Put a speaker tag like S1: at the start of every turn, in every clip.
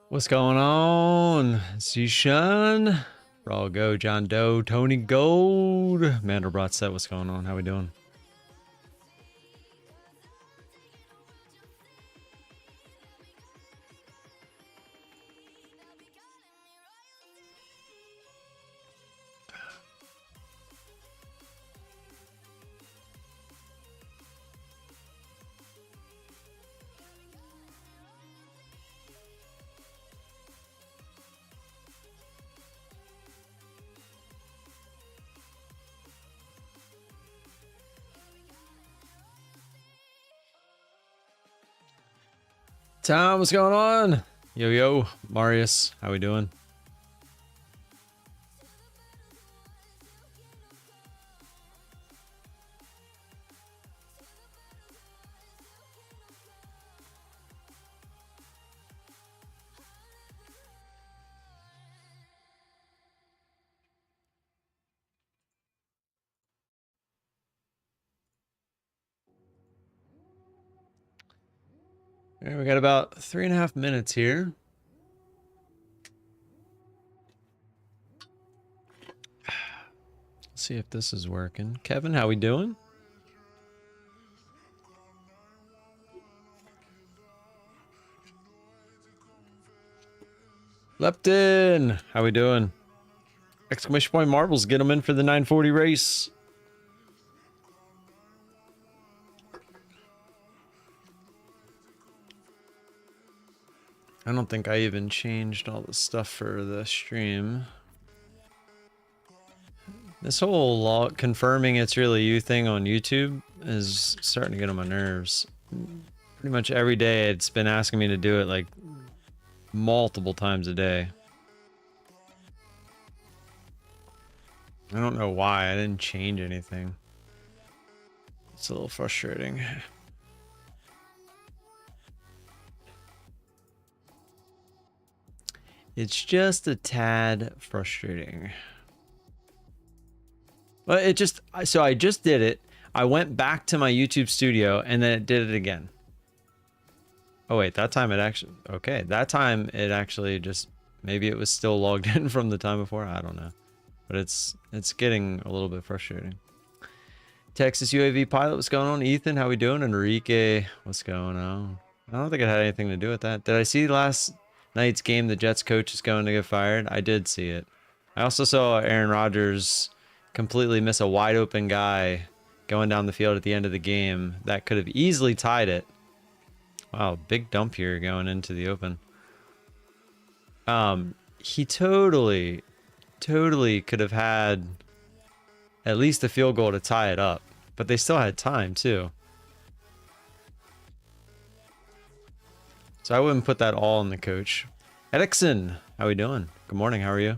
S1: What's going on? Zishan, Raw Go, John Doe, Tony Gold, Mandelbrot set. What's going on? How we doing? Tom, what's going on? Yo, yo, Marius, how we doing? All right, we got about 3.5 minutes here. Let's see if this is working. Kevin, how we doing? Lepton, how we doing? Exclamation point marbles, get them in for the 940 race. I don't think I even changed all the stuff for the stream. This whole log confirming it's really you thing on YouTube is starting to get on my nerves. Pretty much every day it's been asking me to do it like multiple times a day. I don't know why. I didn't change anything. It's a little frustrating. It's just a tad frustrating. But it just, so I just did it. I went back to my YouTube studio and then it did it again. Oh wait, that time it actually, okay. That time it actually just, maybe it was still logged in from the time before. I don't know. But it's getting a little bit frustrating. Texas UAV pilot, what's going on? Ethan, how we doing? Enrique, what's going on? I don't think it had anything to do with that. Did I see last night's game the Jets coach is going to get fired? I did see it. I also saw Aaron Rodgers completely miss a wide open guy going down the field at the end of the game that could have easily tied it. Wow, big dump here going into the open. He totally could have had at least a field goal to tie it up, but they still had time too. So I wouldn't put that all on the coach. Erickson, how we doing? Good morning, how are you?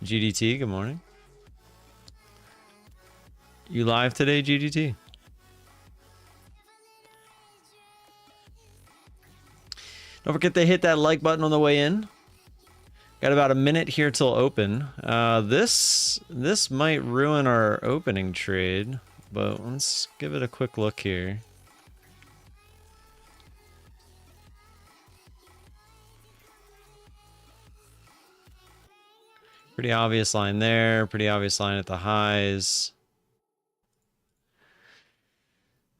S1: GDT, good morning. You live today, GDT? Don't forget to hit that like button on the way in. Got about a minute here till open. This might ruin our opening trade, but let's give it a quick look here. Pretty obvious line there, pretty obvious line at the highs.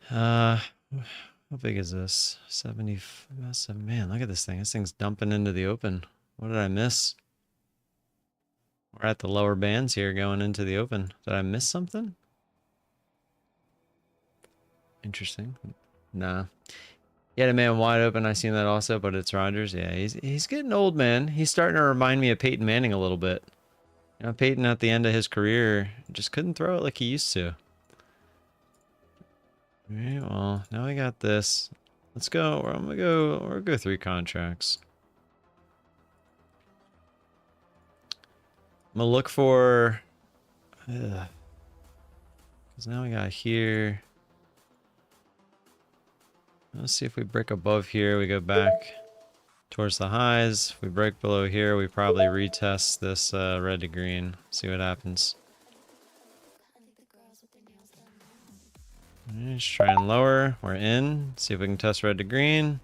S1: How big is this? 70, man, look at this thing. This thing's dumping into the open. What did I miss? We're at the lower bands here going into the open. Did I miss something? Interesting. Nah. He had a man wide open. I seen that also, but it's Rogers. Yeah, he's getting old, man. He's starting to remind me of Peyton Manning a little bit. You know, Peyton at the end of his career just couldn't throw it like he used to. All right, well, now we got this. Let's go. We'll go 3 contracts. I'm gonna look for, because now we got here. Let's see if we break above here. We go back towards the highs. If we break below here, we probably retest this red to green. See what happens. Just try and lower. We're in. See if we can test red to green.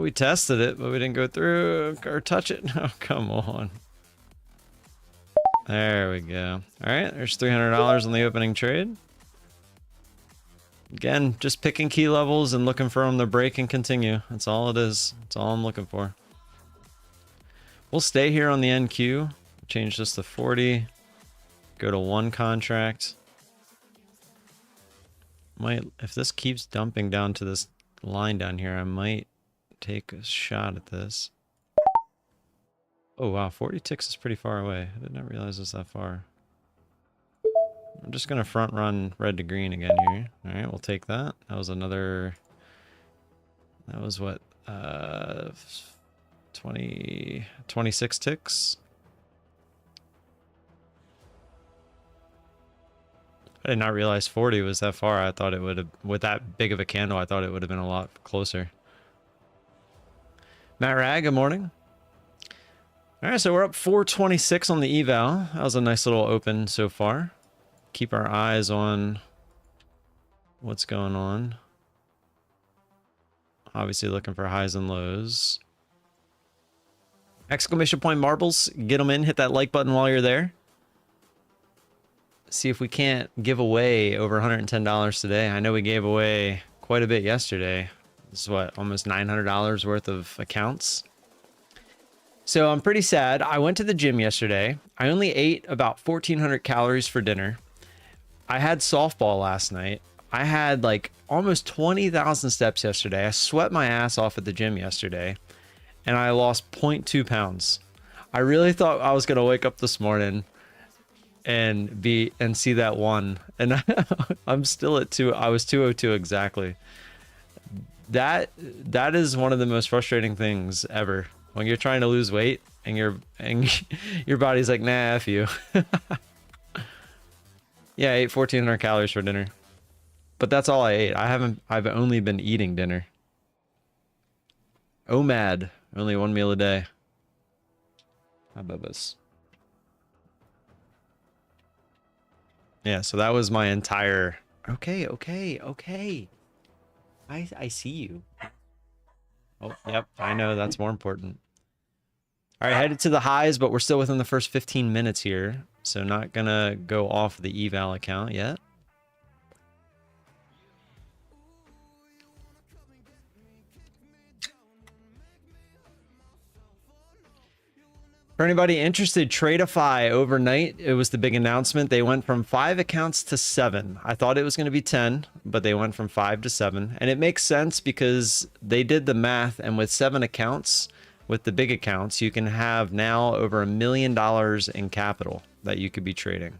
S1: We tested it, but we didn't go through or touch it. Oh, come on. There we go. All right, there's $300 on the opening trade. Again, just picking key levels and looking for them to break and continue. That's all it is. That's all I'm looking for. We'll stay here on the NQ. Change this to 40. Go to 1 contract. If this keeps dumping down to this line down here, I might take a shot at this. Oh wow, 40 ticks is pretty far away. I did not realize it was that far. I'm just gonna front run red to green again here. All right, we'll take that. That was another. That was what? 26 ticks. I did not realize 40 was that far. I thought it would have, with that big of a candle, I thought it would have been a lot closer. Matt Rag, good morning. All right, so we're up 426 on the eval. That was a nice little open so far. Keep our eyes on what's going on. Obviously looking for highs and lows. Exclamation point marbles, get them in. Hit that like button while you're there. See if we can't give away over $110 today. I know we gave away quite a bit yesterday. This is what, almost $900 worth of accounts. So I'm pretty sad. I went to the gym yesterday. I only ate about 1,400 calories for dinner. I had softball last night. I had like almost 20,000 steps yesterday. I sweat my ass off at the gym yesterday, and I lost 0.2 pounds. I really thought I was gonna wake up this morning and see that one, and I'm still at 2. I was 202 exactly. That is one of the most frustrating things ever. When you're trying to lose weight and your body's like, nah, F you. Yeah, I ate 1,400 calories for dinner. But that's all I ate. I've only been eating dinner. OMAD, only 1 meal a day. How about this? Yeah, so that was my entire... Okay. I see you. Oh, yep, I know, that's more important. All right, headed to the highs, but we're still within the first 15 minutes here. So not gonna go off the eval account yet. For anybody interested, Tradeify overnight, it was the big announcement. They went from 5 accounts to 7. I thought it was going to be 10, but they went from 5 to 7. And it makes sense because they did the math, and with 7 accounts, with the big accounts, you can have now over $1 million in capital that you could be trading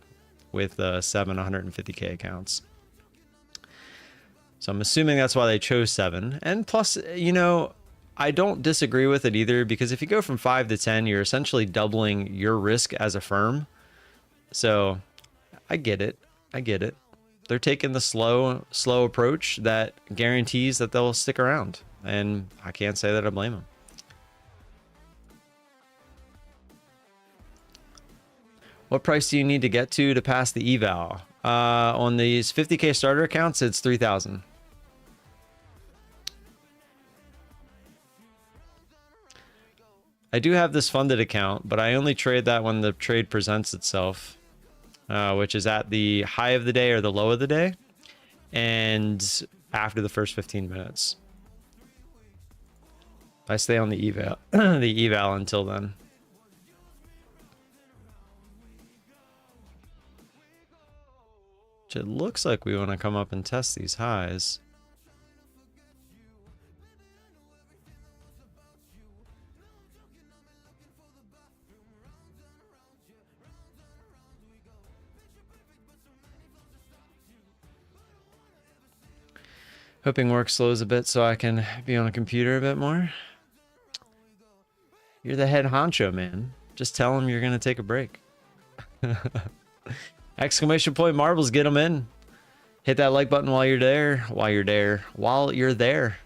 S1: with 7 150K accounts. So I'm assuming that's why they chose 7. And plus, you know, I don't disagree with it either, because if you go from 5 to 10, you're essentially doubling your risk as a firm. So I get it. they're taking the slow approach that guarantees that they'll stick around, and I can't say that I blame them. What price do you need to get to pass the eval? On these 50K starter accounts, it's 3,000. I do have this funded account, but I only trade that when the trade presents itself, which is at the high of the day or the low of the day, and after the first 15 minutes. I stay on the eval, the eval until then. It looks like we want to come up and test these highs. Hoping work slows a bit so I can be on a computer a bit more. You're the head honcho, man. Just tell them you're going to take a break. Exclamation point marbles, get them in. Hit that like button while you're there. While you're there.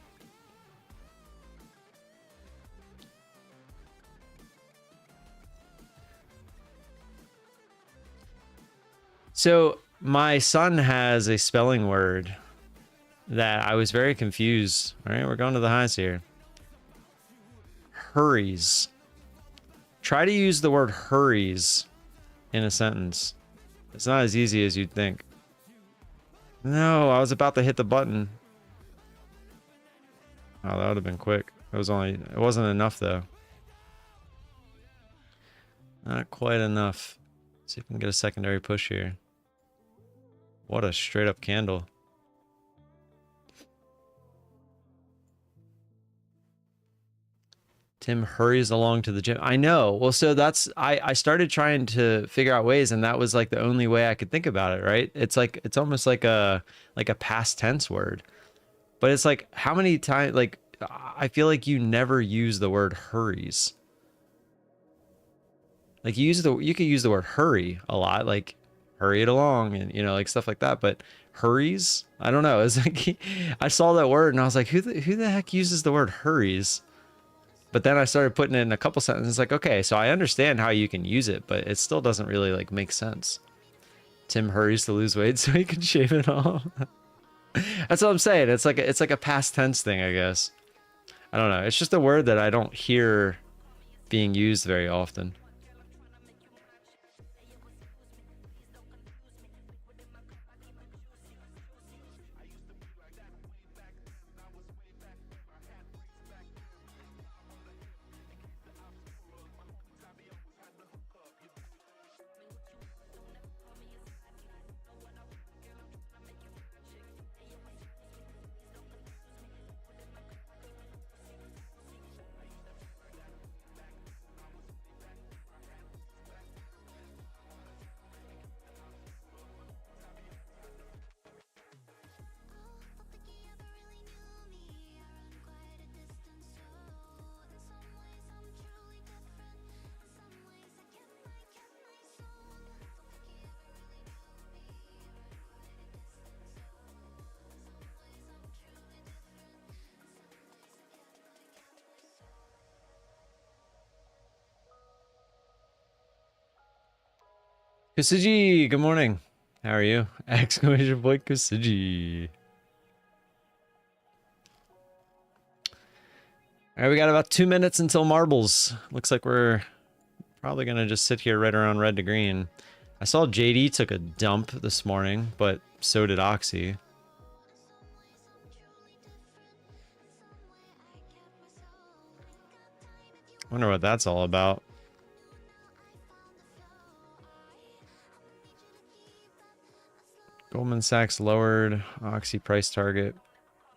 S1: So my son has a spelling word that I was very confused. All right, we're going to the highs here. Hurries. Try to use the word hurries in a sentence. It's not as easy as you'd think. No, I was about to hit the button. Oh, that would have been quick. It wasn't enough though. Not quite enough. Let's see if we can get a secondary push here. What a straight up candle. Tim hurries along to the gym. I know. Well, so that's, I started trying to figure out ways, and that was like the only way I could think about it, right? It's like, it's almost like a past tense word. But it's like, how many times, like, I feel like you never use the word hurries. Like you could use the word hurry a lot, like hurry it along and, you know, like stuff like that. But hurries, I don't know. It's like, I saw that word and I was like, who the heck uses the word hurries? But then I started putting it in a couple sentences, like, okay, so I understand how you can use it, but it still doesn't really like make sense. Tim hurries to lose weight so he can shave it off. That's what I'm saying. It's like a past tense thing, I guess. I don't know. It's just a word that I don't hear being used very often. Kusiji, good morning. How are you? Exclamation point Kusiji. All right, we got about 2 minutes until marbles. Looks like we're probably gonna just sit here right around red to green. I saw JD took a dump this morning, but so did Oxy. Wonder what that's all about. Goldman Sachs lowered Oxy price target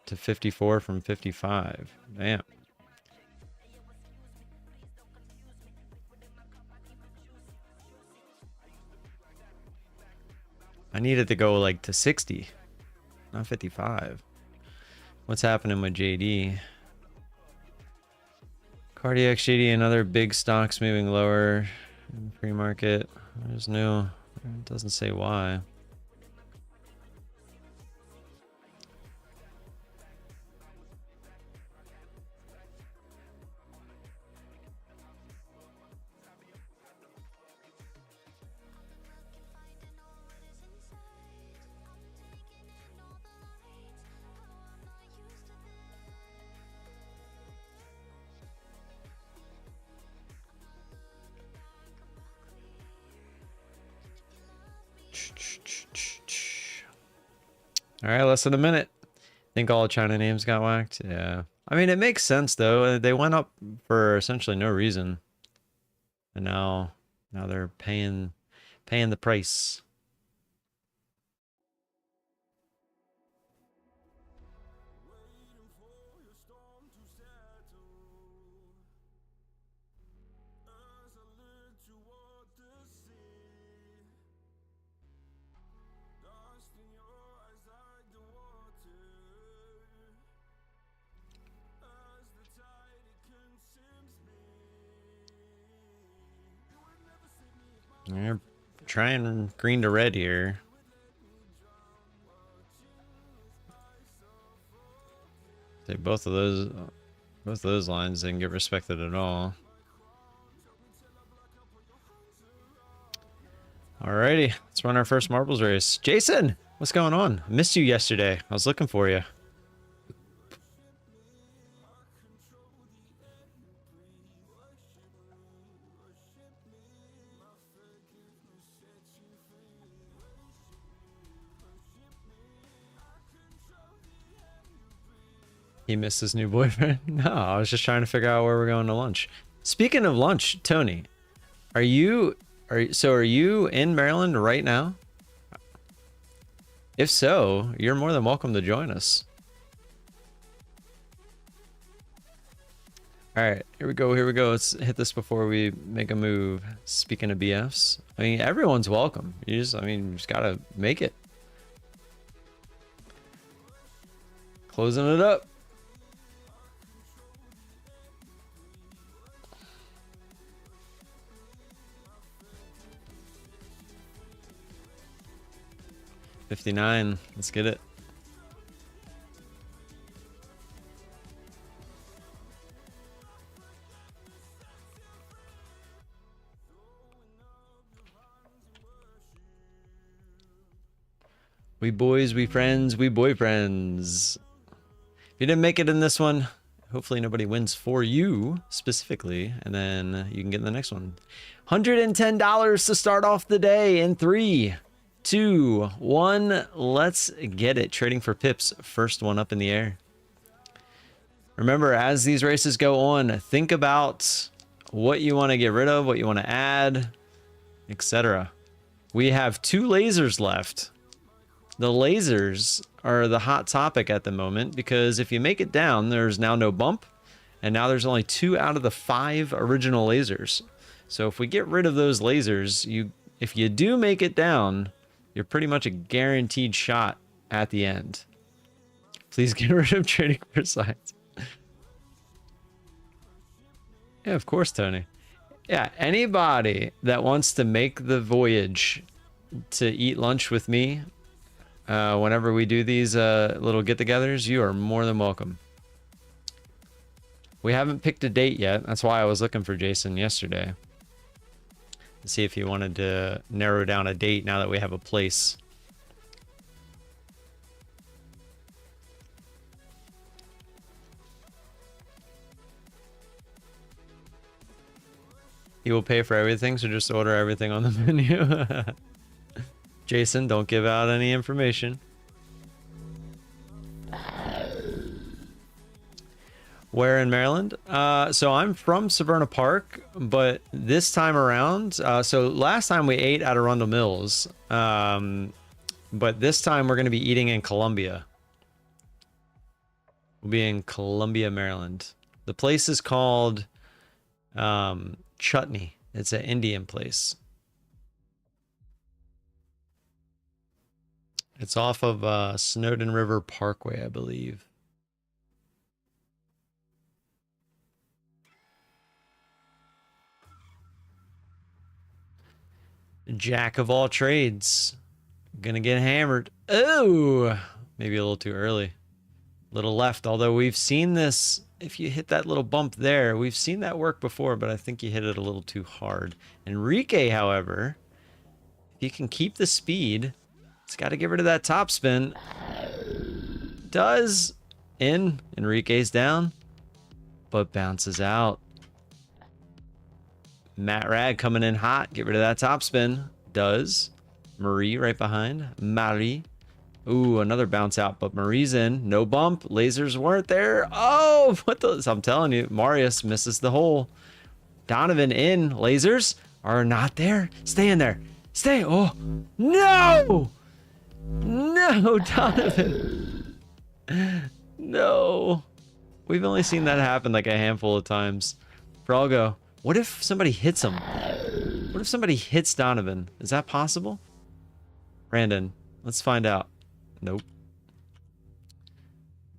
S1: to 54 from 55. Damn. I needed to go like to 60, not 55. What's happening with JD? Cardiac, JD, and other big stocks moving lower in pre-market. There's no, it doesn't say why. All right, less than a minute. Think all China names got whacked? Yeah. I mean, it makes sense though. They went up for essentially no reason. And now they're paying the price. You're trying green to red here. Say both of those lines didn't get respected at all. Alrighty, let's run our first marbles race. Jason, what's going on? I missed you yesterday. I was looking for you. He missed his new boyfriend? No, I was just trying to figure out where we're going to lunch. Speaking of lunch, Tony, are you in Maryland right now? If so, you're more than welcome to join us. All right, here we go. Here we go. Let's hit this before we make a move. Speaking of BFs, I mean, everyone's welcome. You just gotta make it. Closing it up. $59. Let's get it. We boys, we friends, we boyfriends. If you didn't make it in this one, hopefully nobody wins for you specifically, and then you can get in the next one. $110 to start off the day in 3, 2, 1. Let's get it. Trading for pips. First one up in the air. Remember, as these races go on, think about what you want to get rid of, what you want to add, etc. We have 2 lasers left. The lasers are the hot topic at the moment because if you make it down, there's now no bump, and now there's only 2 out of the 5 original lasers. So if we get rid of those lasers, if you do make it down, you're pretty much a guaranteed shot at the end. Please get rid of trading for sides. Yeah, of course, Tony. Yeah, anybody that wants to make the voyage to eat lunch with me, whenever we do these little get-togethers, you are more than welcome. We haven't picked a date yet. That's why I was looking for Jason yesterday. To see if he wanted to narrow down a date now that we have a place. He will pay for everything, so just order everything on the menu. Jason, don't give out any information. Where in Maryland? So I'm from Severna Park, but this time around, so last time we ate at Arundel Mills, but this time we're going to be eating in Columbia. We'll be in Columbia, Maryland. The place is called Chutney. It's an Indian place. It's off of Snowden River Parkway, I believe. Jack of all trades. Gonna get hammered. Oh, maybe a little too early. Little left, although we've seen this. If you hit that little bump there, we've seen that work before, but I think you hit it a little too hard. Enrique, however, if you can keep the speed, it's got to get rid of that top spin. Does. In. Enrique's down, but bounces out. Matt Rag coming in hot. Get rid of that top spin. Does. Marie right behind. Marie. Ooh, another bounce out, but Marie's in. No bump. Lasers weren't there. Oh, what the? I'm telling you, Marius misses the hole. Donovan in. Lasers are not there. Stay in there. Stay. Oh, no. No, Donovan. No. We've only seen that happen like a handful of times. Fralgo, what if somebody hits him? What if somebody hits Donovan? Is that possible? Brandon, let's find out. Nope.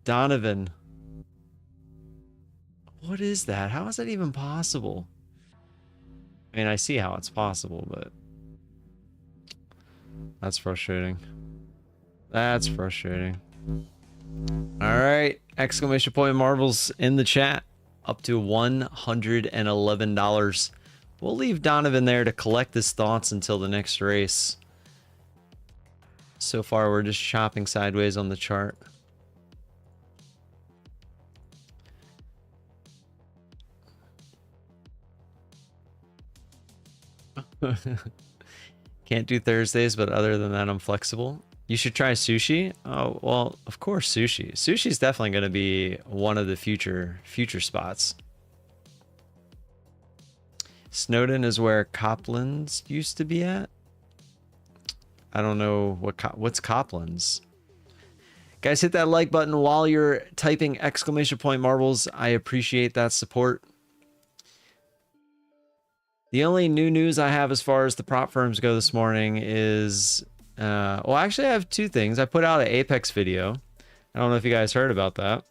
S1: Donovan. What is that? How is that even possible? I mean, I see how it's possible, but that's frustrating. That's frustrating. All right. Exclamation point marbles in the chat. Up to $111. We'll leave Donovan there to collect his thoughts until the next race. So far, we're just chopping sideways on the chart. Can't do Thursdays, but other than that, I'm flexible. You should try sushi. Oh, well, of course, sushi. Sushi's definitely going to be one of the future spots. Snowden is where Copland's used to be at. I don't know what's Copland's. Guys, hit that like button while you're typing exclamation point marbles. I appreciate that support. The only new news I have as far as the prop firms go this morning is, well, actually I have two things. I put out an Apex video. I don't know if you guys heard about that.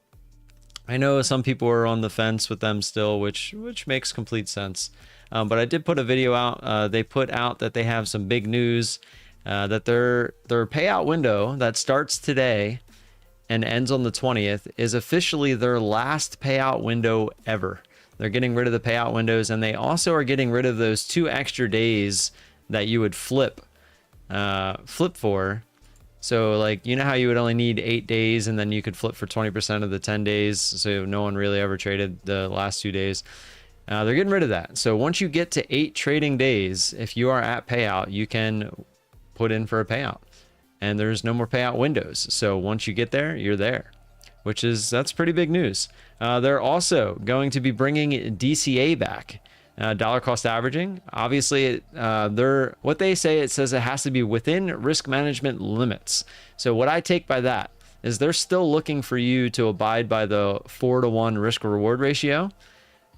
S1: I know some people are on the fence with them still, which makes complete sense. But I did put a video out. They put out that they have some big news, that their payout window that starts today and ends on the 20th is officially their last payout window ever. They're getting rid of the payout windows, and they also are getting rid of those 2 extra days that you would flip for. So like, you know how you would only need 8 days and then you could flip for 20% of the 10 days. So no one really ever traded the last 2 days. They're getting rid of that. So once you get to 8 trading days, if you are at payout, you can put in for a payout, and there's no more payout windows. So once you get there, you're there, that's pretty big news. They're also going to be bringing DCA back, dollar cost averaging. Obviously, what they say, it says it has to be within risk management limits. So what I take by that is they're still looking for you to abide by the 4-to-1 risk reward ratio.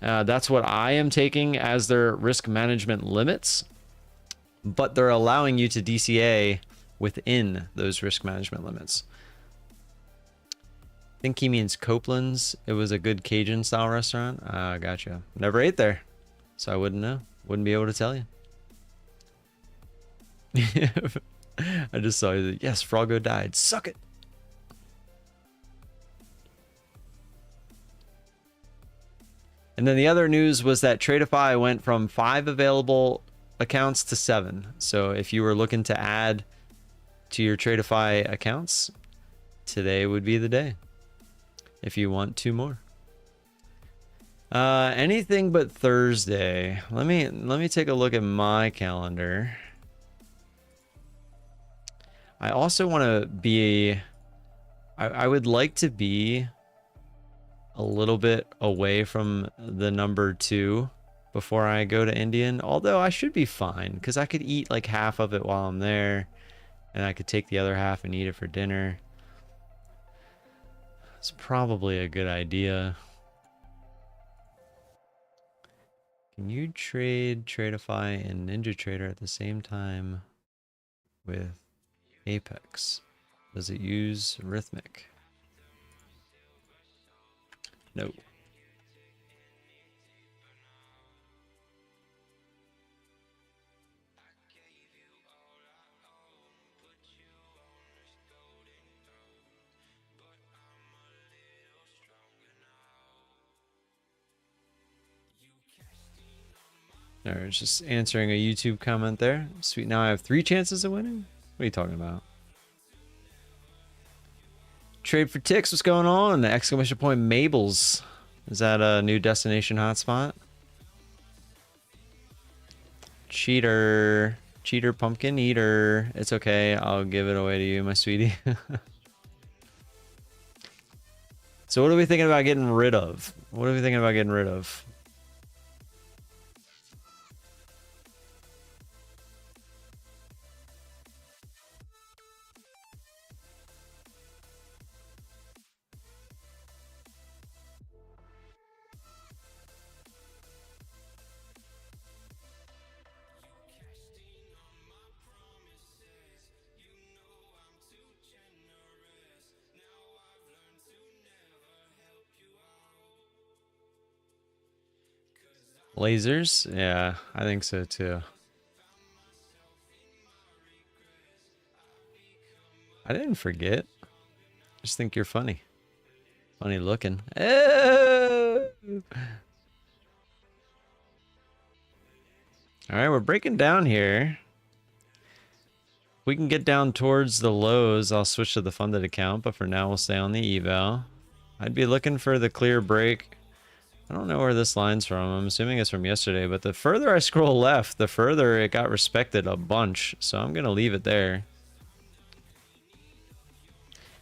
S1: That's what I am taking as their risk management limits, but they're allowing you to DCA within those risk management limits. I think he means Copeland's. It was a good Cajun style restaurant. Gotcha. Never ate there, so I wouldn't know. Wouldn't be able to tell you. I just saw that. Yes, Froggo died. Suck it. And then the other news was that Tradeify went from 5 available accounts to 7. So if you were looking to add to your Tradeify accounts, today would be the day. If you want 2 more. Anything but Thursday. Let me take a look at my calendar. I also want to be, I would like to be a little bit away from the number 2 before I go to Indian, although I should be fine because I could eat like half of it while I'm there, and I could take the other half and eat it for dinner. It's probably a good idea. Can you trade Tradeify and NinjaTrader at the same time with Apex? Does it use Rhythmic? No. All right, just answering a YouTube comment there. Sweet, now I have 3 chances of winning? What are you talking about? Trade for ticks, what's going on? Exclamation point Mabel's. Is that a new destination hotspot? Cheater. Cheater pumpkin eater. It's okay. I'll give it away to you, my sweetie. So what are we thinking about getting rid of? What are we thinking about getting rid of? Lasers? Yeah, I think so too. I didn't forget. Just think you're funny. Funny looking. Oh! All right, we're breaking down here. We can get down towards the lows. I'll switch to the funded account, but for now we'll stay on the eval. I'd be looking for the clear break. I don't know where this line's from. I'm assuming it's from yesterday, but the further I scroll left, the further it got respected a bunch. So I'm going to leave it there.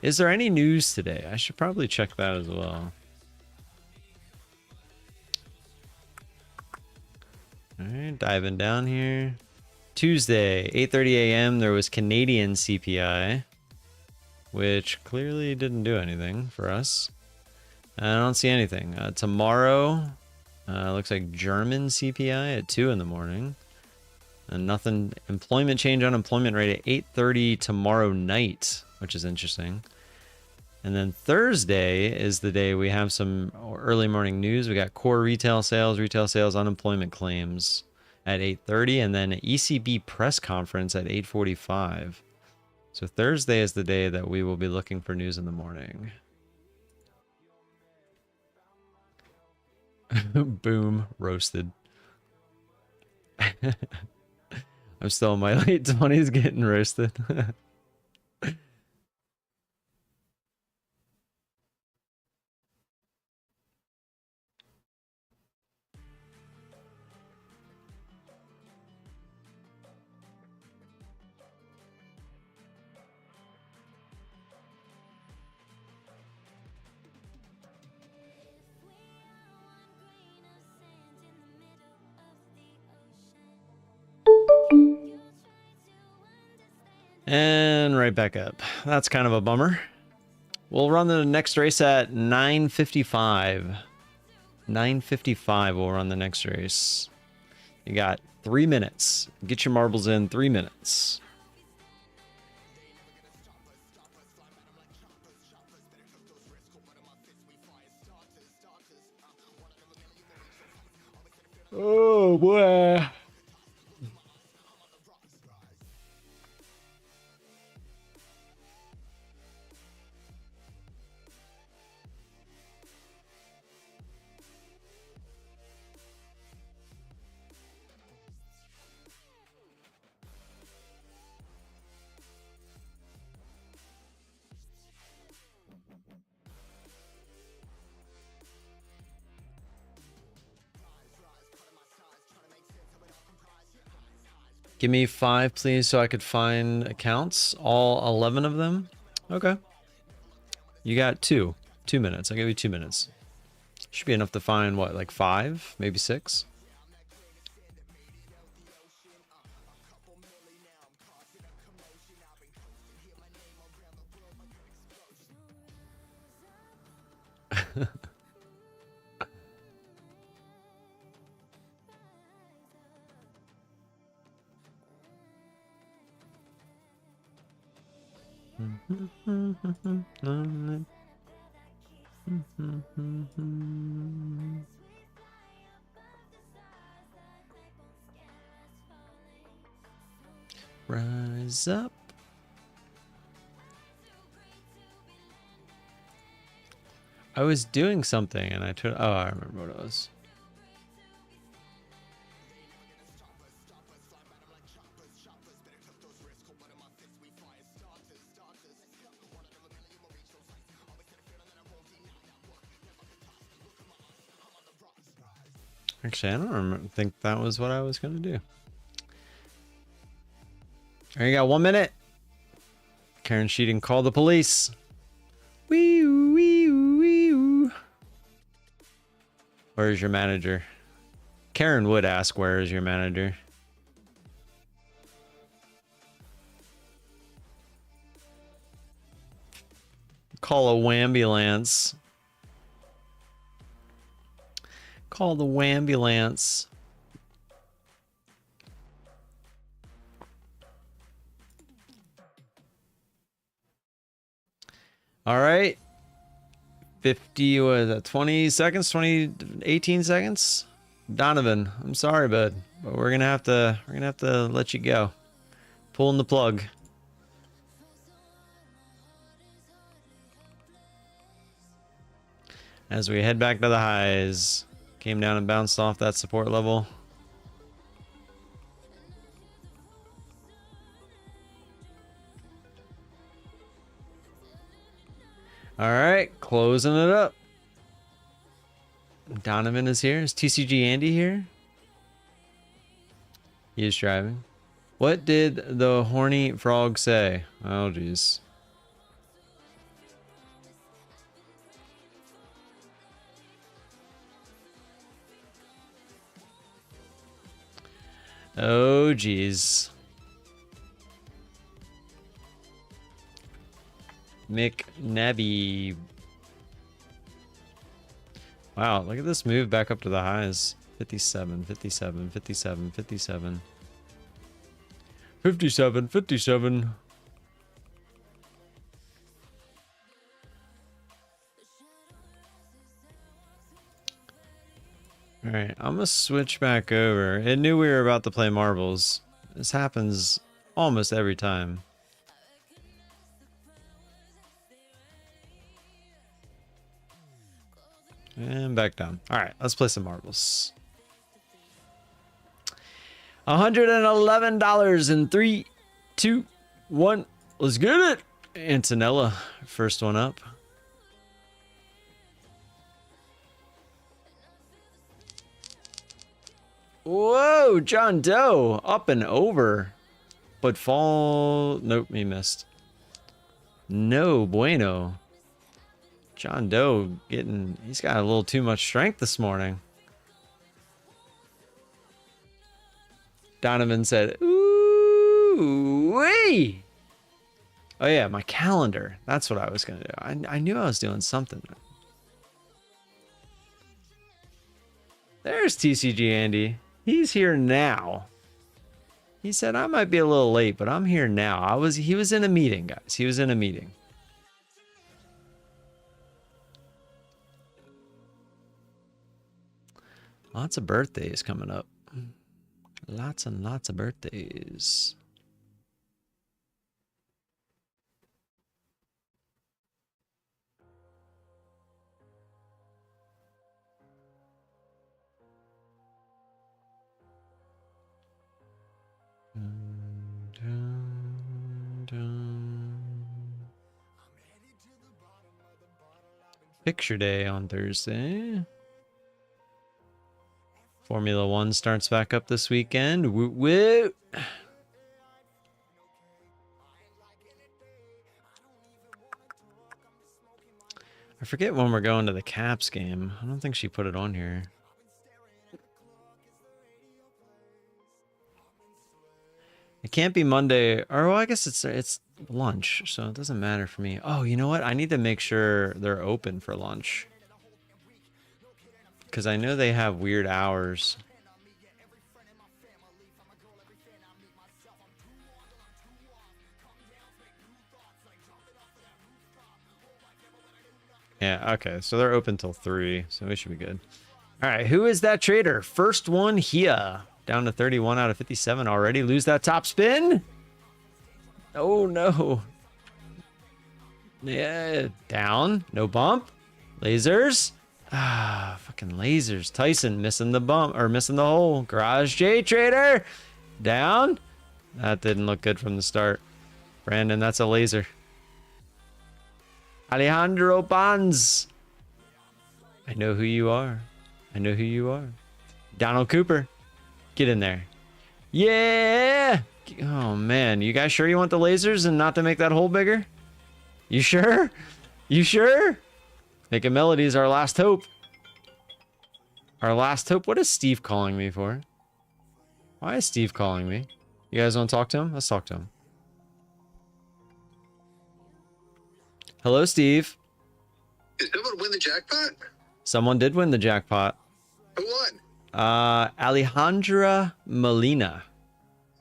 S1: Is there any news today? I should probably check that as well. All right, diving down here. Tuesday, 8:30 a.m. there was Canadian CPI, which clearly didn't do anything for us. I don't see anything. Tomorrow, looks like German CPI at 2 in the morning. And nothing. Employment change, unemployment rate at 8:30 tomorrow night, which is interesting. And then Thursday is the day we have some early morning news. We got core retail sales, unemployment claims at 8:30, and then an ECB press conference at 8:45. So Thursday is the day that we will be looking for news in the morning. Boom, roasted. I'm still in my late 20s getting roasted. And right back up. That's kind of a bummer. We'll run the next race at 9:55. 9:55 we'll run the next race. You got 3 minutes. Get your marbles in 3 minutes. Oh boy. Give me 5, please, so I could find accounts. All 11 of them? Okay. You got 2. 2 minutes. I'll give you 2 minutes. Should be enough to find, what, like 5? Maybe 6? Rise up. I was doing something and I turned. Oh, I remember what it was. Actually, I don't think that was what I was going to do. All right, you got 1 minute. Karen Sheeting, call the police. Wee wee wee. Where's your manager? Karen would ask, where is your manager? Call a wambulance. Call the wambulance. All right. 50, what is that? 20 seconds, 18 seconds. Donovan, I'm sorry, bud, but we're gonna have to let you go. Pulling the plug. As we head back to the highs. Came down and bounced off that support level. All right, closing it up. Donovan is here. Is TCG Andy here? He is driving. What did the horny frog say? Oh, geez. Oh, geez. McNabby. Wow, look at this move back up to the highs. 57, 57, 57, 57. 57, 57. All right, I'm gonna switch back over. It knew we were about to play marbles. This happens almost every time. And back down. All right, let's play some marbles. $111 in 3, 2, 1. Let's get it. Antonella, first one up. Whoa, John Doe up and over, but fall. Nope, he missed. No bueno. John Doe he's got a little too much strength this morning. Donovan said, ooh, wee. Oh yeah, my calendar. That's what I was gonna do. I knew I was doing something. There's TCG Andy. He's here now. He said I might be a little late, but I'm here now. He was in a meeting, guys. He was in a meeting. Lots of birthdays coming up. Lots and lots of birthdays. Picture day on Thursday. Formula One starts back up this weekend. Woo woo. I forget when we're going to the Caps game. I don't think she put it on here. It can't be Monday, or well, I guess it's lunch, so it doesn't matter for me. Oh, you know what? I need to make sure they're open for lunch, because I know they have weird hours. Yeah, okay, so they're open till 3, so we should be good. All right, who is that trader? First one here. Down to 31 out of 57 already. Lose that top spin. Oh, no. Yeah, down. No bump. Lasers. Ah, fucking lasers. Tyson missing the bump, or missing the hole. Garage J trader. Down. That didn't look good from the start. Brandon, that's a laser. Alejandro Bonds. I know who you are. I know who you are. Donald Cooper. Get in there. Yeah. Oh man, you guys sure you want the lasers and not to make that hole bigger? You sure? You sure? Making Melody's our last hope. Our last hope. What is Steve calling me for? Why is Steve calling me? You guys want to talk to him? Let's talk to him. Hello, Steve.
S2: Did someone win the jackpot?
S1: Someone did win the jackpot.
S2: Who won?
S1: Alejandra Molina.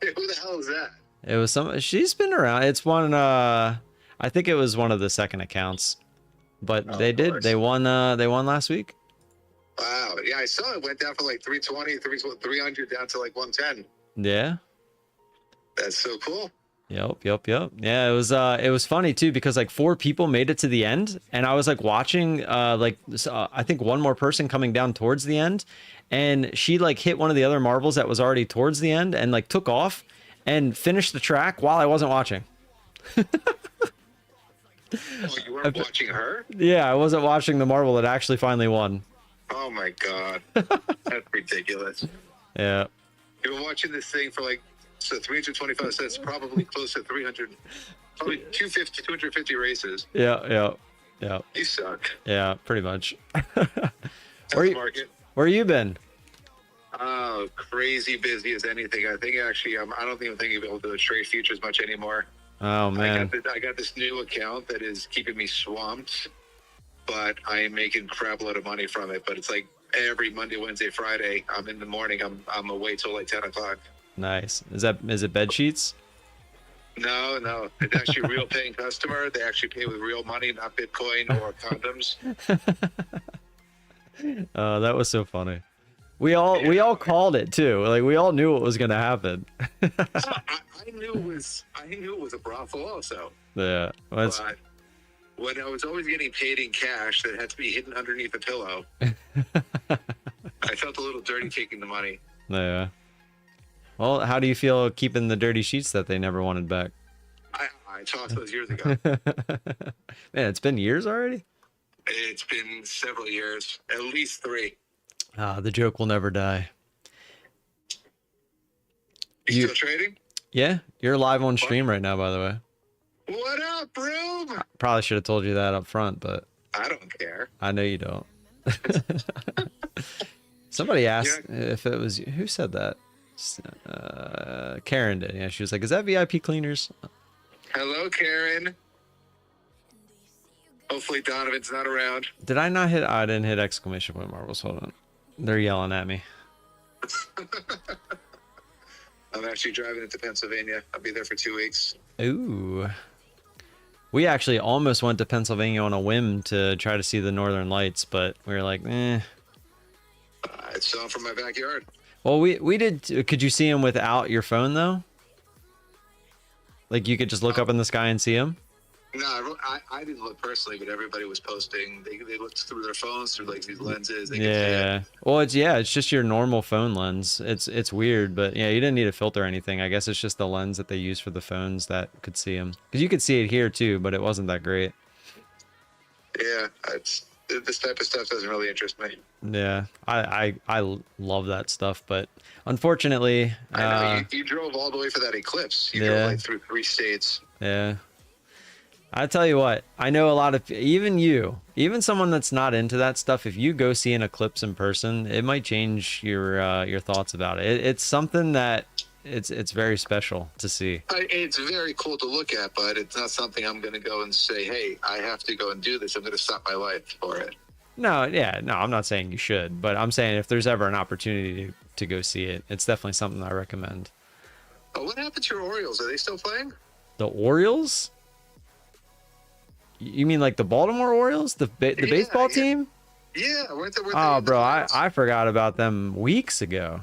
S2: Hey, who the hell is that?
S1: It was she's been around. It's one, I think it was one of the second accounts. But they won last week.
S2: Wow. Yeah, I saw it went down from like 320, 300 down to like 110.
S1: Yeah.
S2: That's so cool.
S1: Yep. Yeah, it was funny too because like 4 people made it to the end, and I was like watching I think one more person coming down towards the end, and she like hit one of the other marbles that was already towards the end and like took off and finished the track while I wasn't watching.
S2: Oh, you weren't watching her?
S1: Yeah, I wasn't watching the marble that actually finally won.
S2: Oh my god. That's ridiculous.
S1: Yeah.
S2: You've been watching this thing for like 325 cents, probably close to 300, probably 250 races.
S1: Yeah.
S2: You suck.
S1: Yeah, pretty much.
S2: Market.
S1: Where you been?
S2: Oh, crazy busy as anything. I think actually, I don't even think you'll be able to trade futures much anymore.
S1: Oh man.
S2: I got this new account that is keeping me swamped, but I am making crap load of money from it. But it's like every Monday, Wednesday, Friday, I'm in the morning. I'm away till like 10 o'clock.
S1: Nice. Is it bed sheets?
S2: No. It's actually a real paying customer. They actually pay with real money, not Bitcoin or condoms.
S1: Oh, that was so funny. We all called it too. Like we all knew what was gonna happen.
S2: I knew it was a brothel also.
S1: Yeah.
S2: But when I was always getting paid in cash that had to be hidden underneath a pillow, I felt a little dirty taking the money.
S1: Yeah. Well, how do you feel keeping the dirty sheets that they never wanted back?
S2: I tossed those years ago.
S1: Man, it's been years already?
S2: It's been several years, at least 3.
S1: The joke will never die.
S2: You still trading?
S1: Yeah, you're live on stream right now, by the way.
S2: What up, bro?
S1: Probably should have told you that up front, but
S2: I don't care.
S1: I know you don't. Somebody asked if it was who said that. Karen did. Yeah, she was like, "Is that VIP cleaners?"
S2: Hello, Karen. Hopefully Donovan's not around.
S1: Did I not hit? I didn't hit exclamation point marbles. Hold on. They're yelling at me.
S2: I'm actually driving into Pennsylvania. I'll be there for 2 weeks.
S1: Ooh. We actually almost went to Pennsylvania on a whim to try to see the Northern Lights, but we were like, eh.
S2: It's still from my backyard.
S1: Well, we did. Could you see them without your phone though? Like you could just look up in the sky and see them?
S2: No, I didn't look personally, but everybody was posting. They looked through their phones through like these lenses.
S1: Yeah. Well, it's just your normal phone lens. It's weird, but yeah, you didn't need a filter or anything. I guess it's just the lens that they use for the phones that could see them. Because you could see it here too, but it wasn't that great.
S2: Yeah, this type of stuff doesn't really interest me.
S1: Yeah, I love that stuff, but unfortunately,
S2: I know you drove all the way for that eclipse. You drove like through 3 states.
S1: Yeah. I tell you what, I know a lot of, even someone that's not into that stuff, if you go see an eclipse in person, it might change your thoughts about it. It's something that it's very special to see.
S2: It's very cool to look at, but it's not something I'm going to go and say, hey, I have to go and do this. I'm going to stop my life for it.
S1: No, I'm not saying you should, but I'm saying if there's ever an opportunity to go see it, it's definitely something I recommend.
S2: Oh, what happened to your Orioles? Are they still playing?
S1: The Orioles? You mean like the Baltimore Orioles, the baseball team?
S2: Yeah, weren't they?
S1: Oh, bro, I forgot about them weeks ago.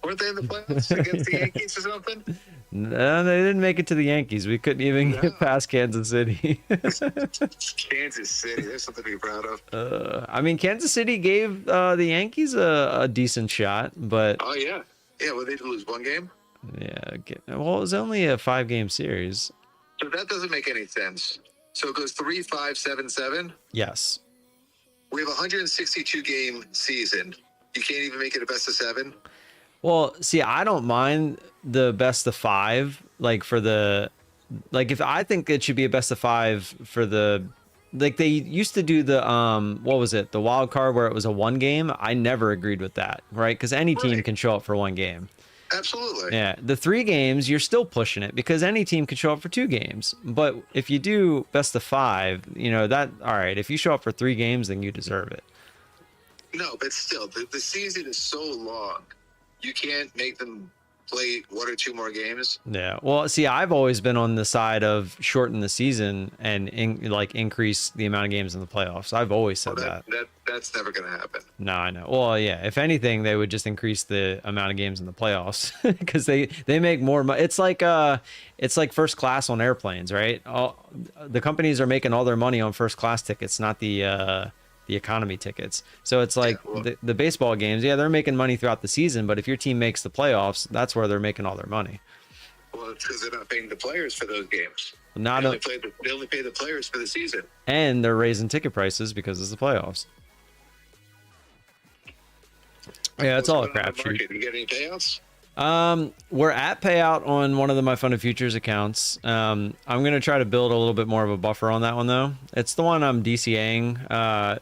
S2: Weren't they in the playoffs against the Yankees or something?
S1: No, they didn't make it to the Yankees. We couldn't even get past Kansas City.
S2: Kansas City, there's something to be proud of.
S1: I mean, Kansas City gave the Yankees a decent shot, but...
S2: Oh, yeah. Yeah, well, they did lose 1 game?
S1: Yeah, well, it was only a 5-game series.
S2: So that doesn't make any sense. So it goes 3-5-7-7?
S1: Yes.
S2: We have a 162 game season. You can't even make it a best of 7?
S1: Well, see, I don't mind the best of five, like for the, like if I think it should be a best of five for the, like they used to do the, what was it? The wild card where it was a one game. I never agreed with that, right? Because any team
S2: Right.
S1: can show up for one game.
S2: Absolutely.
S1: Yeah, the 3 games, you're still pushing it because any team can show up for 2 games. But if you do best of five, you know, that, all right, if you show up for 3 games, then you deserve it.
S2: No, but still, the season is so long. You can't make them play 1 or 2 more games.
S1: Yeah. Well, see, I've always been on the side of shorten the season and like increase the amount of games in the playoffs. I've always said
S2: Well,
S1: that.
S2: that's never going to happen.
S1: No, I know. Well, yeah. If anything, they would just increase the amount of games in the playoffs because they make more money. It's like first class on airplanes, right? The companies are making all their money on first class tickets, not the economy tickets. So it's like
S2: Yeah, well,
S1: the baseball games. Yeah, they're making money throughout the season, but if your team makes the playoffs, that's where they're making all their money.
S2: well, it's because they're not paying the players for those games.
S1: Not
S2: They
S1: a,
S2: only, they only pay the players for the season.
S1: and they're raising ticket prices because it's the playoffs. Yeah, it's
S2: What's
S1: all a
S2: going on in the
S1: crapshoot.
S2: market? You get any payouts?
S1: We're at payout on one of my funded futures accounts. I'm gonna try to build a little bit more of a buffer on that one though. It's the one I'm DCAing,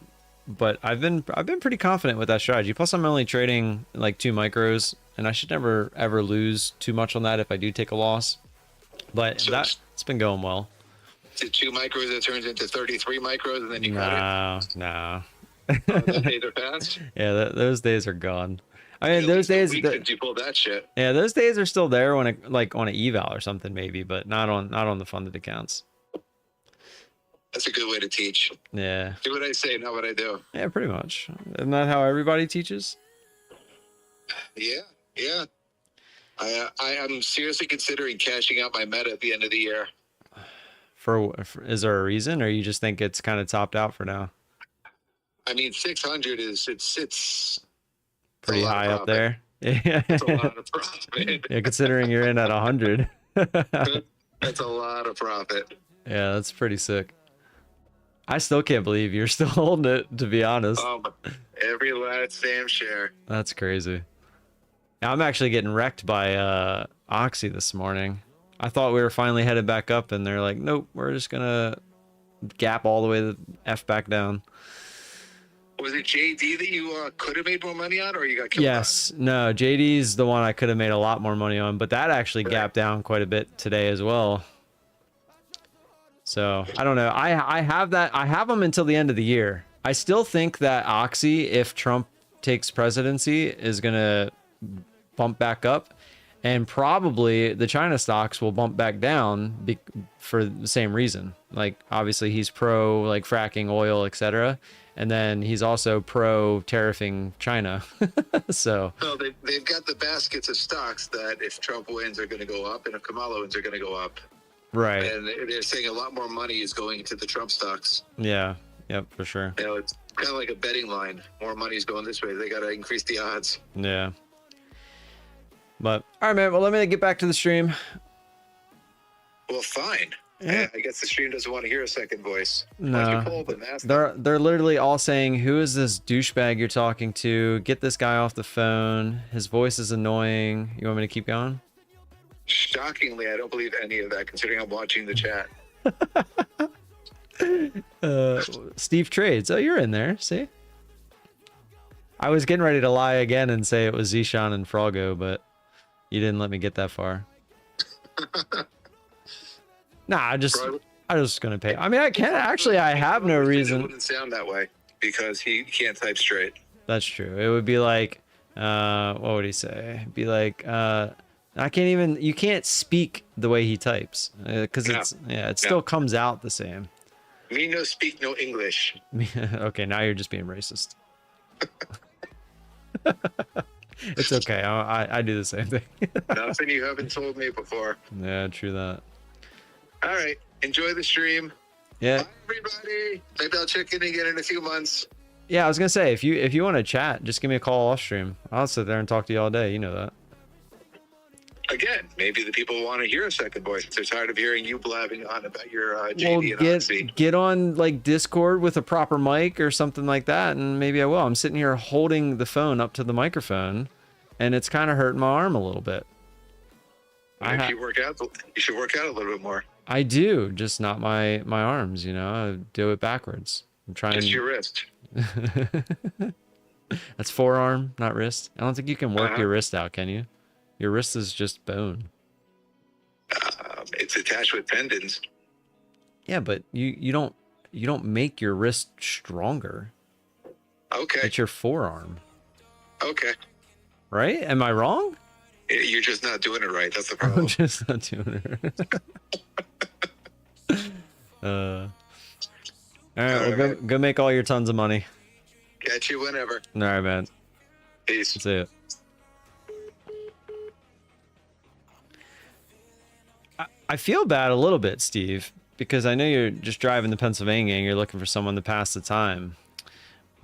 S1: but I've been pretty confident with that strategy. Plus, I'm only trading like 2 micros, and I should never ever lose too much on that if I do take a loss. But
S2: So
S1: it's been going well.
S2: to 2 micros, it turns into 33 micros, and then you cut it.
S1: No.
S2: Oh, the days are past.
S1: Yeah, those days are gone. I mean,
S2: At
S1: those
S2: least a
S1: days.
S2: week since you pulled that shit.
S1: Yeah, those days are still there when it like on an eval or something maybe, but not on the funded accounts.
S2: That's a good way to teach.
S1: Yeah.
S2: Do what I say, not what I do.
S1: Yeah, pretty much. Isn't that how everybody teaches?
S2: Yeah. I am seriously considering cashing out my meta at the end of the year.
S1: Is there a reason, or you just think it's kind of topped out for now?
S2: I mean, 600 is it's
S1: Pretty
S2: a lot of
S1: high up
S2: profit.
S1: there. Yeah.
S2: It's a lot of profit.
S1: Yeah, considering you're in at 100.
S2: That's a lot of profit.
S1: Yeah, that's pretty sick. I still can't believe you're still holding it, to be honest.
S2: Every last damn share.
S1: That's crazy. I'm actually getting wrecked by Oxy this morning. I thought we were finally headed back up, and they're like, nope, we're just gonna gap all the way the F back down.
S2: Was it JD that you could have made more money on, or you got killed
S1: Yes. No, JD's the one I could have made a lot more money on, but that actually
S2: Right.
S1: gapped down quite a bit today as well. So I don't know. I have them until the end of the year. I still think that Oxy, if Trump takes presidency, is gonna bump back up, and probably the China stocks will bump back down for the same reason. Like obviously he's pro like fracking oil, etc., and then he's also pro tariffing China. So
S2: on? No, they've got the baskets of stocks that if Trump wins are going to go up, and if Kamala wins are going to go up.
S1: right.
S2: And they're saying a lot more money is going into the Trump stocks.
S1: Yeah. Yep, for sure.
S2: You know, it's kind of like a betting line. More money is going this way. They got to increase the odds.
S1: Yeah. But all right, man. Well, let me get back to the stream.
S2: Well, fine.
S1: Yeah.
S2: I guess the stream doesn't want to hear a second voice. Why
S1: No.
S2: don't you pull them? Ask them.
S1: They're literally all saying, "Who is this douchebag you're talking to? Get this guy off the phone. His voice is annoying." You want me to keep going?
S2: Shockingly, I don't believe any of that, considering I'm watching the chat.
S1: Steve Trades. Oh, you're in there. See? I was getting ready to lie again and say it was Zishan and Frogo, but you didn't let me get that far. Nah, I was just gonna pay. I mean, I can't actually. I have no
S2: It
S1: reason.
S2: wouldn't sound that way because he can't type straight.
S1: That's true. It would be like, what would he say? It'd be like, I can't even. You can't speak the way he types because it still comes out the same.
S2: Me no speak no English.
S1: Okay, now you're just being racist. It's okay. I do the same thing.
S2: Nothing you haven't told me before.
S1: Yeah, true that.
S2: All right. Enjoy the stream.
S1: Yeah,
S2: Bye, everybody. Maybe I'll check in again in a few months.
S1: yeah. I was gonna say if you want to chat, just give me a call off stream. I'll sit there and talk to you all day. You know that.
S2: Again, maybe the people want to hear a second voice. They're tired of hearing you blabbing on about your
S1: Well,
S2: JD and Oxy.
S1: get on like Discord with a proper mic or something like that, and maybe I will. I'm sitting here holding the phone up to the microphone, and it's kind of hurting my arm a little bit.
S2: If you work out, you should work out a little bit more.
S1: I do, just not my arms, you know. I do it backwards. I'm trying.
S2: Just your wrist.
S1: That's forearm, not wrist. I don't think you can work your wrist out, can you? Your wrist is just bone.
S2: It's attached with tendons.
S1: Yeah, but you don't make your wrist stronger.
S2: Okay.
S1: It's your forearm.
S2: Okay.
S1: Right? Am I wrong?
S2: You're just not doing it right. That's the problem.
S1: I'm just not doing it. All right, well, go make all your tons of money.
S2: Catch you whenever.
S1: All right, man.
S2: Peace.
S1: See ya. I feel bad a little bit, Steve, because I know you're just driving to Pennsylvania and you're looking for someone to pass the time.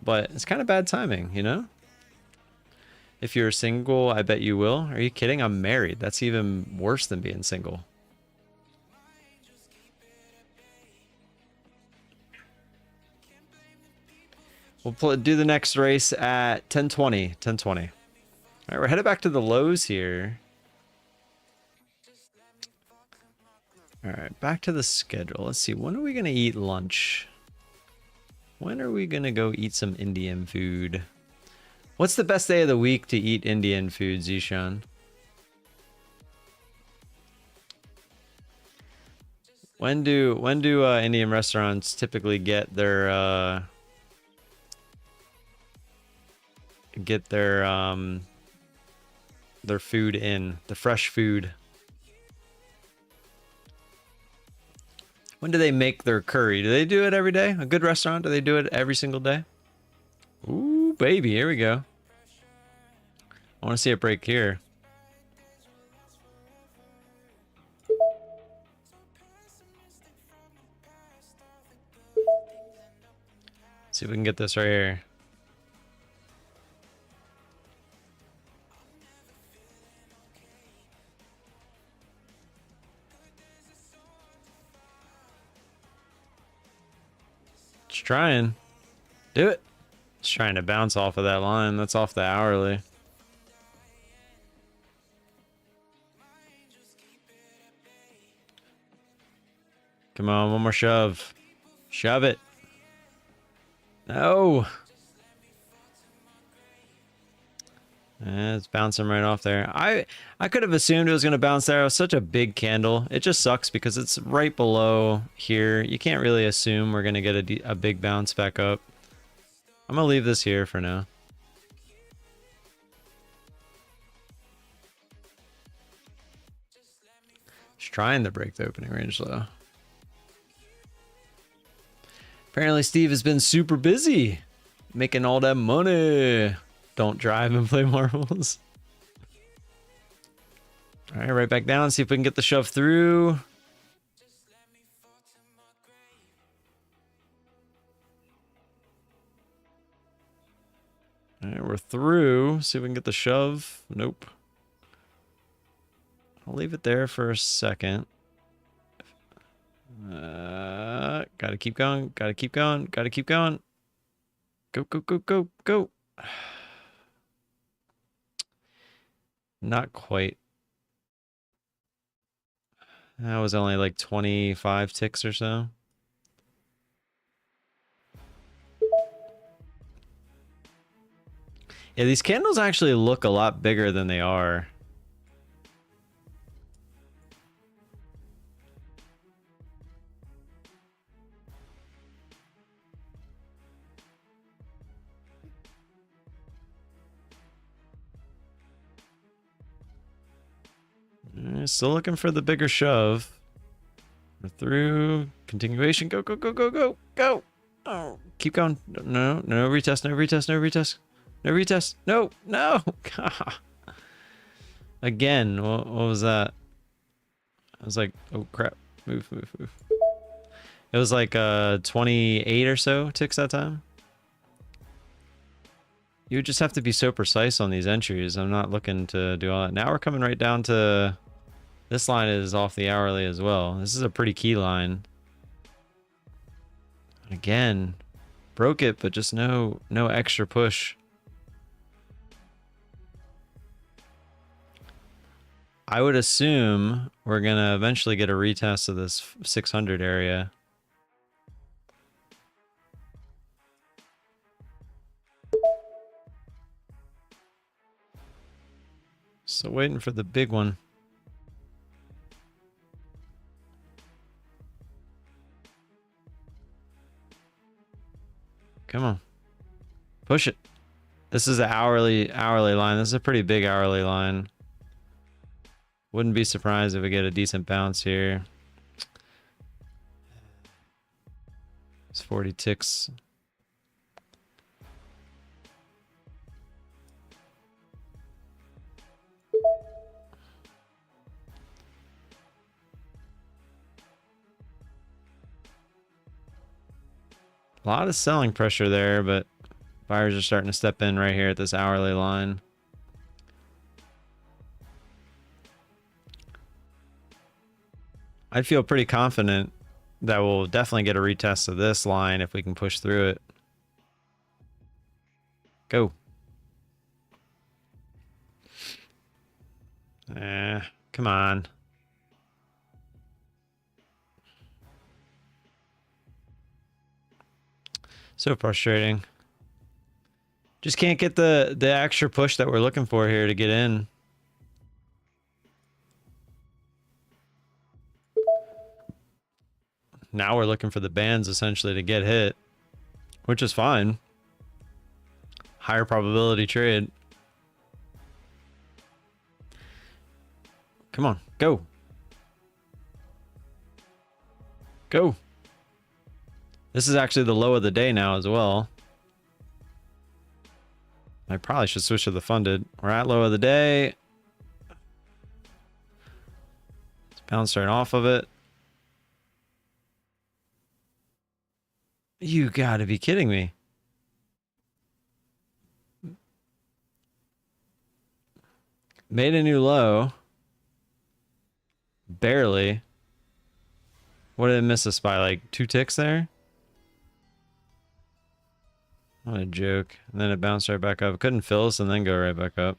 S1: But it's kind of bad timing, you know? If you're single, I bet you will. Are you kidding? I'm married. That's even worse than being single. We'll do the next race at 10:20. 10:20. All right, we're headed back to the lows here. All right, back to the schedule. Let's see. When are we going to eat lunch? When are we going to go eat some Indian food? What's the best day of the week to eat Indian food, Zishan? When do Indian restaurants typically get their food in, the fresh food? When do they make their curry? Do they do it every day? A good restaurant, do they do it every single day? Ooh, baby, here we go. I want to see it break here. See if we can get this right here. Just trying. Do it. Just trying to bounce off of that line. That's off the hourly. Come on, one more shove. Shove it. No. It's bouncing right off there. I could have assumed it was going to bounce there. It was such a big candle. It just sucks because it's right below here. You can't really assume we're going to get a big bounce back up. I'm going to leave this here for now. Just trying to break the opening range though. Apparently Steve has been super busy making all that money. Don't drive and play marbles. All right, right back down. See if we can get the shove through. All right, we're through. See if we can get the shove. Nope. I'll leave it there for a second. Gotta keep going. Gotta keep going. Gotta keep going. Go, go, go, go, go. Not quite. That was only like 25 ticks or so. Yeah, these candles actually look a lot bigger than they are. Still looking for the bigger shove. We're through. Continuation. Go, go, go, go, go, go. Oh, keep going. No, no retest, no retest, no retest. No retest. No, no. God. Again, what was that? I was like, oh crap. Move, move, move. It was like 28 or so ticks that time. You would just have to be so precise on these entries. I'm not looking to do all that. Now we're coming right down to... This line is off the hourly as well. This is a pretty key line. Again, broke it, but just no extra push. I would assume we're going to eventually get a retest of this 600 area. So waiting for the big one. Come on. Push it. This is an hourly line. This is a pretty big hourly line. Wouldn't be surprised if we get a decent bounce here. It's 40 ticks. A lot of selling pressure there, but buyers are starting to step in right here at this hourly line. I'd feel pretty confident that we'll definitely get a retest of this line if we can push through it. Go. Come on. So frustrating. Just can't get the extra push that we're looking for here to get in. Now we're looking for the bands essentially to get hit, which is fine. Higher probability trade. Come on, go. Go. This is actually the low of the day now as well. I probably should switch to the funded. We're at low of the day. Let's bounce right off of it. You gotta be kidding me. Made a new low. Barely. What did it miss us by? Like 2 ticks there? What a joke. And then it bounced right back up. It couldn't fill us and then go right back up.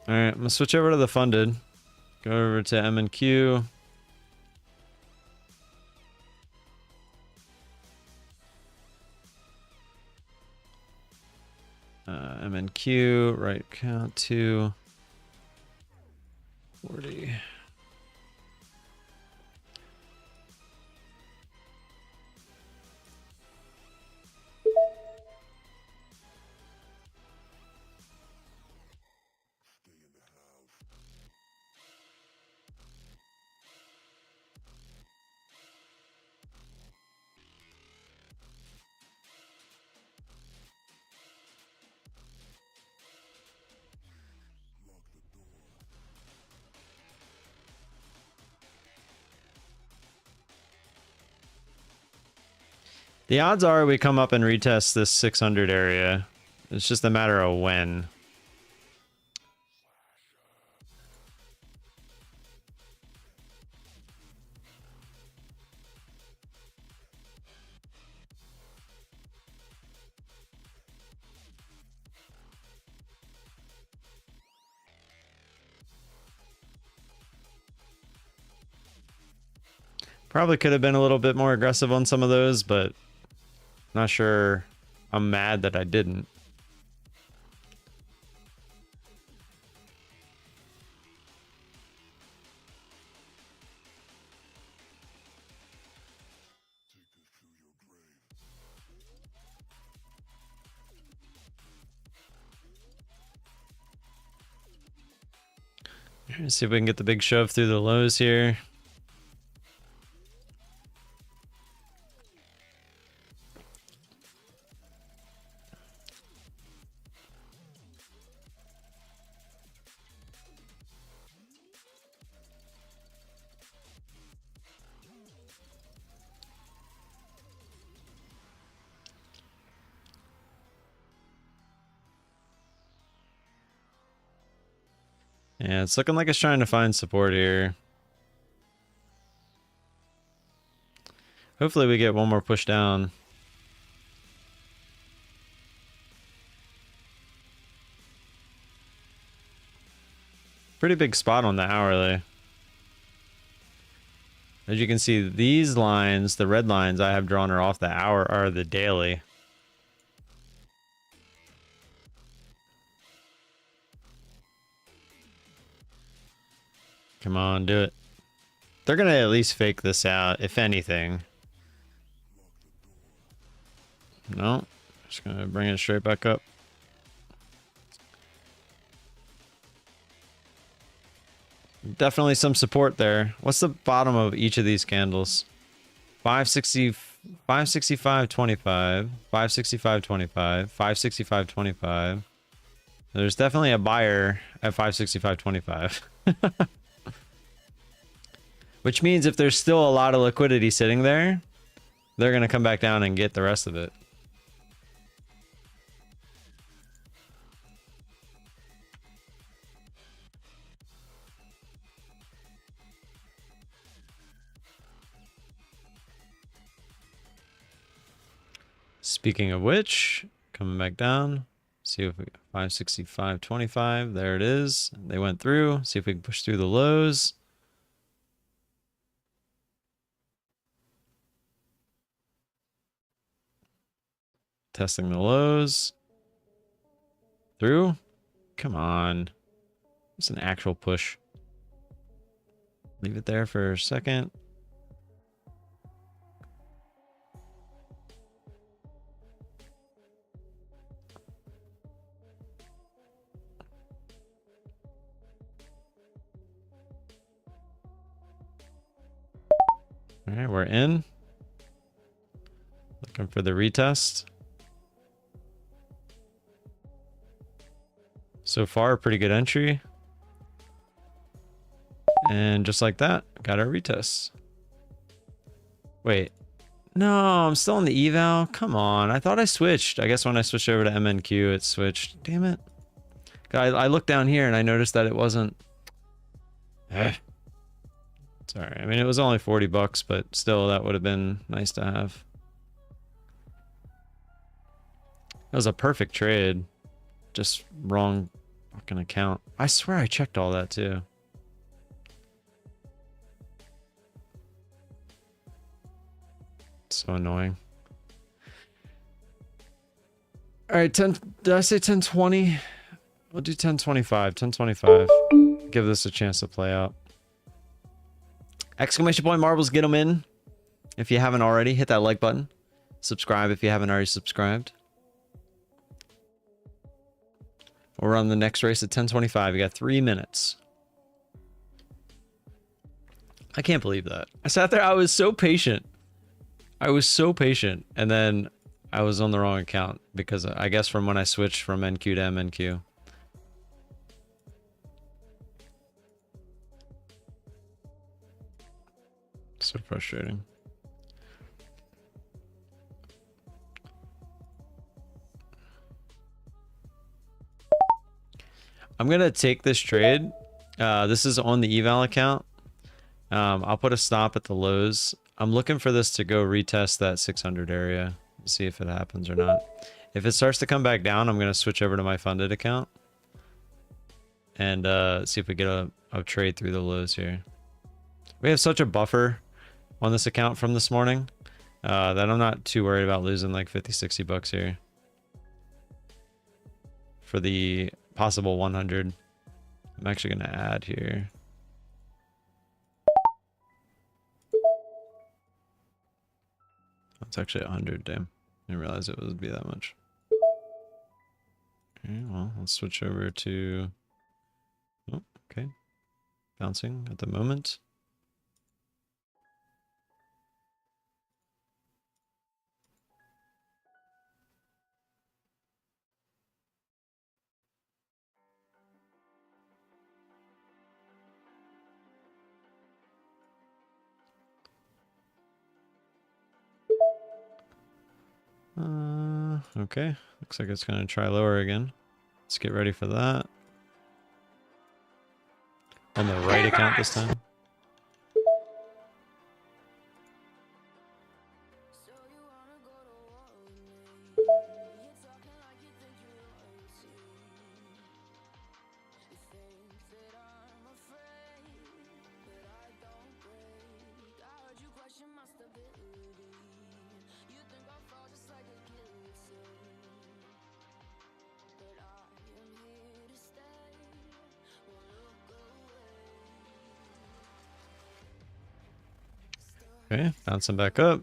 S1: Alright, I'm gonna switch over to the funded. Go over to M and Q. M and Q, right count 2. 40. The odds are we come up and retest this 600 area. It's just a matter of when. Probably could have been a little bit more aggressive on some of those, but not sure. I'm mad that I didn't. Let's see if we can get the big shove through the lows here. Yeah, it's looking like it's trying to find support here. Hopefully we get one more push down. Pretty big spot on the hourly. As you can see, these lines, the red lines I have drawn are off the hour or the daily. Come on, do it. They're gonna at least fake this out, if anything. No, just gonna bring it straight back up. Definitely some support there. What's the bottom of each of these candles? 560, 565.25, 565.25, 565.25. There's definitely a buyer at 565.25. Which means if there's still a lot of liquidity sitting there, they're going to come back down and get the rest of it. Speaking of which, coming back down, see if we got 565.25. There it is. They went through. See if we can push through the lows. Testing the lows. Through. Come on. It's an actual push. Leave it there for a second. All right, we're in. Looking for the retest. So far, pretty good entry. And just like that, got our retest. Wait. No, I'm still on the eval. Come on. I thought I switched. I guess when I switched over to MNQ, it switched. Damn it. I looked down here and I noticed that it wasn't. Sorry. I mean, it was only 40 bucks, but still, that would have been nice to have. That was a perfect trade. Just wrong fucking account. I swear I checked all that too. So annoying. All right, 10. Did I say 1020? We'll do 1025. 1025. Give this a chance to play out. Exclamation point marbles, get them in. If you haven't already, hit that like button. Subscribe if you haven't already subscribed. We're on the next race at 1025. We got 3 minutes. I can't believe that. I sat there. I was so patient. I was so patient. And then I was on the wrong account because I guess from when I switched from NQ to MNQ. So frustrating. I'm gonna take this trade. This is on the eval account. I'll put a stop at the lows. I'm looking for this to go retest that 600 area. See if it happens or not. If it starts to come back down, I'm gonna switch over to my funded account and see if we get a trade through the lows here. We have such a buffer on this account from this morning that I'm not too worried about losing like 50, 60 bucks here for the possible 100. I'm actually going to add here. That's actually 100. Damn. I didn't realize it would be that much. Okay, well, let's switch over to... Oh, okay. Bouncing at the moment. Okay. Looks like it's going to try lower again. Let's get ready for that. On the right account this time. Okay, bouncing back up.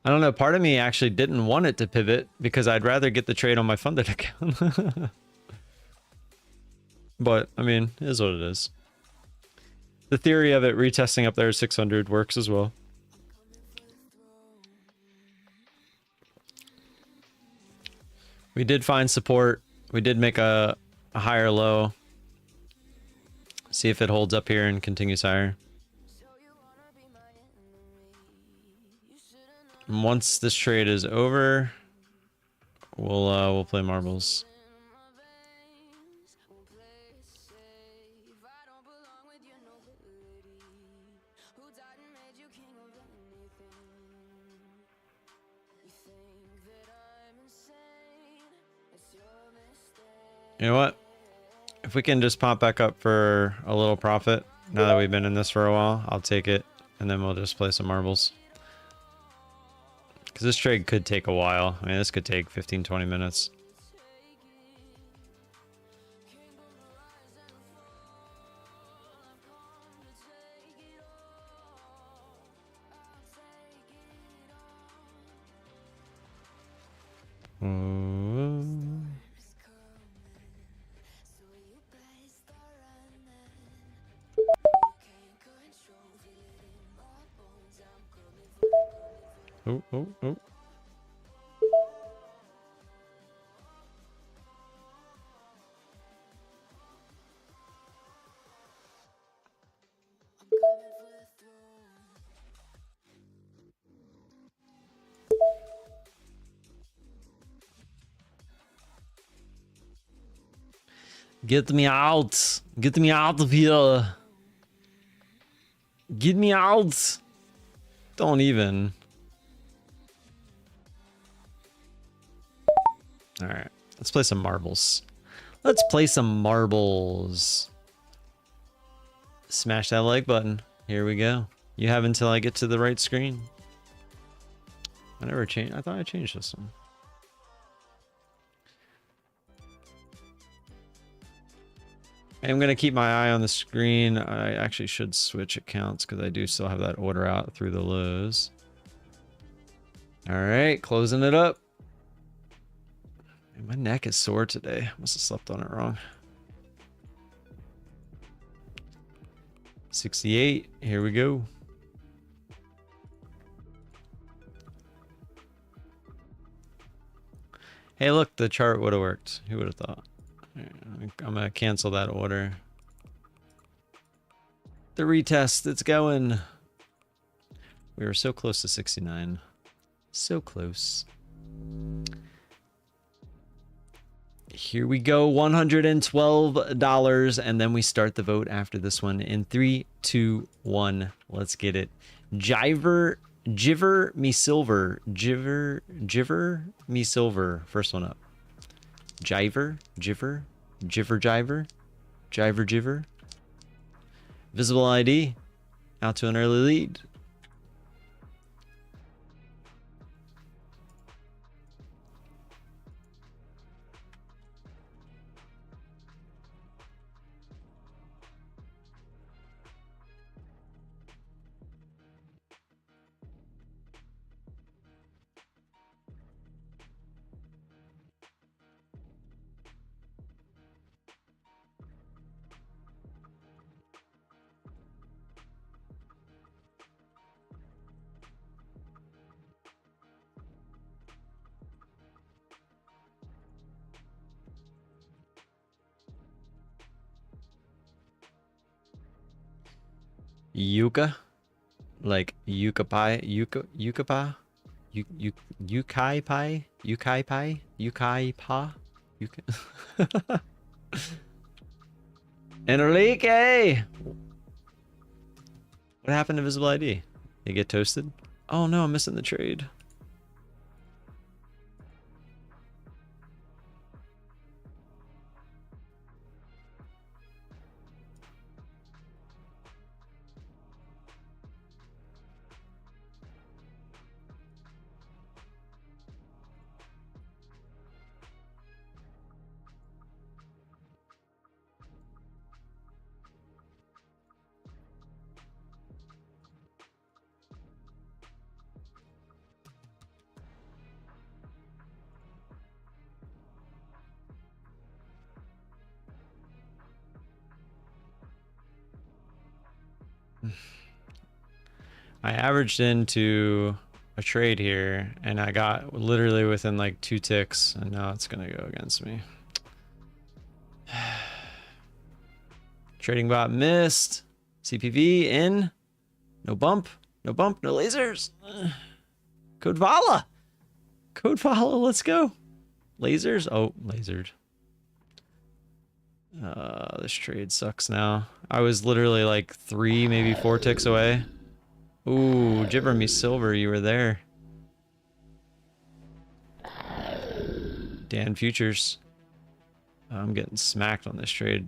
S1: I don't know. Part of me actually didn't want it to pivot because I'd rather get the trade on my funded account. But, I mean, it is what it is. The theory of it retesting up there at 600 works as well. We did find support. We did make a higher low. See if it holds up here and continues higher. And once this trade is over, we'll play marbles. You know what? If we can just pop back up for a little profit, now that we've been in this for a while, I'll take it. And then we'll just play some marbles. Because this trade could take a while. I mean, this could take 15, 20 minutes. Oh, oh, oh. Get me out! Get me out of here! Get me out! Don't even. Alright, let's play some marbles. Let's play some marbles. Smash that like button. Here we go. You have until I get to the right screen. I never changed. I thought I changed this one. I'm going to keep my eye on the screen. I actually should switch accounts because I do still have that order out through the lows. All right, closing it up. My neck is sore today. Must have slept on it wrong. 68. Here we go. Hey, look, the chart would have worked. Who would have thought? I'm going to cancel that order. The retest, it's going. We were so close to 69. So close. Here we go, $112, and then we start the vote after this one in 3, 2, 1. Let's get it. Jiver me silver. Jiver me silver. First one up. Jiver. Visible ID. Out to an early lead. Yuka, like yucca pie, yucca pa, yukai pie, yukai pa, yuka. Enrique, what happened to Visible ID? They get toasted? Oh no, I'm missing the trade. I averaged into a trade here and I got literally within like 2 ticks and now it's gonna go against me. Trading bot missed. CPV in. No bump. No bump. No lasers. Code VOLA. Code VOLA. Let's go. Lasers. Oh, lasered. This trade sucks now. I was literally like 3, maybe 4 ticks away. Ooh, Gibber me silver. You were there. Dan Futures. I'm getting smacked on this trade.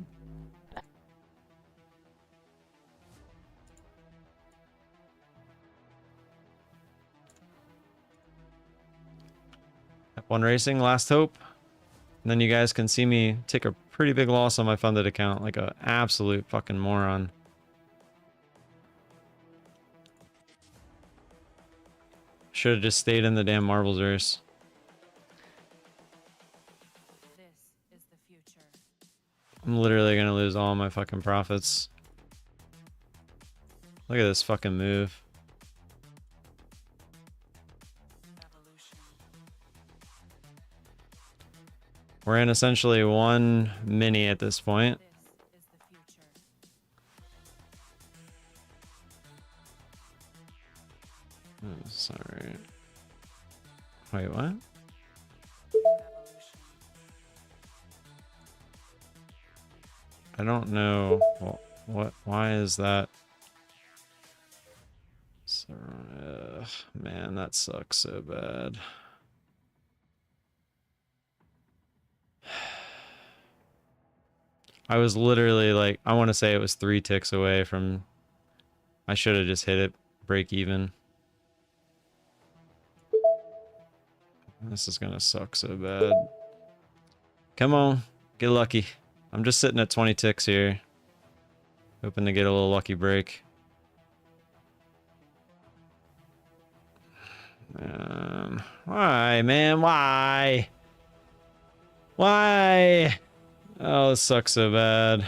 S1: F1 Racing, last hope. And then you guys can see me take a pretty big loss on my funded account, like an absolute fucking moron. Should have just stayed in the damn marbles race.
S3: This is the future.
S1: I'm literally gonna lose all my fucking profits. Look at this fucking move.
S3: Evolution.
S1: We're in essentially one mini at this point.
S3: This is the future.
S1: Oh, sorry. Wait, what?
S3: Evolution.
S1: I don't know. What? Why is that? So, man, that sucks so bad. I was literally like, I want to say it was 3 ticks away from. I should have just hit it, break even. This is gonna suck so bad. Come on, get lucky. I'm just sitting at 20 ticks here. Hoping to get a little lucky break. Why, man? Why? Why? Oh, this sucks so bad.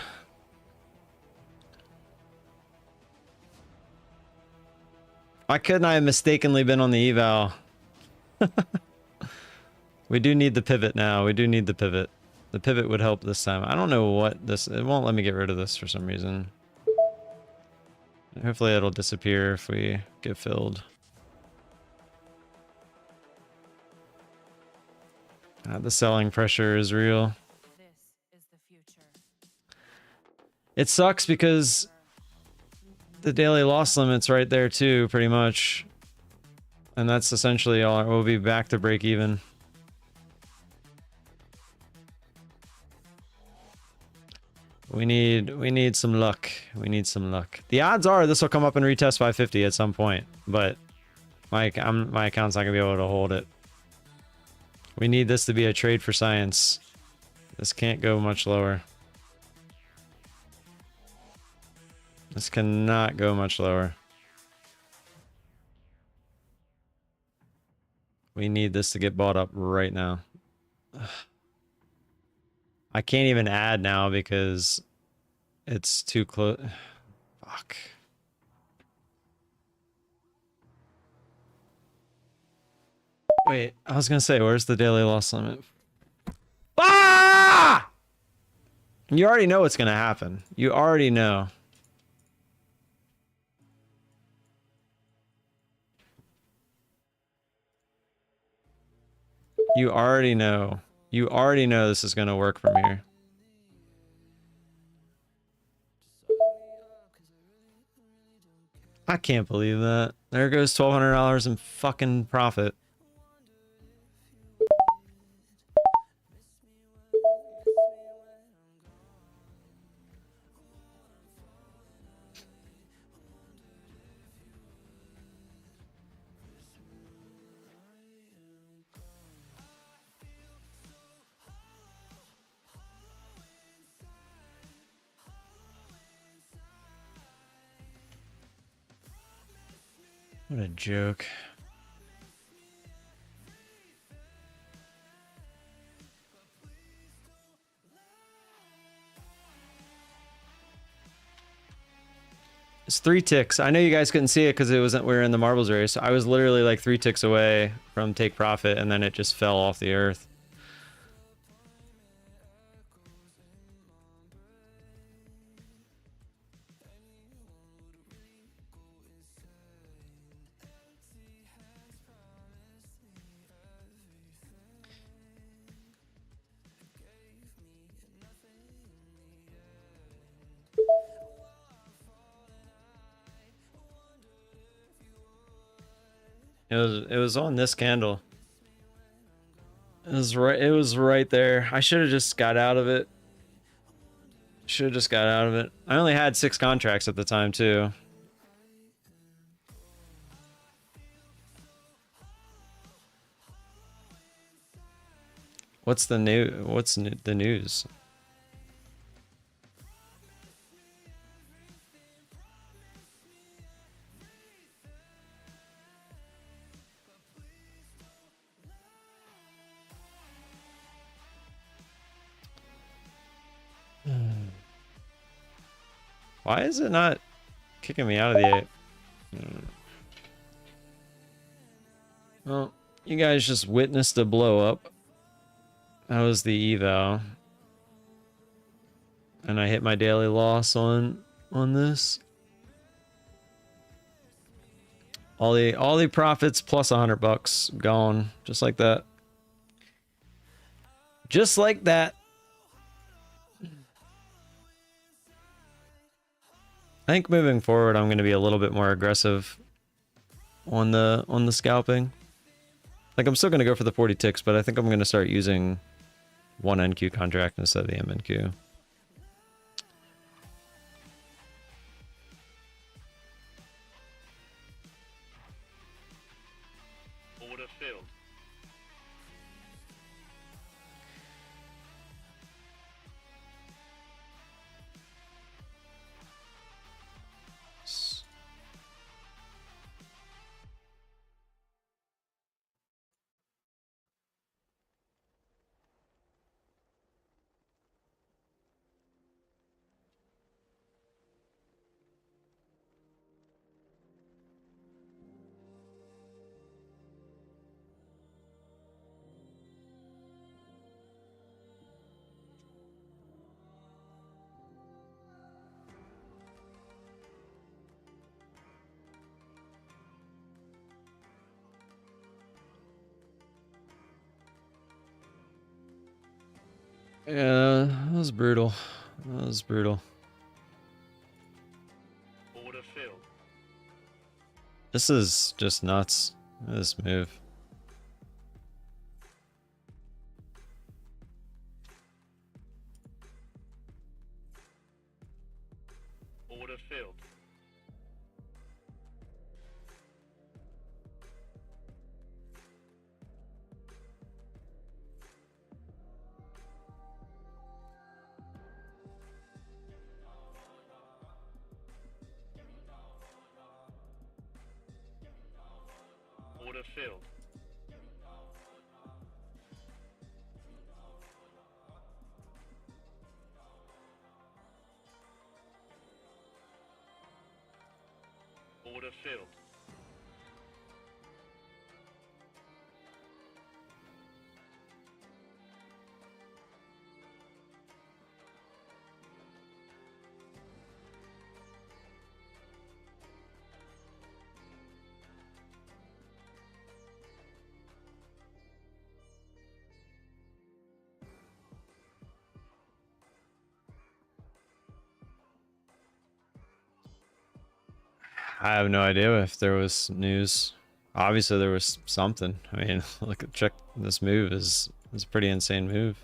S1: Why couldn't I have mistakenly been on the eval? We do need the pivot now. We do need the pivot. The pivot would help this time. I don't know what this... It won't let me get rid of this for some reason. Hopefully it'll disappear if we get filled. The selling pressure is real.
S3: This is the future.
S1: It sucks because the daily loss limit's right there too, pretty much. And that's essentially all. We'll be back to break even. We need some luck. We need some luck. The odds are this will come up and retest 550 at some point, but my account's not gonna be able to hold it. We need this to be a trade for science. This can't go much lower. This cannot go much lower. We need this to get bought up right now. Ugh. I can't even add now because it's too close. Fuck. Wait, I was gonna say, where's the daily loss limit? Ah! You already know what's gonna happen. You already know. You already know. You already know this is gonna work from here. I can't believe that. There goes $1,200 in fucking profit. What a joke. It's 3 ticks. I know you guys couldn't see it because it wasn't. We were in the marbles race. I was literally like 3 ticks away from take profit, and then it just fell off the earth. It was on this candle. It was right there. I should have just got out of it. Should have just got out of it. I only had 6 contracts at the time too. What's the the news? Why is it not kicking me out of the... Well, you guys just witnessed a blow up. That was the eval. And I hit my daily loss on this. All the profits plus $100 gone. Just like that. Just like that. I think moving forward, I'm going to be a little bit more aggressive on the scalping. Like, I'm still going to go for the 40 ticks, but I think I'm going to start using one NQ contract instead of the MNQ.
S4: Order filled.
S1: Yeah, that was brutal. That was brutal.
S4: Order filled.
S1: This is just nuts. This move.
S4: Order filled. Order filled. Order filled.
S1: I have no idea if there was news. Obviously, there was something. I mean, look at check this move is a pretty insane move.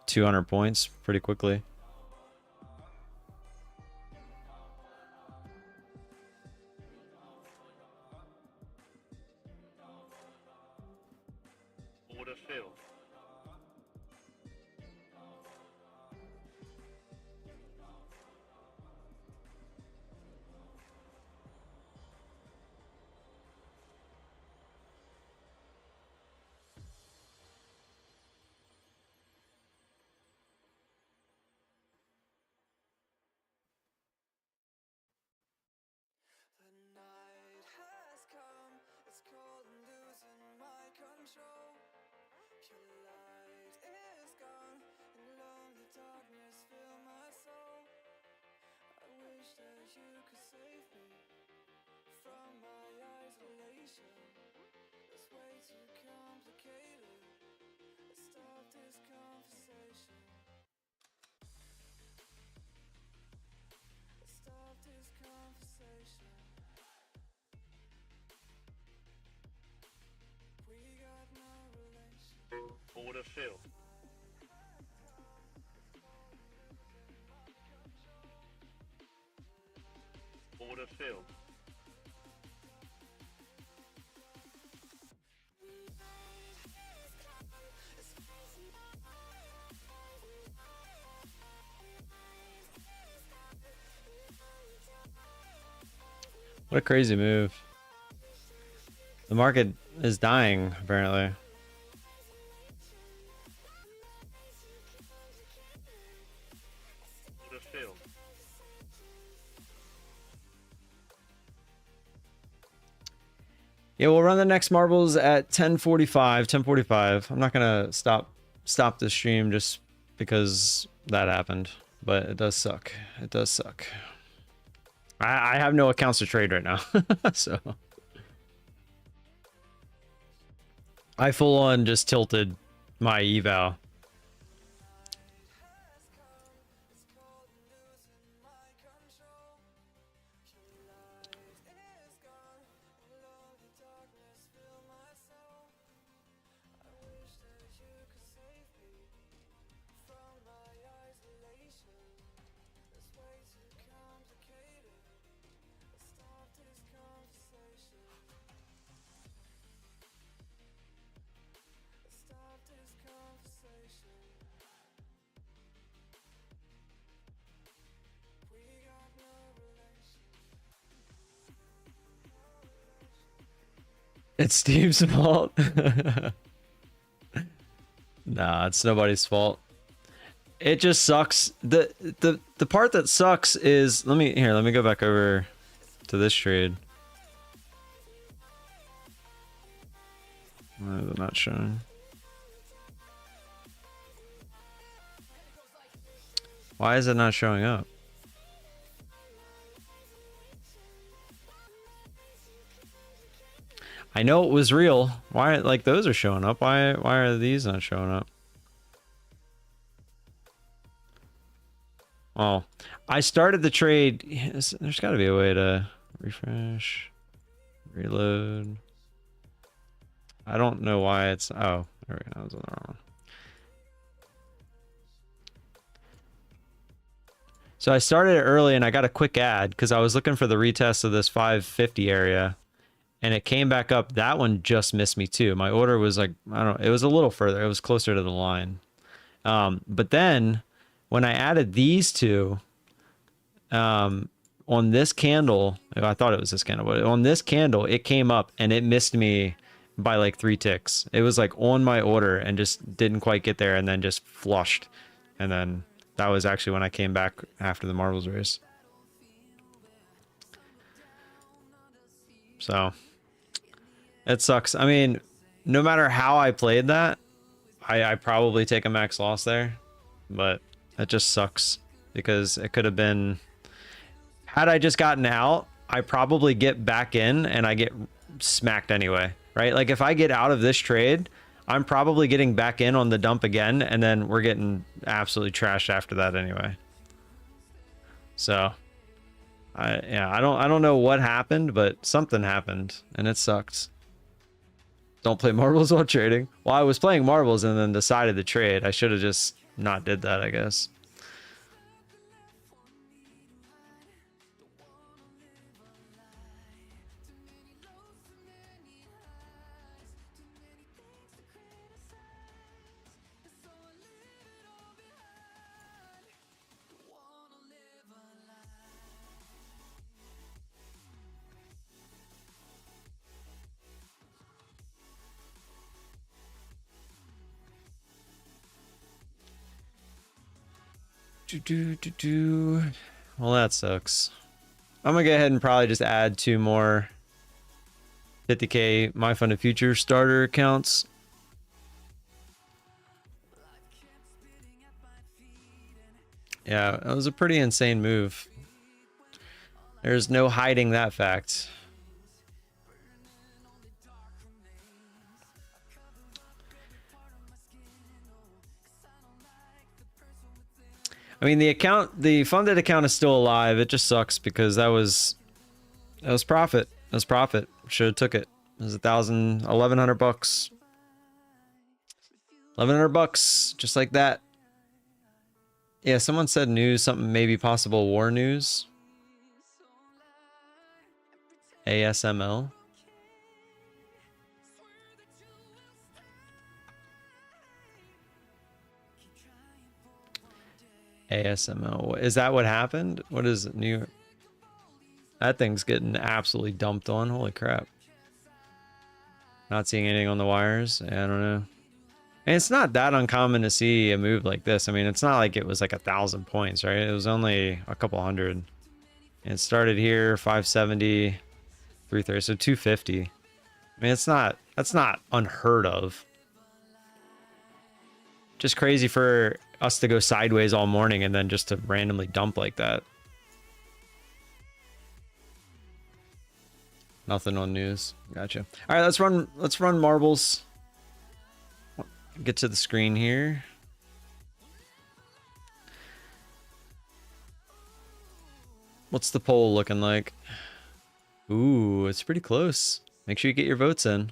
S1: 200 points pretty quickly.
S4: Order filled. Order filled. Order filled.
S1: What a crazy move. The market is dying, apparently.
S4: Order filled.
S1: Yeah, we'll run the next marbles at 10:45. 10:45. I'm not gonna stop the stream just because that happened, but it does suck. It does suck. I have no accounts to trade right now, so I full on just tilted my eval. It's Steve's fault. Nah, it's nobody's fault. It just sucks. The part that sucks is let me go back over to this trade. Why is it not showing? Why is it not showing up? I know it was real. Why, like, those are showing up? Why are these not showing up? Oh, I started the trade. Yes, there's got to be a way to refresh, reload. I don't know why it's. Oh, there we go. I was on the wrong one. So I started it early and I got a quick ad because I was looking for the retest of this 550 area. And it came back up. That one just missed me too. My order was like, I don't know, it was a little further. It was closer to the line. But then when I added these two on this candle, I thought it was this candle, but on this candle, it came up and it missed me by like 3 ticks. It was like on my order and just didn't quite get there and then just flushed. And then that was actually when I came back after the marbles race. So it sucks. I mean, no matter how I played that, I probably take a max loss there, but that just sucks because it could have been, had I just gotten out, I probably get back in and I get smacked anyway, right? Like if I get out of this trade, I'm probably getting back in on the dump again, and then we're getting absolutely trashed after that anyway. So I don't know what happened, but something happened and it sucked. Don't play marbles while trading. Well, I was playing marbles and then decided to trade. I should have just not did that, I guess. Well, that sucks. I'm gonna go ahead and probably just add 2 more 50K My Funded Future starter accounts Yeah, that was a pretty insane move. There's no hiding that fact. I mean, the funded account is still alive. It just sucks because that was profit. That was profit. Should have took it. It was 1,100 bucks. 1,100 bucks, just like that. Yeah, someone said news, something maybe possible war news. ASML. ASML. Is that what happened? What is it? New? That thing's getting absolutely dumped on. Holy crap. Not seeing anything on the wires. I don't know. And it's not that uncommon to see a move like this. I mean, it's not like it was like 1,000 points, right? It was only a couple hundred. And it started here, 570, 330, so 250. I mean, that's not unheard of. Just crazy for us to go sideways all morning and then just to randomly dump like that. Nothing on news. Gotcha. All right, let's run marbles. Get to the screen here. What's the poll looking like? Ooh, it's pretty close. Make sure you get your votes in.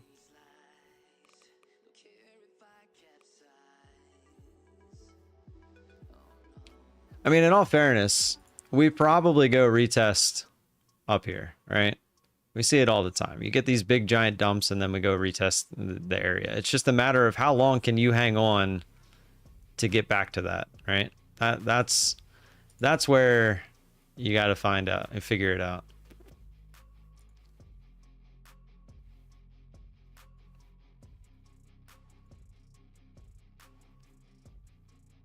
S1: I mean, in all fairness, we probably go retest up here, right? We see it all the time. You get these big giant dumps and then we go retest the area. It's just a matter of how long can you hang on to get back to that, right? That's where you got to find out and figure it out.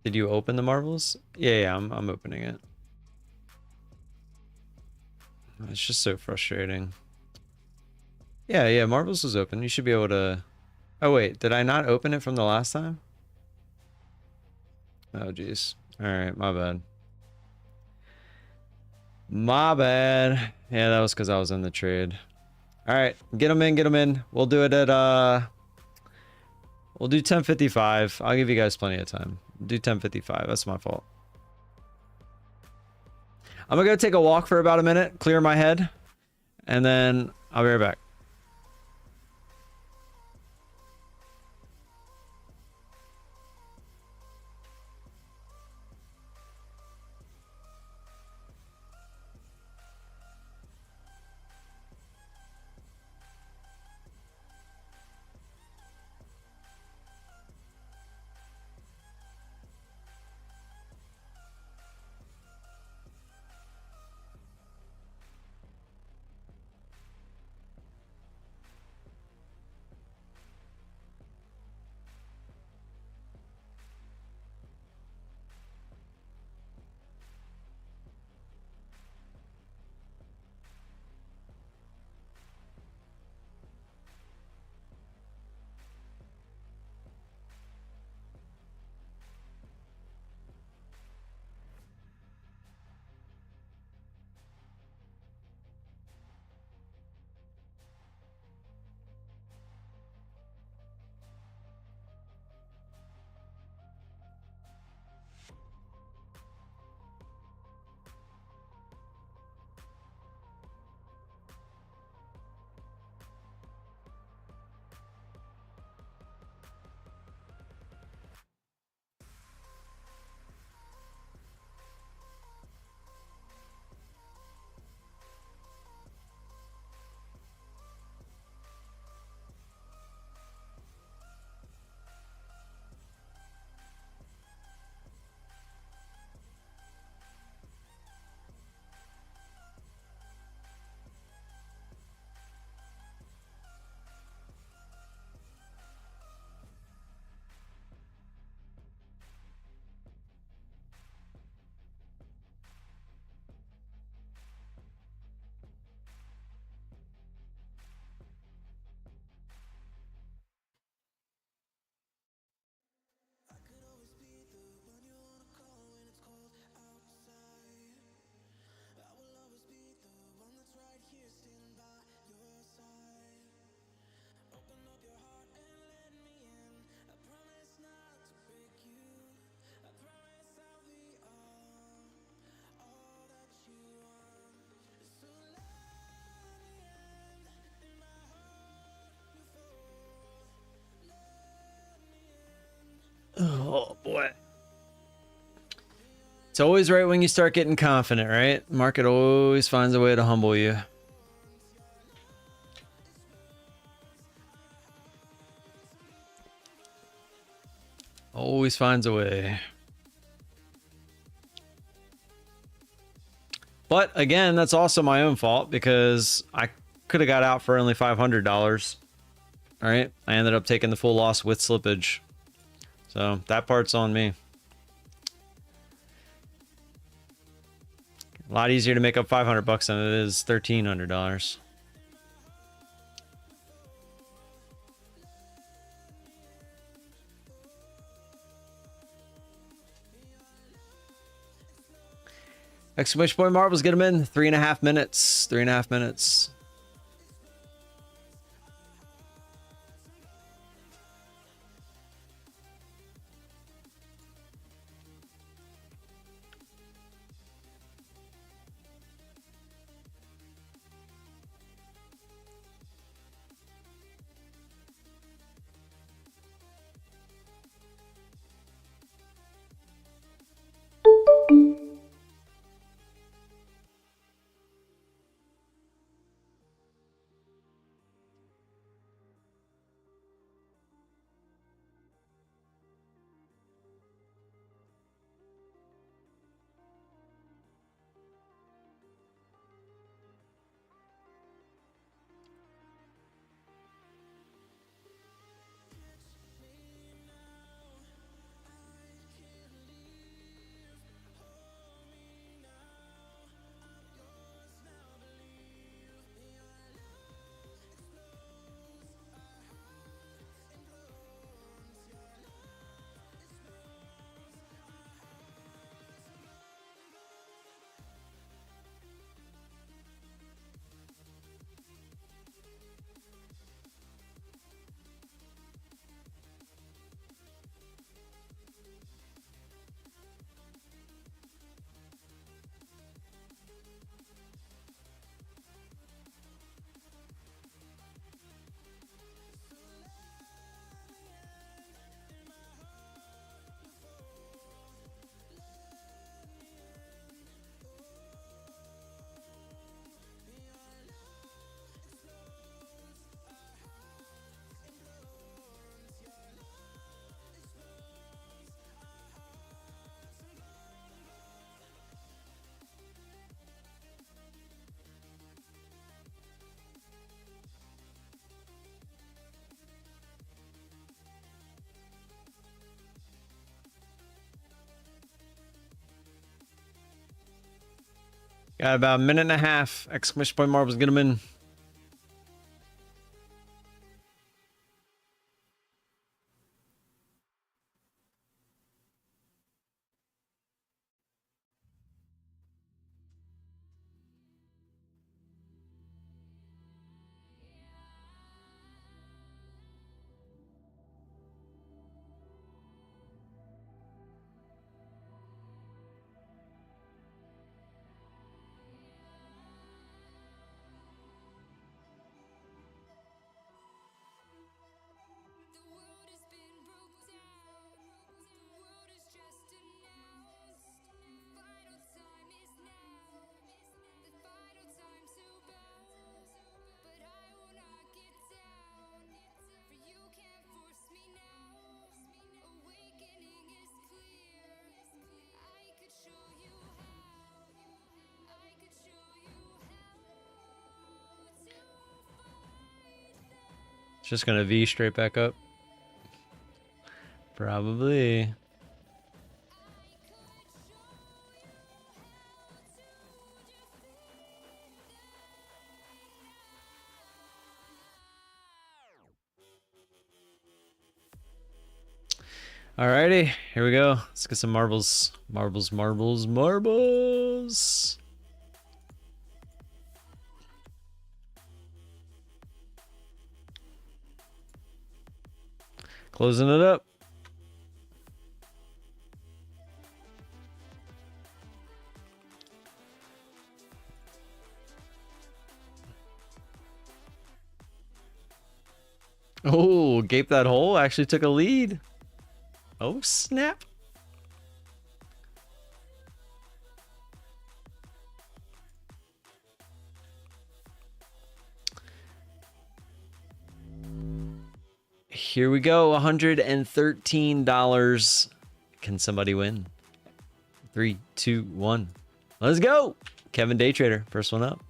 S1: Did you open the marbles? Yeah, I'm opening it. It's just so frustrating. Yeah, marbles is open. You should be able to... Oh, wait. Did I not open it from the last time? Oh, jeez. Alright, my bad. My bad. Yeah, that was because I was in the trade. Alright, get them in, get them in. We'll do it at... We'll do 10:55. I'll give you guys plenty of time. Do 10:55. That's my fault. I'm gonna go take a walk for about a minute, clear my head, and then I'll be right back. Oh boy. It's always right when you start getting confident, right? Market always finds a way to humble you. Always finds a way. But again, that's also my own fault because I could have got out for only $500. All right. I ended up taking the full loss with slippage. So that part's on me. A lot easier to make up 500 bucks than it is $1,300. Exclamation point marbles, get them in 3.5 minutes. 3.5 minutes. Got about a minute and a half. Exclamation point marbles, get them in. It's just gonna V straight back up. Probably. Alrighty, here we go. Let's get some marbles. Marbles, marbles, marbles. Closing it up. Oh, gape that hole. Actually took a lead. Oh, snap. Here we go, $113. Can somebody win? 3, 2, 1. Let's go. Kevin Day Trader, first one up.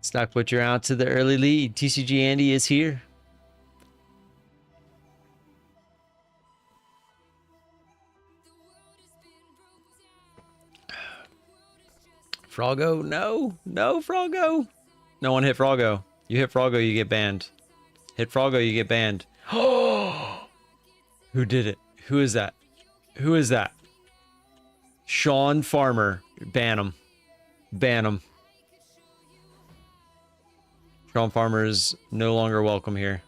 S1: Stock Butcher out to the early lead. TCG Andy is here. Froggo, no. No, Froggo. No one hit Froggo. You hit Froggo, you get banned. Hit Froggo, you get banned. Oh! Who did it? Who is that? Who is that? Sean Farmer. Ban him. Ban him. Sean Farmer is no longer welcome here.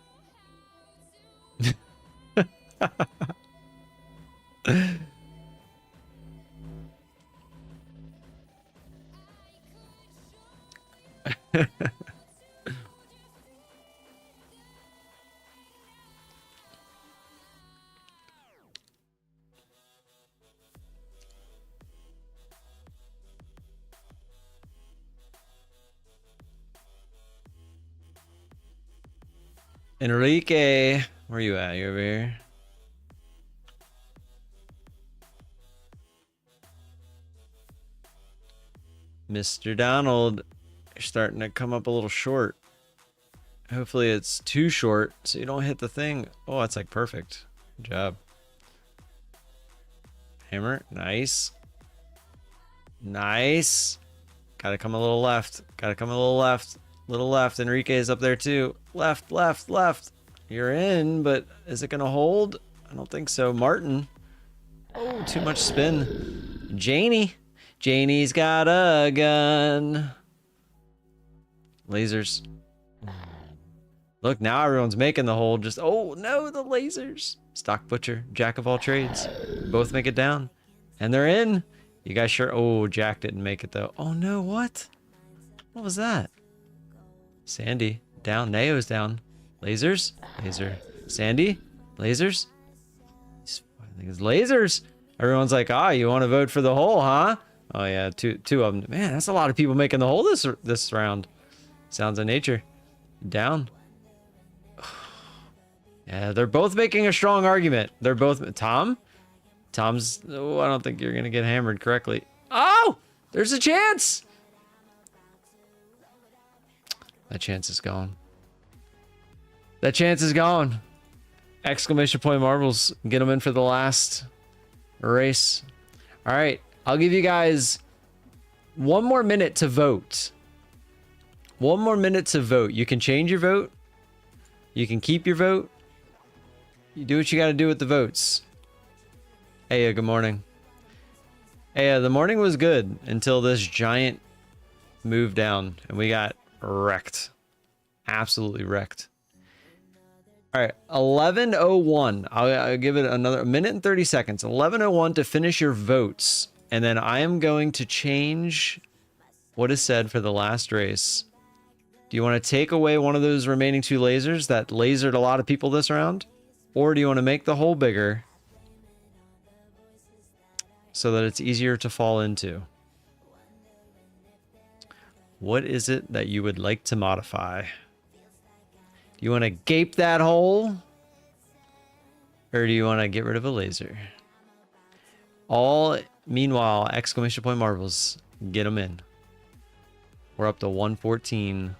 S1: Enrique, where you at? You over here? Mr. Donald, you're starting to come up a little short. Hopefully it's too short so you don't hit the thing. Oh, that's like perfect. Good job. Hammer, nice. Nice. Gotta come a little left. Gotta come a little left. Little left. Enrique is up there too. Left, left, left. You're in, but is it gonna hold? I don't think so. Martin. Oh, too much spin. Janie. Janie's got a gun. Lasers. Look, now everyone's making the hold. Just, oh no, the lasers. Stock Butcher, jack of all trades. Both make it down. And they're in. You guys sure? Oh, Jack didn't make it though. Oh no, what? What was that? Sandy, down. Neo's down. Lasers? Laser. Sandy? Lasers? I think it's lasers. Everyone's like, ah, you want to vote for the hole, huh? Oh yeah, two of them. Man, that's a lot of people making the hole this round. Sounds of nature. Down. Yeah, they're both making a strong argument. They're both... Tom's... Oh, I don't think you're going to get hammered correctly. Oh! There's a chance! That chance is gone. That chance is gone. Exclamation point marbles. Get them in for the last race. All right. I'll give you guys 1 more minute to vote. 1 more minute to vote. You can change your vote. You can keep your vote. You do what you got to do with the votes. Hey, good morning. Hey, the morning was good until this giant move down and we got wrecked. Absolutely wrecked. All right, 11:01. I'll give it another minute and 30 seconds. 11:01 to finish your votes. And then I am going to change what is said for the last race. Do you want to take away one of those remaining 2 lasers that lasered a lot of people this round? Or do you want to make the hole bigger so that it's easier to fall into? What is it that you would like to modify? Do you want to gape that hole? Or do you want to get rid of a laser? All, meanwhile, exclamation point marbles. Get them in. We're up to 114.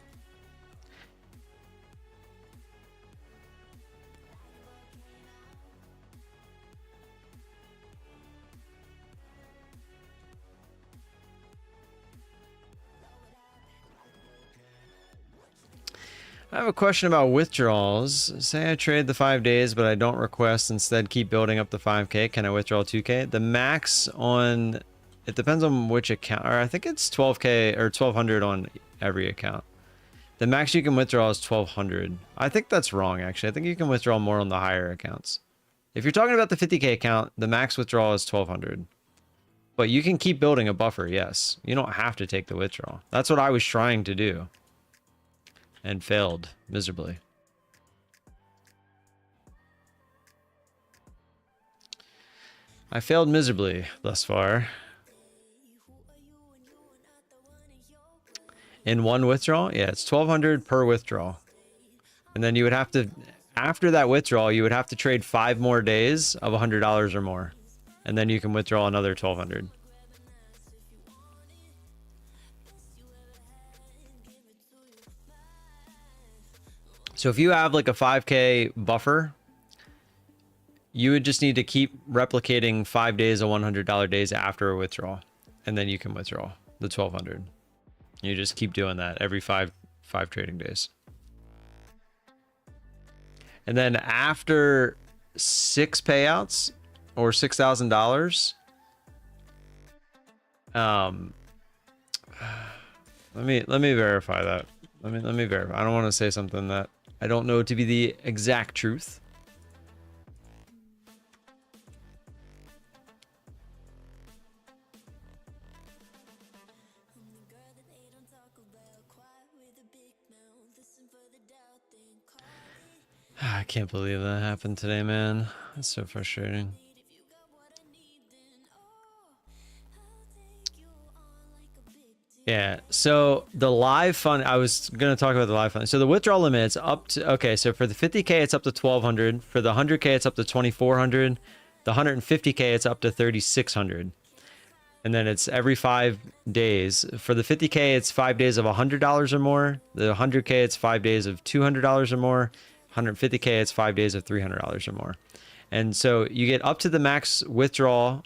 S1: I have a question about withdrawals. Say I trade the 5 days, but I don't request, instead keep building up the 5K. Can I withdraw 2K? The max on It depends on which account, or I think it's 12K or 1200 on every account. The max you can withdraw is 1200. I think that's wrong, actually. I think you can withdraw more on the higher accounts. If you're talking about the 50K account, the max withdrawal is 1200. But you can keep building a buffer, yes. You don't have to take the withdrawal. That's what I was trying to do. And failed miserably. I failed miserably thus far. In one withdrawal? Yeah, it's 1200 per withdrawal. And then you would have to, after that withdrawal, you would have to trade 5 more days of $100 or more. And then you can withdraw another 1200. So if you have like a 5K buffer, you would just need to keep replicating 5 days of $100 days after a withdrawal. And then you can withdraw the 1200. You just keep doing that every five trading days. And then after 6 payouts or $6,000, let me verify that. Let me verify. I don't want to say something that I don't know to be the exact truth. I can't believe that happened today, man. That's so frustrating. Yeah, so the live fund, I was going to talk about the live fund. So the withdrawal limit is up to, okay, so for the 50K, it's up to 1200. For the 100K, it's up to 2400. The 150K, it's up to 3600. And then it's every 5 days. For the 50K, it's 5 days of $100 or more. The 100K, it's 5 days of $200 or more. 150K, it's 5 days of $300 or more. And so you get up to the max withdrawal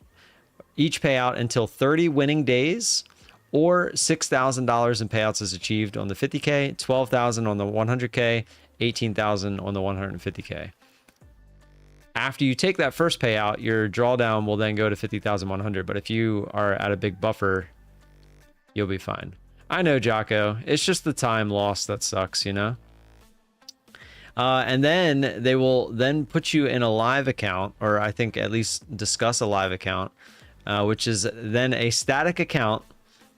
S1: each payout until 30 winning days, or $6,000 in payouts is achieved on the 50K, $12,000 on the 100K, $18,000 on the 150K. After you take that first payout, your drawdown will then go to 50,100. But if you are at a big buffer, you'll be fine. I know, Jocko. It's just the time lost that sucks, you know? And then they will then put you in a live account, or I think at least discuss a live account, which is then a static account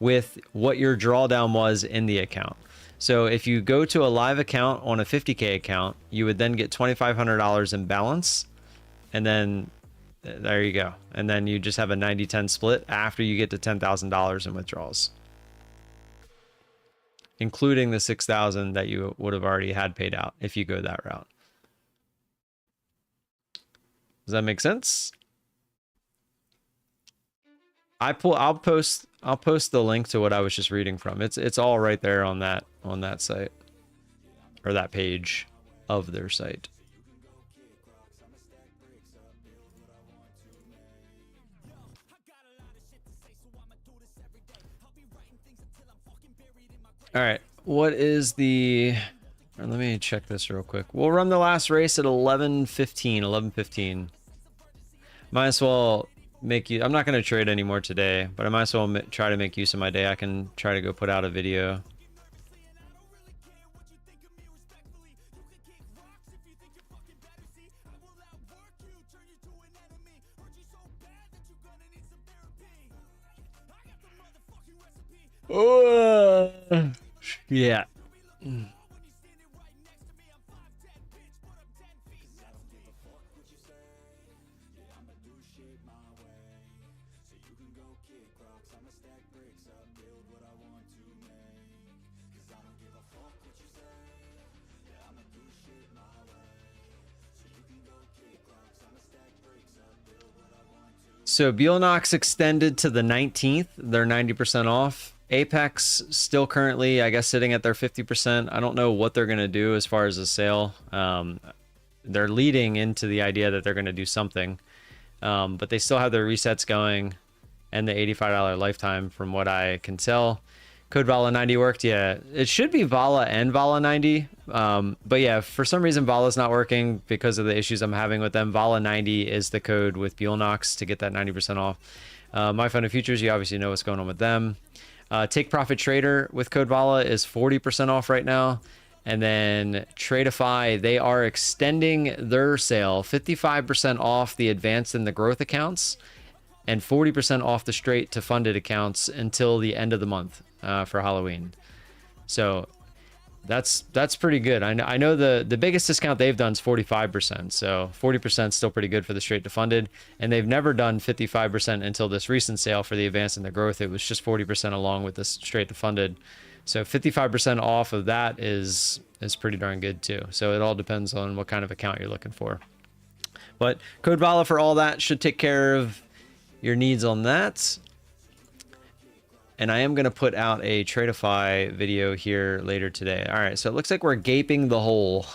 S1: with what your drawdown was in the account. So if you go to a live account on a 50K account, you would then get $2,500 in balance. And then there you go. And then you just have a 90-10 split after you get to $10,000 in withdrawals, including the $6,000 that you would have already had paid out if you go that route. Does that make sense? I'll post the link to what I was just reading from. It's all right there on that site, or that page of their site. All right, what is the, let me check this real quick. We'll run the last race at 11:15. Might as well make you, I'm not going to trade anymore today, but I might as well try to make use of my day. I can try to go put out a video. Yeah. So Bulenox extended to the 19th. They're 90% off. Apex still currently, I guess, sitting at their 50%. I don't know what they're going to do as far as the sale. They're leading into the idea that they're going to do something. But they still have their resets going and the $85 lifetime from what I can tell. Code VOLA90 worked. Yeah, it should be VOLA and VOLA90. But yeah, for some reason VOLA's not working because of the issues I'm having with them. VOLA90 is the code with Bulenox to get that 90% off. My Fund of Futures, you obviously know what's going on with them. Take Profit Trader with code VOLA is 40% off right now. And then Tradeify, they are extending their sale 55% off the advanced and the growth accounts and 40% off the straight to funded accounts until the end of the month for Halloween. So that's pretty good. I know the biggest discount they've done is 45%. So 40% is still pretty good for the straight to funded. And they've never done 55% until this recent sale for the advanced and the growth. It was just 40% along with this straight to funded. So 55% off of that is pretty darn good too. So it all depends on what kind of account you're looking for. But code VOLA for all that should take care of your needs on that. And I am going to put out a Tradeify video here later today. All right, so it looks like we're gaping the hole.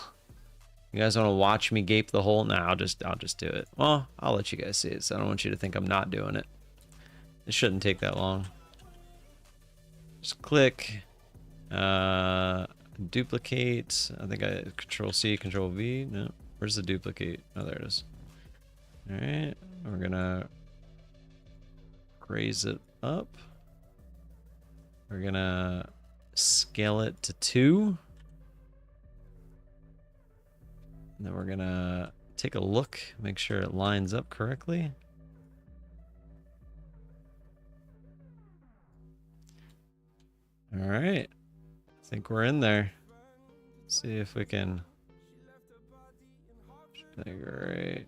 S1: You guys want to watch me gape the hole? No, I'll just do it. Well, I'll let you guys see it, so I don't want you to think I'm not doing it. It shouldn't take that long. Just click. Duplicate. I think I Control C, Control V. No, where's the duplicate? Oh, there it is. All right, we're gonna raise it up. We're gonna scale it to 2. And then we're gonna take a look, make sure it lines up correctly. All right. I think we're in there. Let's see if we can. Right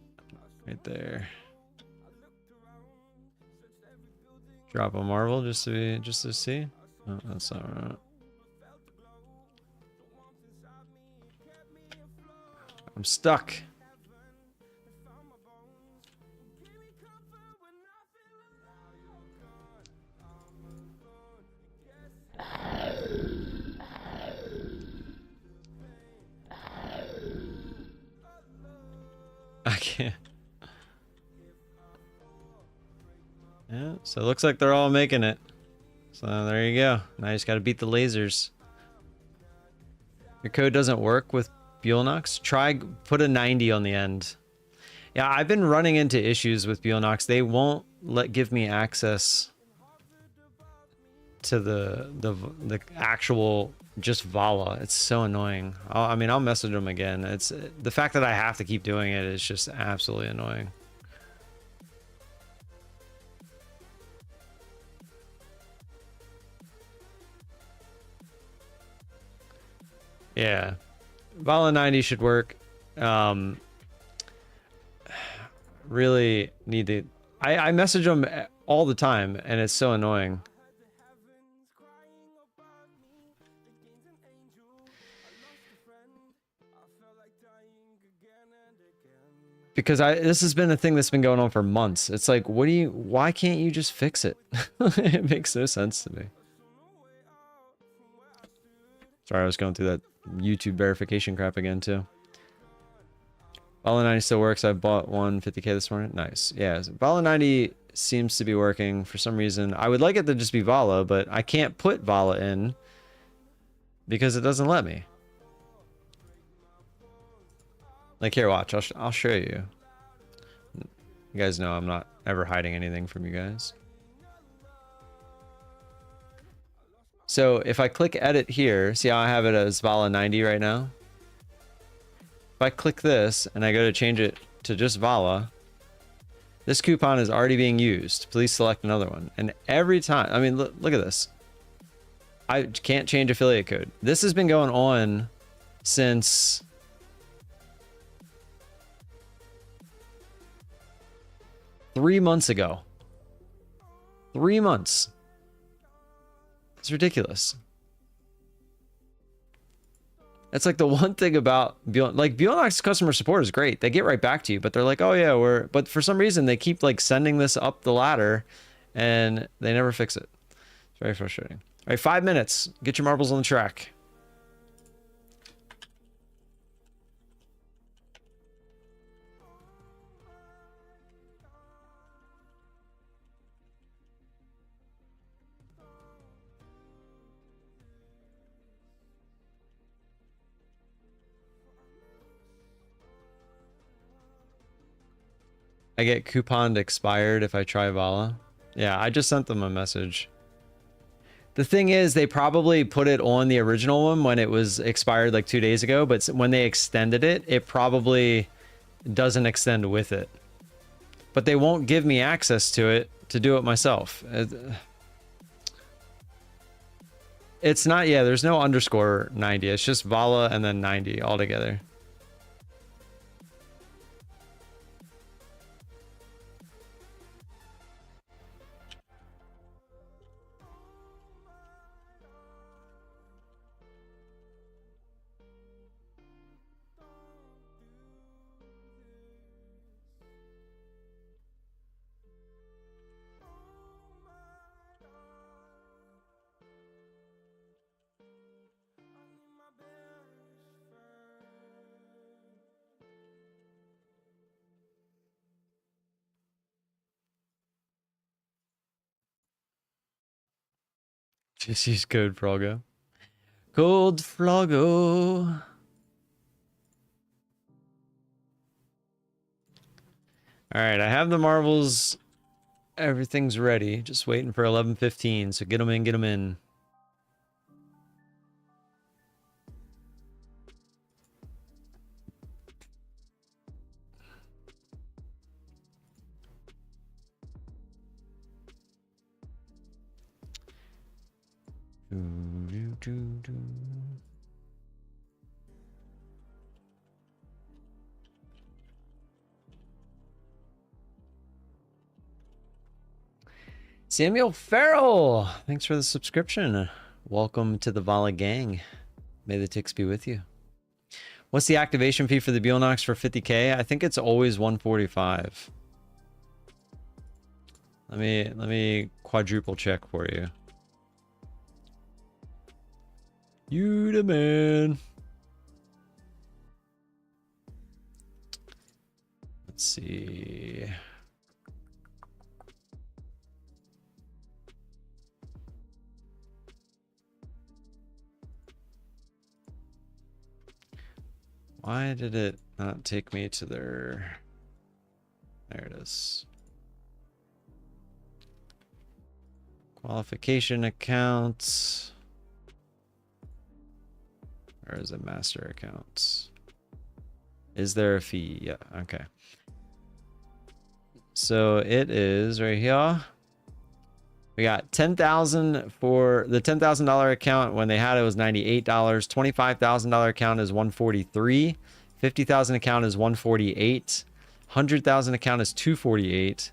S1: there. Drop a marble just to see. Oh, that's not right. I'm stuck. I can't. Yeah, so it looks like they're all making it. So there you go. Now you just got to beat the lasers. Your code doesn't work with Bulenox? Put a 90 on the end. Yeah, I've been running into issues with Bulenox. They won't give me access to the actual just VOLA. It's so annoying. I'll message them again. It's the fact that I have to keep doing it is just absolutely annoying. Yeah, VOLA90 should work. Really need to. I message them all the time, and it's so annoying. Because this has been a thing that's been going on for months. It's like, why can't you just fix it? It makes no sense to me. Sorry, I was going through that YouTube verification crap again too. VOLA90 still works. I bought one 50K this morning. Nice. Yeah, VOLA90 seems to be working for some reason. I would like it to just be VOLA, but I can't put VOLA in because it doesn't let me. Like here, watch. I'll show you. You guys know I'm not ever hiding anything from you guys. So if I click edit here, see how I have it as VOLA90 right now? If I click this and I go to change it to just VOLA, this coupon is already being used. Please select another one. And every time, I mean, look at this. I can't change affiliate code. This has been going on since $3 months ago. 3 months. It's ridiculous. That's like the one thing about Bulenox customer support is great. They get right back to you, but they're like, oh yeah, but for some reason they keep like sending this up the ladder and they never fix it. It's very frustrating. All right, 5 minutes. Get your marbles on the track. I get couponed expired if I try VOLA. Yeah, I just sent them a message. The thing is, they probably put it on the original one when it was expired like 2 days ago, but when they extended it, it probably doesn't extend with it. But they won't give me access to it to do it myself. It's not, yeah, there's no underscore 90. It's just VOLA and then 90 altogether. Just use code Froggo. Code Froggo. All right, I have the marbles. Everything's ready. Just waiting for 11:15. So get them in, get them in. Samuel Farrell, thanks for the subscription. Welcome to the VOLA gang. May the ticks be with you. What's the activation fee for the Bulenox for 50K? I think it's always 145. Let me quadruple check for you. You the man. Let's see. Why did it not take me to their... There it is. Qualification accounts. Or is it master accounts? Is there a fee? Yeah, okay. So it is right here. We got 10,000 for the $10,000 account. When they had it was $98. $25,000 account is $143. $50,000 account is $148. $100,000 account is $248.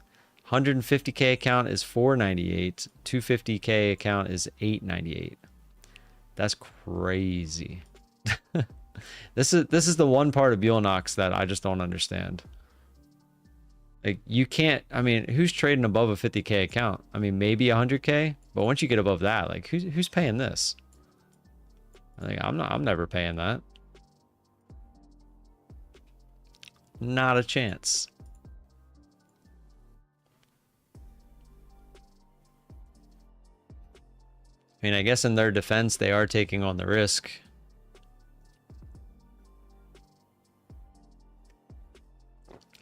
S1: $150K account is $498. $250K account is $898. That's crazy. This is the one part of Bulenox that I just don't understand. Like, you can't, I mean, who's trading above a 50K account? I mean, maybe 100K, but once you get above that, like, who's paying this? Like, I'm never paying that. Not a chance. I mean, I guess in their defense, they are taking on the risk.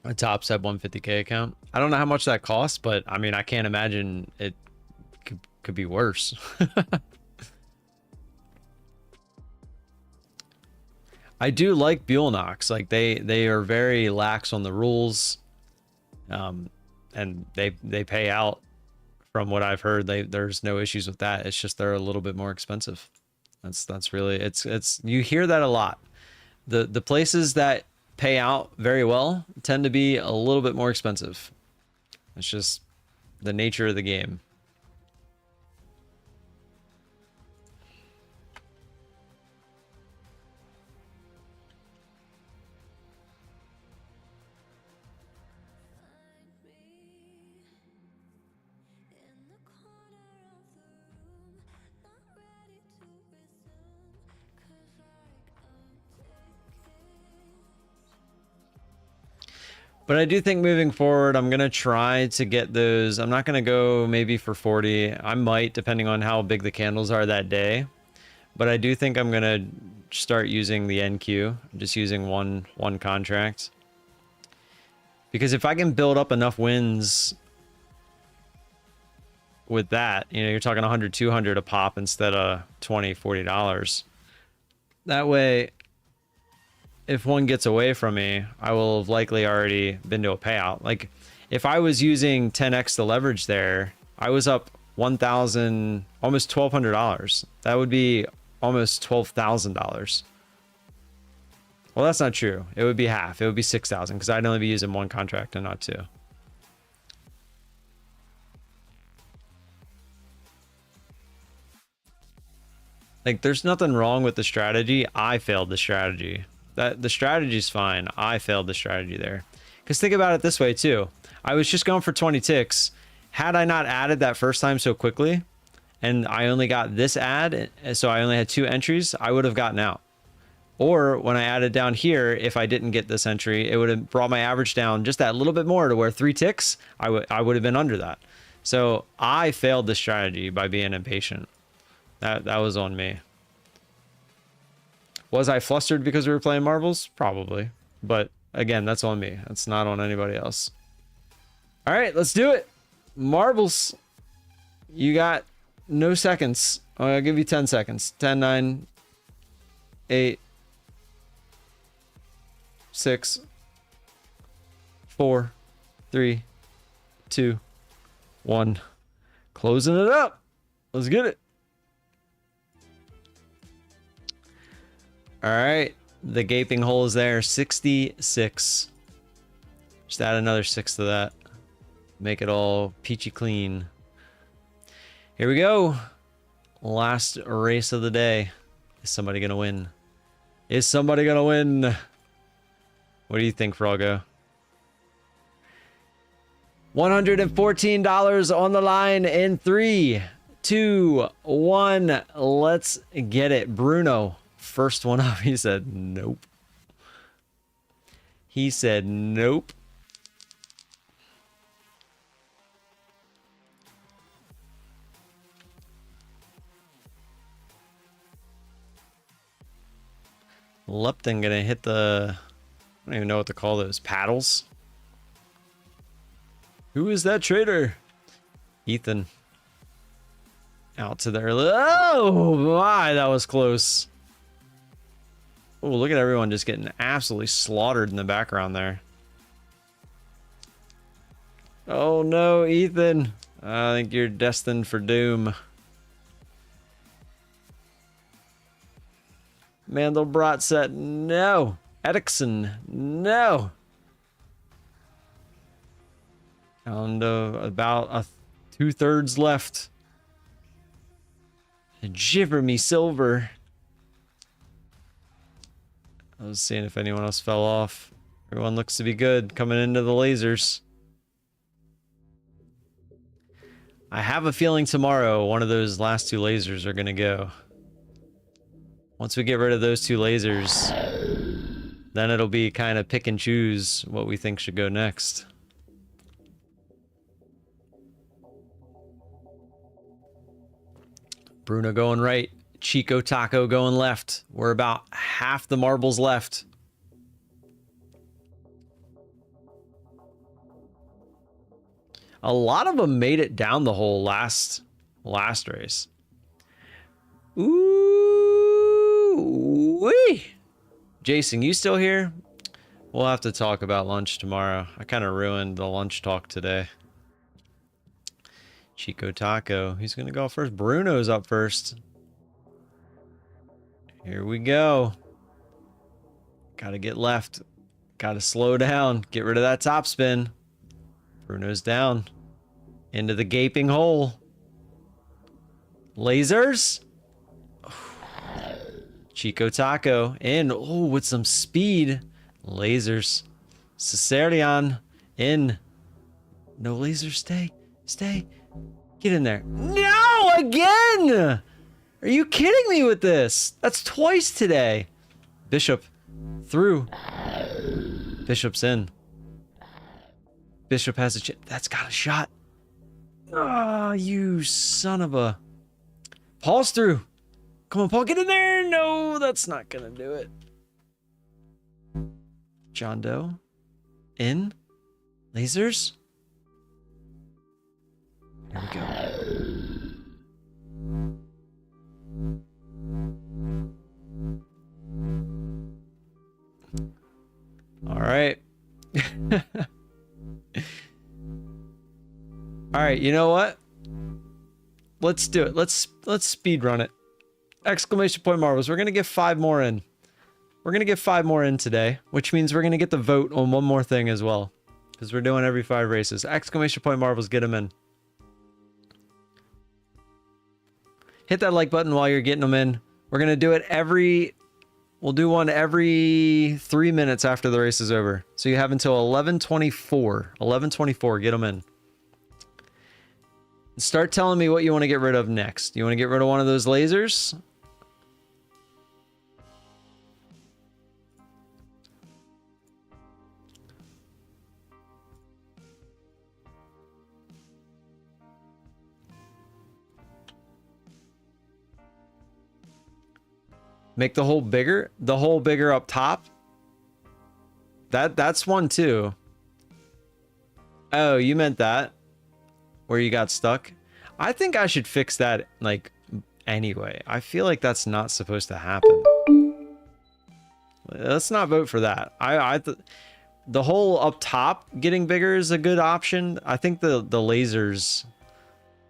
S1: A top sub 150K account. I don't know how much that costs, but I mean, I can't imagine it could be worse. I do like Bulenox. Like they are very lax on the rules, and they pay out. From what I've heard, there's no issues with that. It's just they're a little bit more expensive. That's really it's you hear that a lot. The places that pay out very well tend to be a little bit more expensive. It's just the nature of the game. But I do think moving forward, I'm going to try to get those. I'm not going to go maybe for 40. I might, depending on how big the candles are that day. But I do think I'm going to start using the NQ. I'm just using one contract. Because if I can build up enough wins with that, you know, you're talking 100, 200 a pop instead of 20, $40. That way, if one gets away from me, I will have likely already been to a payout. Like if I was using 10x the leverage there, I was up 1,000, almost $1,200. That would be almost $12,000. Well, that's not true. It would be half. It would be 6,000 because I'd only be using one contract and not two. Like, there's nothing wrong with the strategy. I failed the strategy. The strategy's fine. I failed the strategy there. Because think about it this way, too. I was just going for 20 ticks. Had I not added that first time so quickly, and I only got this ad, so I only had 2 entries, I would have gotten out. Or when I added down here, if I didn't get this entry, it would have brought my average down just that little bit more to where 3 ticks, I would have been under that. So I failed the strategy by being impatient. That was on me. Was I flustered because we were playing marbles? Probably. But again, that's on me. That's not on anybody else. All right, let's do it. Marbles. You got no seconds. I'll give you 10 seconds. 10, 9, 8, 6, 4, 3, 2, 1. Closing it up. Let's get it. All right, the gaping hole is there, 66. Just add another 6 to that. Make it all peachy clean. Here we go. Last race of the day. Is somebody gonna win? Is somebody gonna win? What do you think, Froggo? $114 on the line in 3, 2, 1. Let's get it. Bruno. First one up, he said nope. He said nope. Lupton gonna hit the, I don't even know what to call those, paddles. Who is that trader? Ethan. Out to the early. Oh my, that was close. Oh, look at everyone just getting absolutely slaughtered in the background there. Oh no, Ethan. I think you're destined for doom. Mandelbrot said no. Erickson, no. And about 2/3 left. Gibber me silver. I was seeing if anyone else fell off. Everyone looks to be good coming into the lasers. I have a feeling tomorrow one of those last 2 lasers are going to go. Once we get rid of those 2 lasers, then it'll be kind of pick and choose what we think should go next. Bruno going right. Chico Taco going left. We're about half the marbles left. A lot of them made it down the whole last race. Ooh wee. Jason, you still here? We'll have to talk about lunch tomorrow. I kind of ruined the lunch talk today. Chico Taco. He's gonna go first. Bruno's up first. Here we go. Gotta get left. Gotta slow down. Get rid of that top spin. Bruno's down. Into the gaping hole. Lasers. Chico Taco in. Oh, with some speed. Lasers. Cesarion in. No lasers. Stay. Stay. Get in there. No! Again! Are you kidding me with this? That's twice today. Bishop through. Bishop's in. Bishop has a chip. That's got a shot. Oh, you son of a. Paul's through. Come on, Paul, get in there. No, that's not going to do it. John Doe. In. Lasers? There we go. All right. All right, you know what? Let's do it. Let's speed run it. Exclamation point marbles. We're going to get 5 more in. We're going to get 5 more in today, which means we're going to get the vote on one more thing as well. Because we're doing every 5 races. Exclamation point marbles, get them in. Hit that like button while you're getting them in. We're going to do it we'll do one every 3 minutes after the race is over. So you have until 11:24. 11:24, get them in. Start telling me what you want to get rid of next. You want to get rid of one of those lasers? Make the hole bigger? The hole bigger up top? That's one too. Oh, you meant that? Where you got stuck? I think I should fix that, like, anyway. I feel like that's not supposed to happen. Let's not vote for that. The hole up top getting bigger is a good option. I think the lasers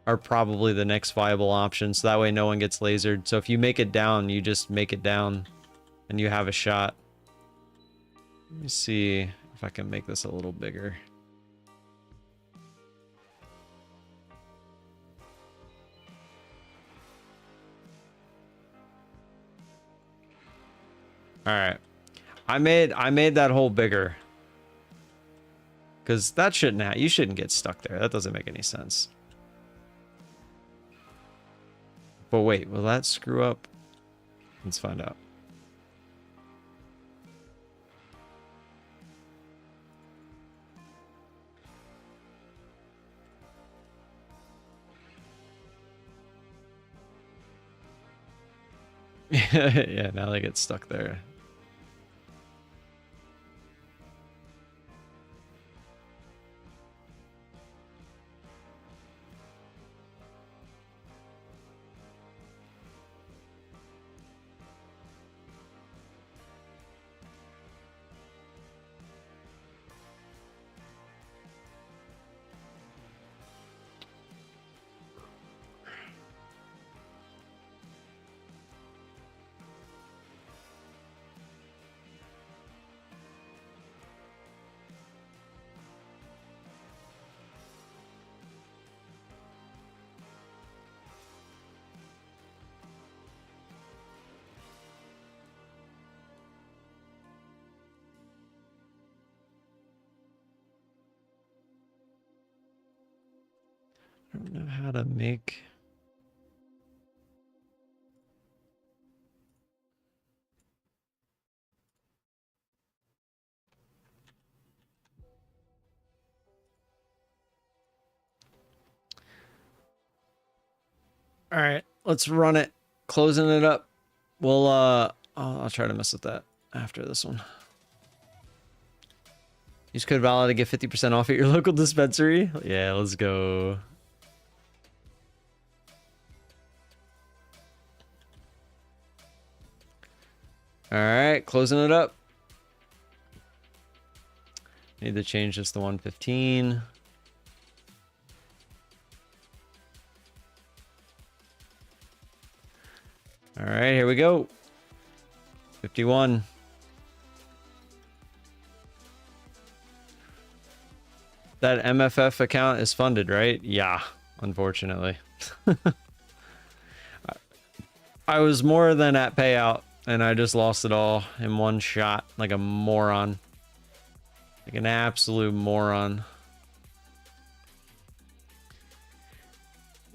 S1: are probably the next viable option, so that way no one gets lasered. So if you make it down, you just make it down and you have a shot. Let me see if I can make this a little bigger. All right, I made that hole bigger because that shouldn't you shouldn't get stuck there. That doesn't make any sense. But wait, will that screw up? Let's find out. Yeah, now they get stuck there. I don't know how to make... All right, let's run it. Closing it up. We'll I'll try to mess with that after this one. Use code VOLA to get 50% off at your local dispensary. Yeah, let's go. All right, closing it up. Need to change this to 115. All right, here we go. 51. That MFF account is funded, right? Yeah, unfortunately. I was more than at payout, and I just lost it all in one shot, like a moron. Like an absolute moron.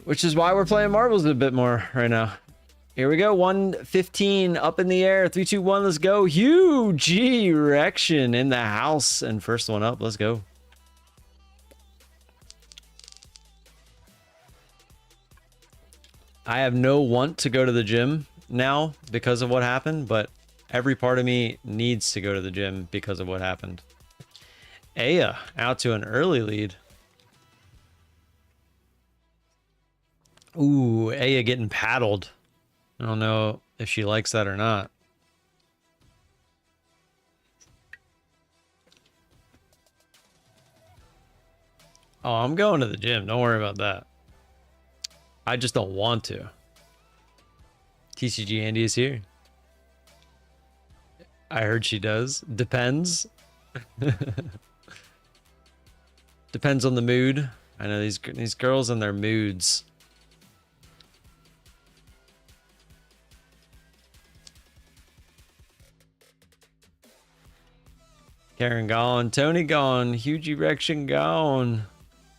S1: Which is why we're playing marbles a bit more right now. Here we go, 115 up in the air. 3, 2, 1, let's go. Huge erection in the house. And first one up, let's go. I have no want to go to the gym now because of what happened, but every part of me needs to go to the gym because of what happened. Aya out to an early lead. Ooh, Aya getting paddled. I don't know if she likes that or not. Oh, I'm going to the gym. Don't worry about that. I just don't want to. TCG Andy is here. I heard she does. Depends. Depends on the mood. I know these girls and their moods. Karen gone. Tony gone. Huge erection gone.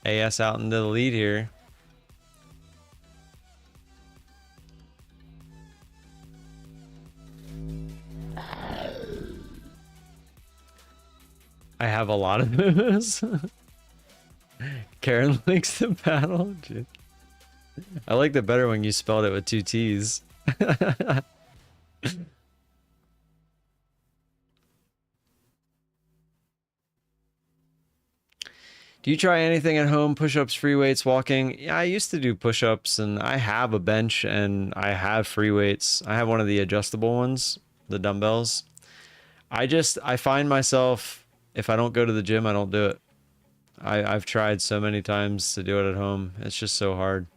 S1: AS out into the lead here. I have a lot of those. Karen likes the paddle. Dude. I liked it better when you spelled it with 2 T's. Do you try anything at home? Push-ups, free weights, walking? Yeah, I used to do push-ups, and I have a bench, and I have free weights. I have one of the adjustable ones, the dumbbells. I find myself, if I don't go to the gym, I don't do it. I've tried so many times to do it at home. It's just so hard.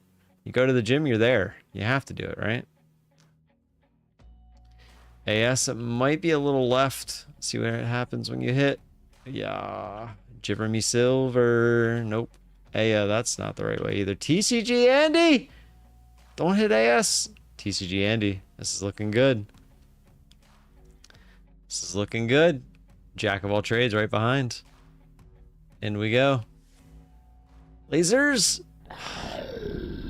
S1: You go to the gym, you're there. You have to do it, right? AS, it might be a little left. See what happens when you hit. Yeah. Jimmy Silver. Nope. Yeah, that's not the right way either. TCG Andy! Don't hit AS. TCG Andy. This is looking good. This is looking good. Jack of all trades right behind. In we go. Lasers!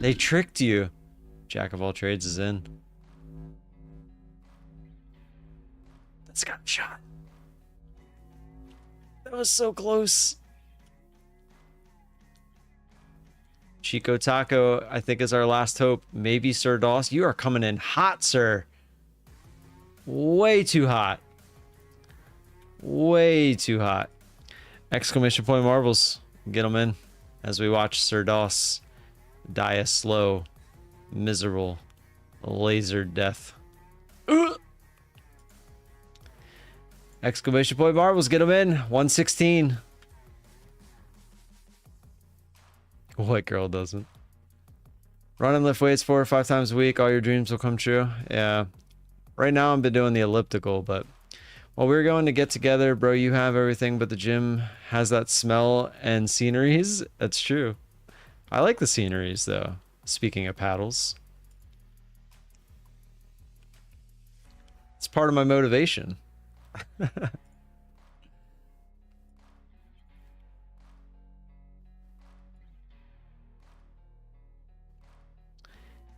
S1: They tricked you. Jack of all trades is in. That's got a shot. That was so close. Chico Taco, I think, is our last hope. Maybe Sir Doss. You are coming in hot, sir. Way too hot. Way too hot. Exclamation point marbles. Get them in as we watch Sir Doss die a slow, miserable, laser death. Exclamation point marbles. Get them in. 116. What girl doesn't? Run and lift weights 4 or 5 times a week. All your dreams will come true. Yeah. Right now I've been doing the elliptical, but while we're going to get together, bro, you have everything, but the gym has that smell and sceneries. That's true. I like the sceneries, though. Speaking of paddles. It's part of my motivation.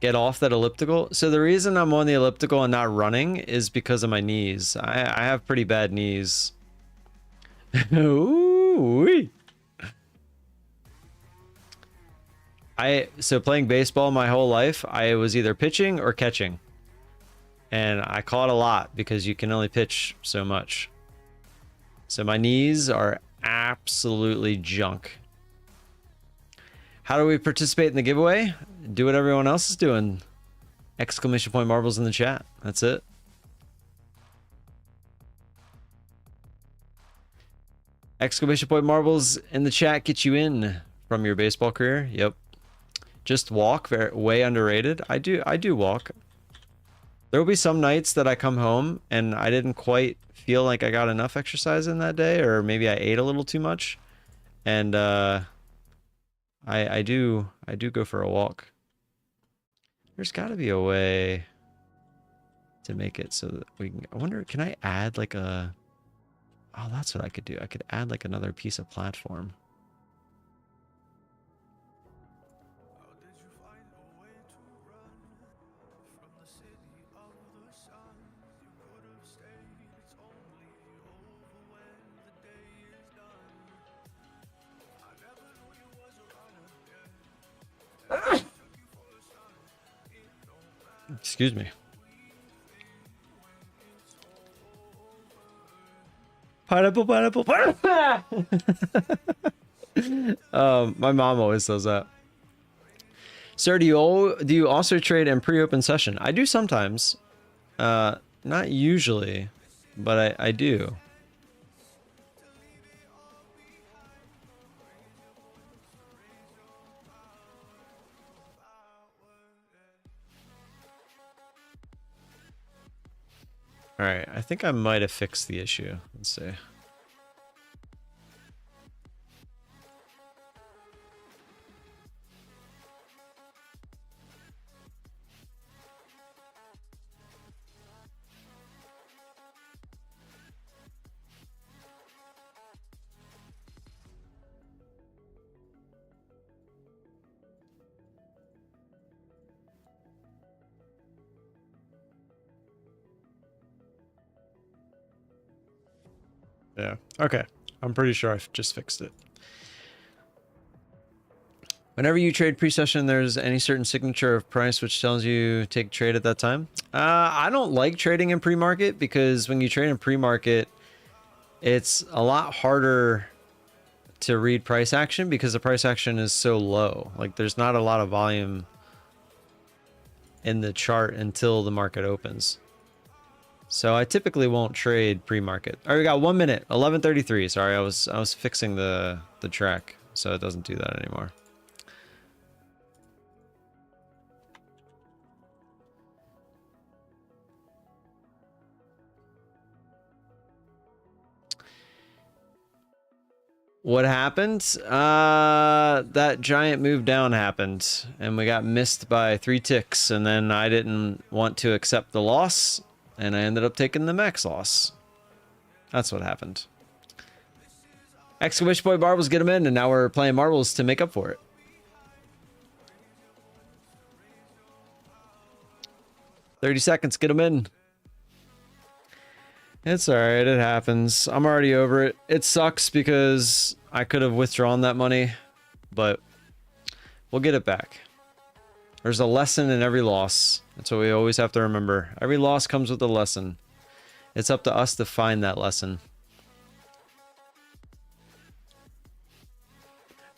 S1: Get off that elliptical. So the reason I'm on the elliptical and not running is because of my knees. I have pretty bad knees. Ooh-wee. So playing baseball my whole life, I was either pitching or catching. And I caught a lot because you can only pitch so much. So my knees are absolutely junk. How do we participate in the giveaway? Do what everyone else is doing. Exclamation point marbles in the chat. That's it. Exclamation point marbles in the chat get you in from your baseball career. Yep. Just walk, way underrated. I do walk. There will be some nights that I come home and I didn't quite feel like I got enough exercise in that day, or maybe I ate a little too much. And I do go for a walk. There's got to be a way to make it so that we can. I wonder, can I add like a? Oh, that's what I could do. I could add like another piece of platform. Excuse me. Pineapple, pineapple, pineapple. My mom always says that. Sir, do you also trade in pre-open session? I do sometimes. Not usually, but I do. All right, I think I might have fixed the issue. Let's see. Yeah, okay. I'm pretty sure I've just fixed it. Whenever you trade pre-session, there's any certain signature of price which tells you take trade at that time. I don't like trading in pre-market because when you trade in pre-market, it's a lot harder to read price action because the price action is so low. Like there's not a lot of volume in the chart until the market opens. So I typically won't trade pre-market. All right, we got 1 minute, 11:33. Sorry, I was fixing the track so it doesn't do that anymore. What happened? That giant move down happened and we got missed by 3 ticks, and then I didn't want to accept the loss and I ended up taking the max loss. That's what happened. Exclamation point marbles, get them in, and now we're playing marbles to make up for it. "30 seconds, get them in." It's alright, it happens. I'm already over it. It sucks because I could have withdrawn that money, but we'll get it back. There's a lesson in every loss. That's what we always have to remember. Every loss comes with a lesson. It's up to us to find that lesson.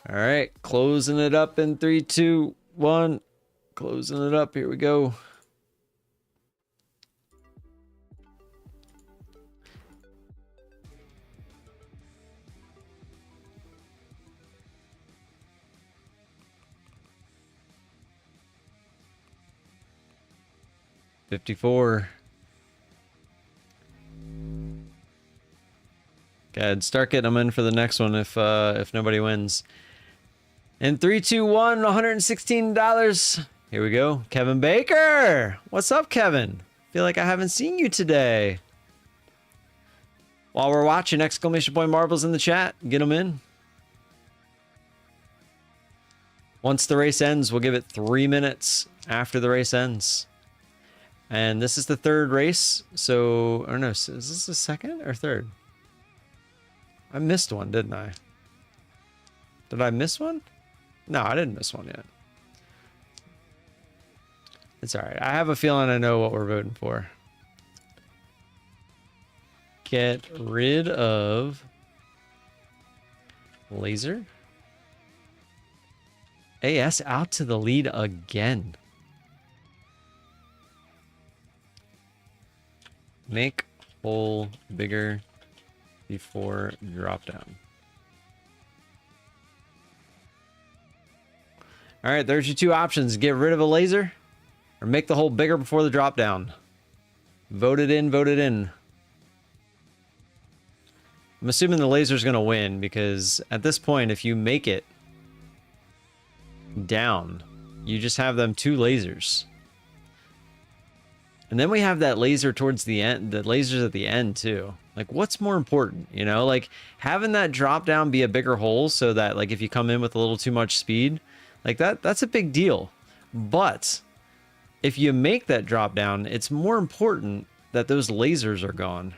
S1: Alright, closing it up in 3, 2, 1. Closing it up, here we go. $54. Good. Start getting them in for the next one if nobody wins. In 3, 2, 1, $116. Here we go. Kevin Baker. What's up, Kevin? Feel like I haven't seen you today. While we're watching, exclamation point marbles in the chat. Get them in. Once the race ends, we'll give it 3 minutes after the race ends. And this is the 3rd race. So, or no, is this the 2nd or 3rd? I missed one, didn't I? Did I miss one? No, I didn't miss one yet. It's all right. I have a feeling I know what we're voting for. Get rid of laser. AS out to the lead again. Make hole bigger before drop down. All right, there's your 2 options. Get rid of a laser or make the hole bigger before the drop down. Vote it in, vote it in. I'm assuming the laser's going to win because at this point, if you make it down, you just have them 2 lasers. And then we have that laser towards the end, the lasers at the end too. Like, what's more important, you know? Like, having that drop down be a bigger hole so that, like, if you come in with a little too much speed, like that's a big deal. But if you make that drop down, it's more important that those lasers are gone.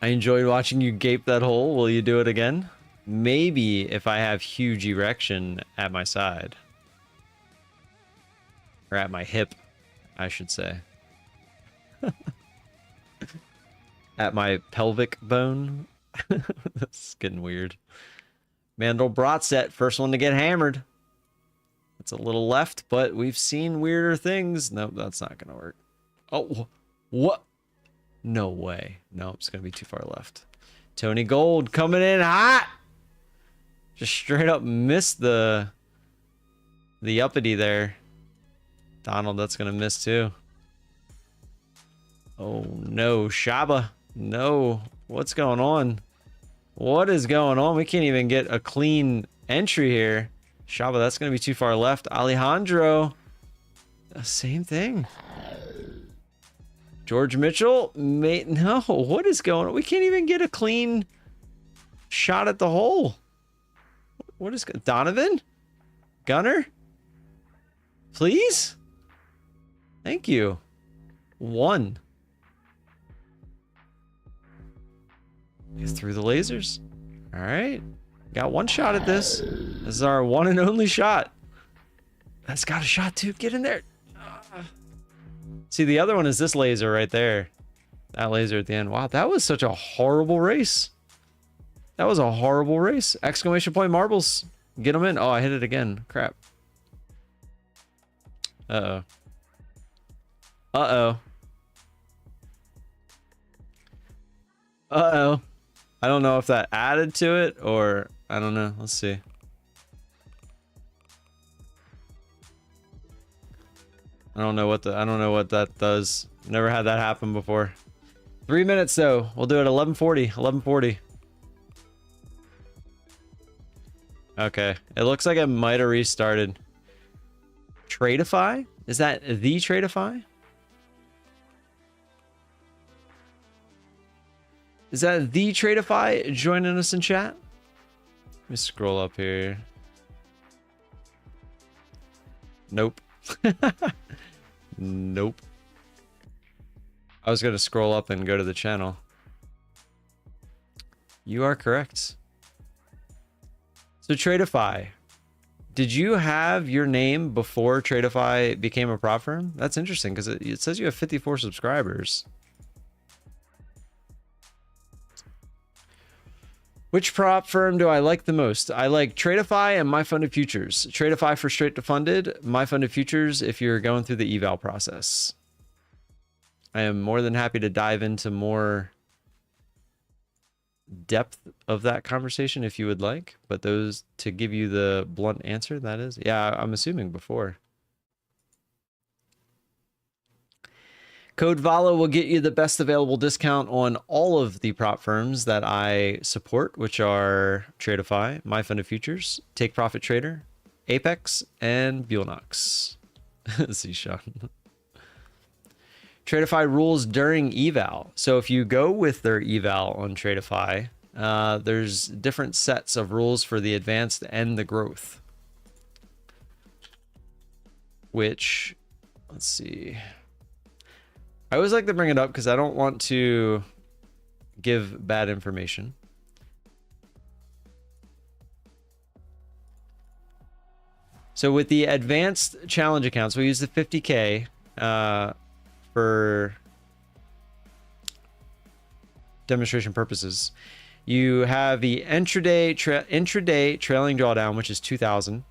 S1: I enjoyed watching you gape that hole. Will you do it again? Maybe if I have huge erection at my side. Or at my hip, I should say. at my pelvic bone. That's getting weird. Mandelbrot set, first one to get hammered. It's a little left, but we've seen weirder things. Nope, that's not gonna work. Oh, what? No way. Nope, it's gonna be too far left. Tony Gold coming in hot. Just straight up missed the uppity there. Donald, that's gonna miss too. Oh no, Shaba. No. What's going on? What is going on? We can't even get a clean entry here. Shaba, that's gonna be too far left. Alejandro. Same thing. George Mitchell, mate, no, what is going on? We can't even get a clean shot at the hole. What is Donovan? Gunner? Please? Thank you. 1. Through the lasers. All right. Got 1 shot at this. This is our 1 and only shot. That's got a shot too. Get in there. See, the other one is this laser right there. That laser at the end. Wow, that was such a horrible race. That was a horrible race. Exclamation point marbles. Get them in. Oh, I hit it again. Crap. Uh-oh. Uh-oh. Uh-oh. I don't know if that added to it or... I don't know. Let's see. I don't know what that does. Never had that happen before. 3 minutes though. We'll do it 11:40. 11:40. Okay. It looks like it might have restarted. Tradeify? Is that the Tradeify? Is that the Tradeify joining us in chat? Let me scroll up here. Nope. Nope. I was going to scroll up and go to the channel. You are correct. So Tradeify, did you have your name before Tradeify became a prop firm? That's interesting because it says you have 54 subscribers. Which prop firm do I like the most? I like Tradeify and My Funded Futures. Tradeify for straight to funded, My Funded Futures if you're going through the eval process. I am more than happy to dive into more depth of that conversation if you would like, but those, to give you the blunt answer, that is, yeah, I'm assuming before. Code VOLA will get you the best available discount on all of the prop firms that I support, which are Tradeify, My Funded Futures, Take Profit Trader, Apex, and Bulenox. See, Sean. Tradeify rules during eval. So if you go with their eval on Tradeify, there's different sets of rules for the advanced and the growth. Which, let's see. I always like to bring it up because I don't want to give bad information. So with the advanced challenge accounts, we use the 50K for demonstration purposes. You have the intraday trailing drawdown, which is 2,000.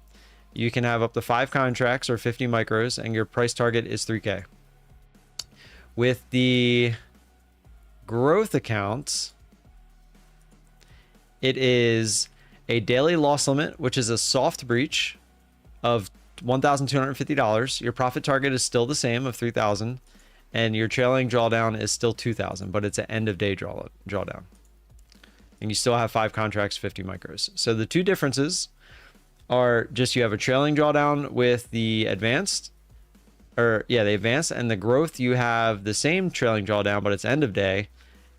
S1: You can have up to 5 contracts or 50 micros, and your price target is 3K. With the growth accounts, it is a daily loss limit, which is a soft breach of $1,250. Your profit target is still the same of 3,000, and your trailing drawdown is still 2,000, but it's an end of day drawdown. And you still have 5 contracts, 50 micros. So the two differences are just you have a trailing drawdown with the advanced, the advanced, and the growth you have the same trailing drawdown, but it's end of day,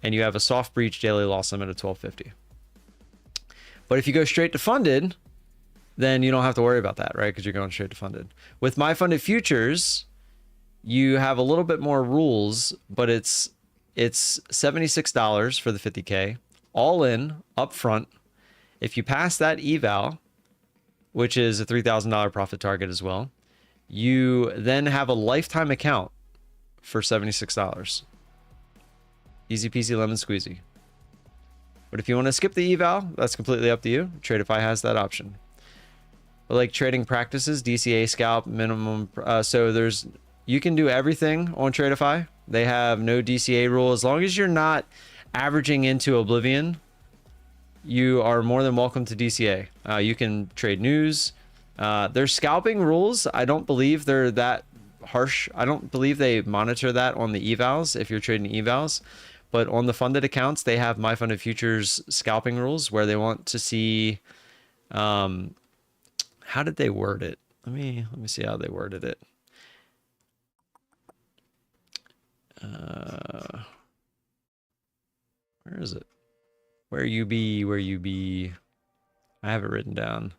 S1: and you have a soft breach daily loss limit of 1,250. But if you go straight to funded, then you don't have to worry about that, right? Because you're going straight to funded. With My Funded Futures, you have a little bit more rules, but it's $76 for the 50K, all in, up front. If you pass that eval, which is a $3,000 profit target as well, you then have a lifetime account for $76. Easy peasy lemon squeezy. But if you want to skip the eval, that's completely up to you. Tradeify has that option. But like trading practices, DCA, scalp, minimum. So you can do everything on Tradeify. They have no DCA rule. As long as you're not averaging into oblivion, you are more than welcome to DCA. You can trade news. Their scalping rules, I don't believe they're that harsh. I don't believe they monitor that on the evals if you're trading evals. But on the funded accounts, they have My Funded Futures scalping rules where they want to see, how did they word it? Let me see how they worded it. Where is it? Where you be? I have it written down.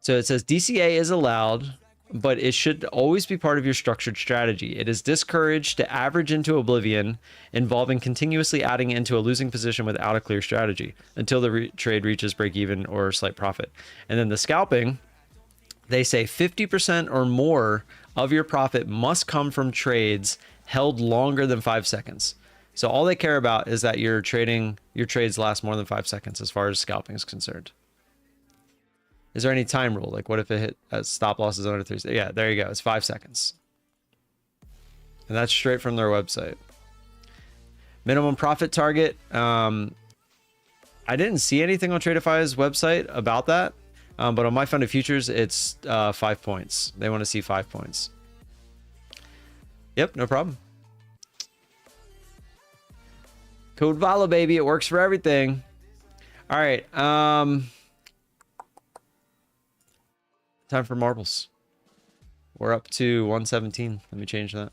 S1: So it says DCA is allowed, but it should always be part of your structured strategy. It is discouraged to average into oblivion, involving continuously adding into a losing position without a clear strategy until the trade reaches break even or slight profit. And then the scalping, they say 50% or more of your profit must come from trades held longer than 5 seconds. So all they care about is that your trades last more than 5 seconds as far as scalping is concerned. Is there any time rule? Like what if it hit stop losses under 3? Yeah, there you go. It's 5 seconds. And that's straight from their website. Minimum profit target. I didn't see anything on Tradeify's website about that. But on My Funded Futures, it's 5 points. They want to see 5 points. Yep, no problem. Code VOLA, baby. It works for everything. All right. Time for marbles. We're up to 117. Let me change that.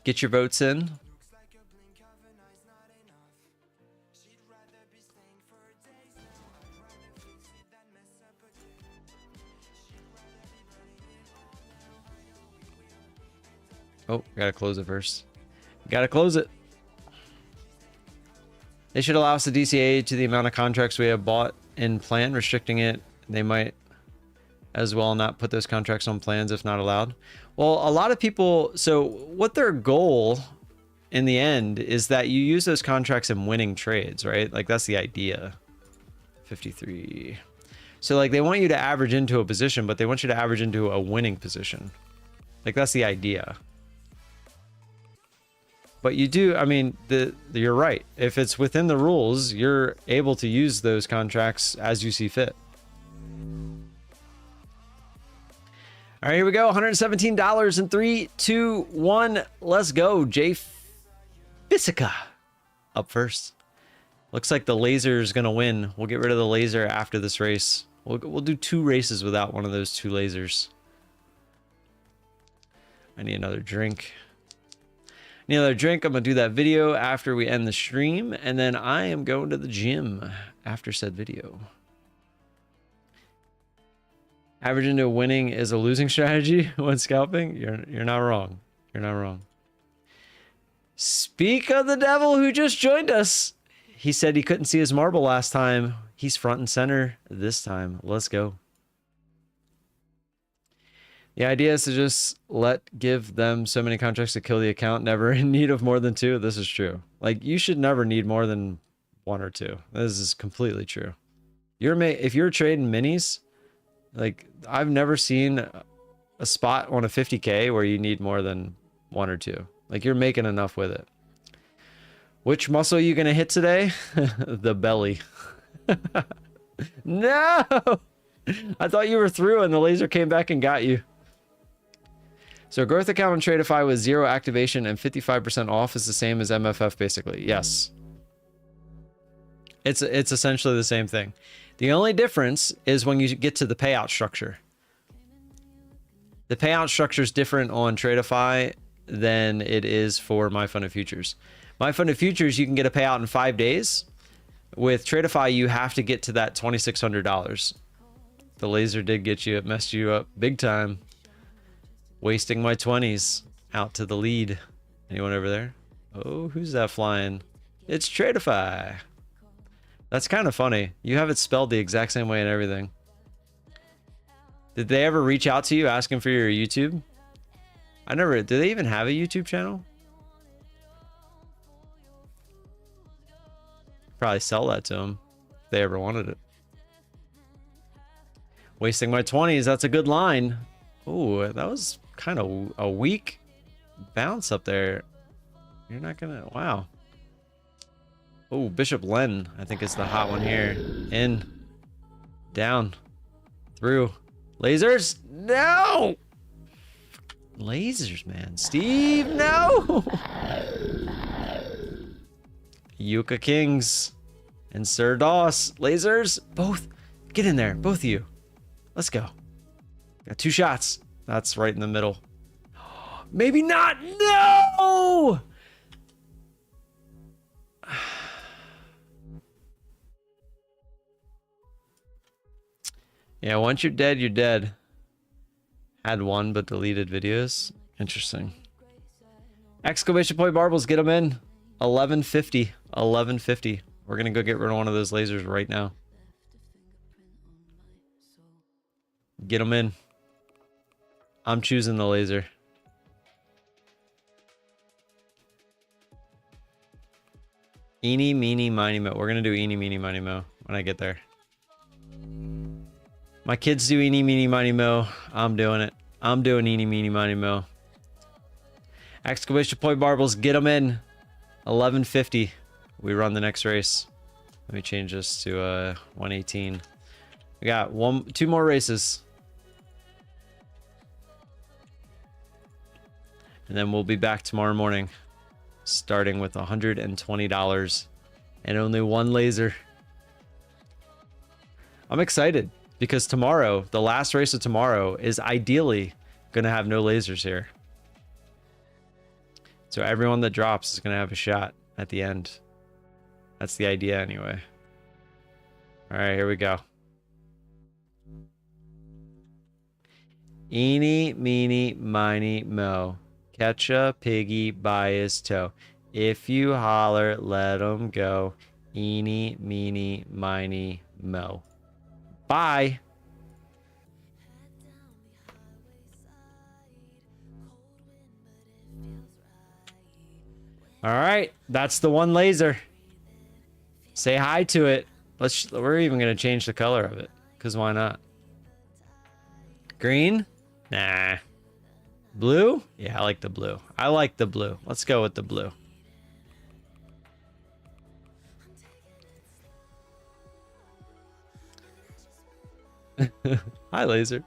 S1: Get your votes in. Oh, gotta close it first. Gotta close it. They should allow us to DCA to the amount of contracts we have bought in plan. Restricting it, they might as well not put those contracts on plans if not allowed. Well, a lot of people, so what their goal in the end is that you use those contracts in winning trades, right? Like that's the idea. 53. So like they want you to average into a position, but they want you to average into a winning position. Like that's the idea. But you do, I mean, you're right. If it's within the rules, you're able to use those contracts as you see fit. All right, here we go. $117 in 3, 2, 1. Let's go. Jay Fisica up first. Looks like the laser is going to win. We'll get rid of the laser after this race. We'll do 2 races without one of those 2 lasers. I need another drink. Need another drink. I'm going to do that video after we end the stream. And then I am going to the gym after said video. Average into winning is a losing strategy when scalping. You're not wrong. You're not wrong. Speak of the devil who just joined us. He said he couldn't see his marble last time. He's front and center this time. Let's go. The idea is to just give them so many contracts to kill the account, never in need of more than 2. This is true. Like you should never need more than 1 or 2. This is completely true. If you're trading minis, like I've never seen a spot on a 50K where you need more than 1 or 2. Like you're making enough with it. Which muscle are you going to hit today? The belly. No! I thought you were through and the laser came back and got you. So a growth account on Tradeify with 0 activation and 55% off is the same as MFF basically. Yes. It's essentially the same thing. The only difference is when you get to the payout structure. The payout structure is different on Tradeify than it is for My Funded Futures. My Funded Futures, you can get a payout in 5 days. With Tradeify, you have to get to that $2,600. The laser did get you. It messed you up big time. Wasting my 20s out to the lead. Anyone over there? Oh, who's that flying? It's Tradeify. That's kind of funny. You have it spelled the exact same way and everything. Did they ever reach out to you asking for your YouTube? Do they even have a YouTube channel? Probably sell that to them if they ever wanted it. Wasting my 20s. That's a good line. Ooh, that was kind of a weak bounce up there. You're not gonna. Wow. Oh, Bishop Len, I think is the hot one here. In. Down. Through. Lasers? No! Lasers, man. Steve, no! Yucca Kings. And Sir Doss. Lasers? Both. Get in there. Both of you. Let's go. Got 2 shots. That's right in the middle. Maybe not. No! Yeah, once you're dead, you're dead. Had one, but deleted videos. Interesting. Exclamation point marbles, get them in. 1150. 1150. We're gonna go get rid of one of those lasers right now. Get them in. I'm choosing the laser. Eeny, meeny, miny, mo. We're gonna do eeny, meeny, miny, mo when I get there. My kids do eeny, meeny, miny, mo. I'm doing it. I'm doing eeny, meeny, miny, mo. Exclamation point marbles, get them in. 1150. We run the next race. Let me change this to 118. We got 2 more races. And then we'll be back tomorrow morning, starting with $120 and only 1 laser. I'm excited because tomorrow, the last race of tomorrow, is ideally going to have no lasers here. So everyone that drops is going to have a shot at the end. That's the idea anyway. All right, here we go. Eeny, meeny, miny, mo. Catch a piggy by his toe. If you holler, let him go. Eeny, meeny, miny, mo. Bye. All right, that's the 1 laser. Say hi to it. We're even gonna change the color of it, cause why not? Green? Nah. Blue? Yeah, I like the blue. I like the blue. Let's go with the blue. Hi, laser.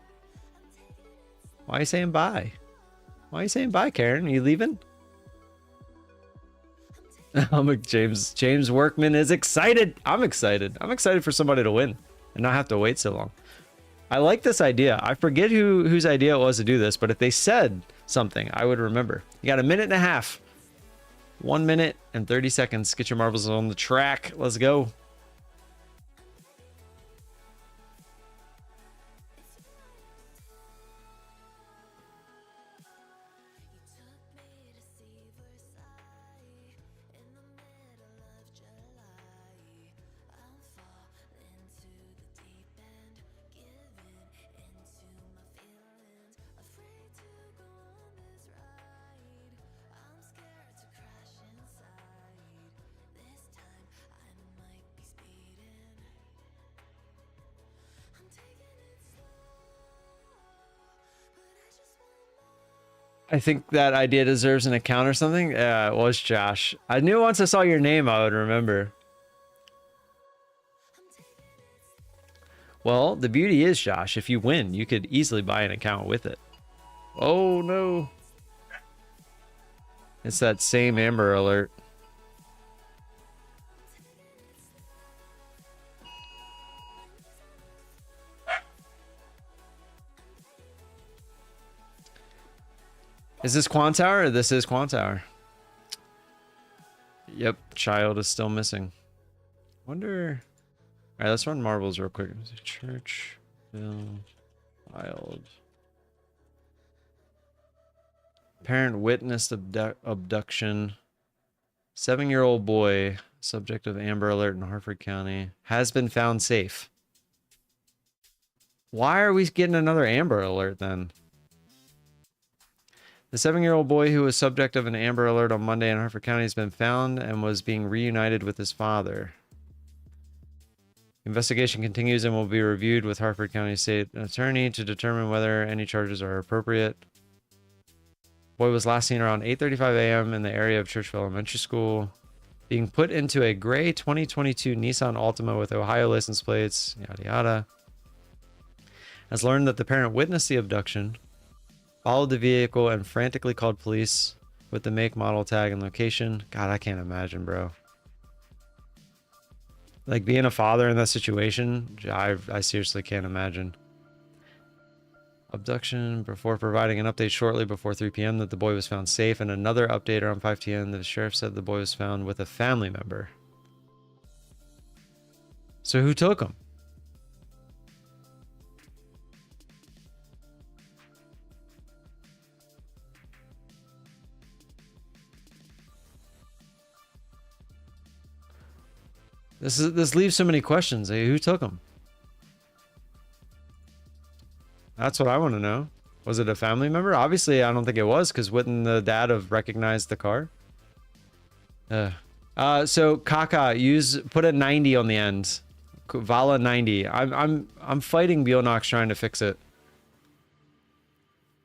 S1: Why are you saying bye? Why are you saying bye, Karen? Are you leaving? James Workman is excited. I'm excited. I'm excited for somebody to win and not have to wait so long. I like this idea. I forget whose idea it was to do this, but if they said something, I would remember. You got 1.5 minutes. 1 minute and 30 seconds. Get your marbles on the track. Let's go. I think that idea deserves an account or something. Yeah, it was Josh. I knew once I saw your name, I would remember. Well, the beauty is, Josh, if you win, you could easily buy an account with it. Oh, no. It's that same Amber Alert. Is this Quantower or this is Quantower? Yep, child is still missing. Wonder. All right, let's run marbles real quick. Church, Bill, child. Parent witnessed abduction. 7-year-old boy, subject of Amber Alert in Harford County, has been found safe. Why are we getting another Amber Alert then? The 7-year-old boy who was subject of an Amber Alert on Monday in Harford County has been found and was being reunited with his father. Investigation continues and will be reviewed with Harford County State Attorney to determine whether any charges are appropriate. Boy was last seen around 8:35 a.m. in the area of Churchville Elementary School, being put into a gray 2022 Nissan Altima with Ohio license plates, yada yada. Has learned that the parent witnessed the abduction, followed the vehicle, and frantically called police with the make, model, tag, and location. God, I can't imagine, bro. Like being a father in that situation, I seriously can't imagine. Abduction before providing an update shortly before 3 p.m. that the boy was found safe, and another update around 5 p.m. the sheriff said the boy was found with a family member. So who took him? This leaves so many questions. Hey, who took him? That's what I want to know. Was it a family member? Obviously, I don't think it was, because wouldn't the dad have recognized the car? So Kaka, put a 90 on the end. VOLA 90. I'm fighting Bulenox trying to fix it.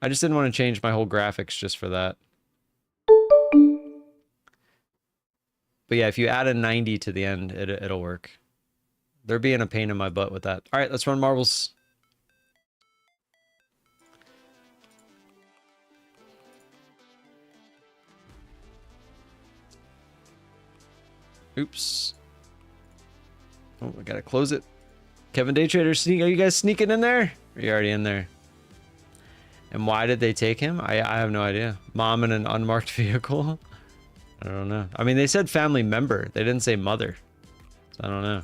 S1: I just didn't want to change my whole graphics just for that. But yeah, if you add a 90 to the end, it'll work. They're being a pain in my butt with that. All right, let's run marbles. Oops. Oh, I gotta close it. Kevin Day Trader, are you guys sneaking in there? Or are you already in there? And why did they take him? I have no idea. Mom in an unmarked vehicle? I don't know. I mean, they said family member. They didn't say mother. So I don't know.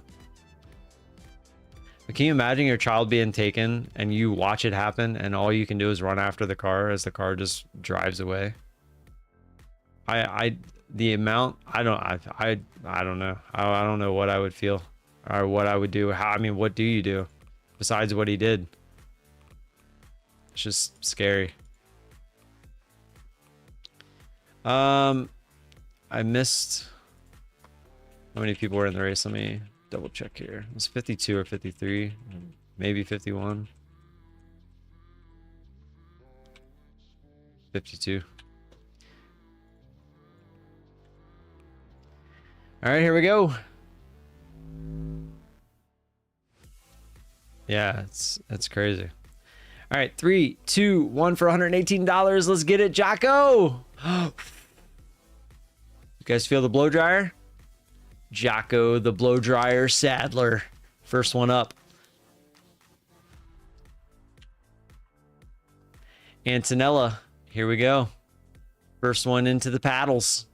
S1: But can you imagine your child being taken and you watch it happen and all you can do is run after the car as the car just drives away? The amount, I don't know. I don't know what I would feel or what I would do. I mean, what do you do besides what he did? It's just scary. I missed how many people were in the race. Let me double check here. It was 52 or 53, maybe 51. 52. All right, here we go. Yeah, it's crazy. All right, 3, 2, 1 for $118. Let's get it, Jocko. You guys feel the blow dryer? Jocko, the blow dryer Sadler. First one up. Antonella, here we go. First one into the paddles.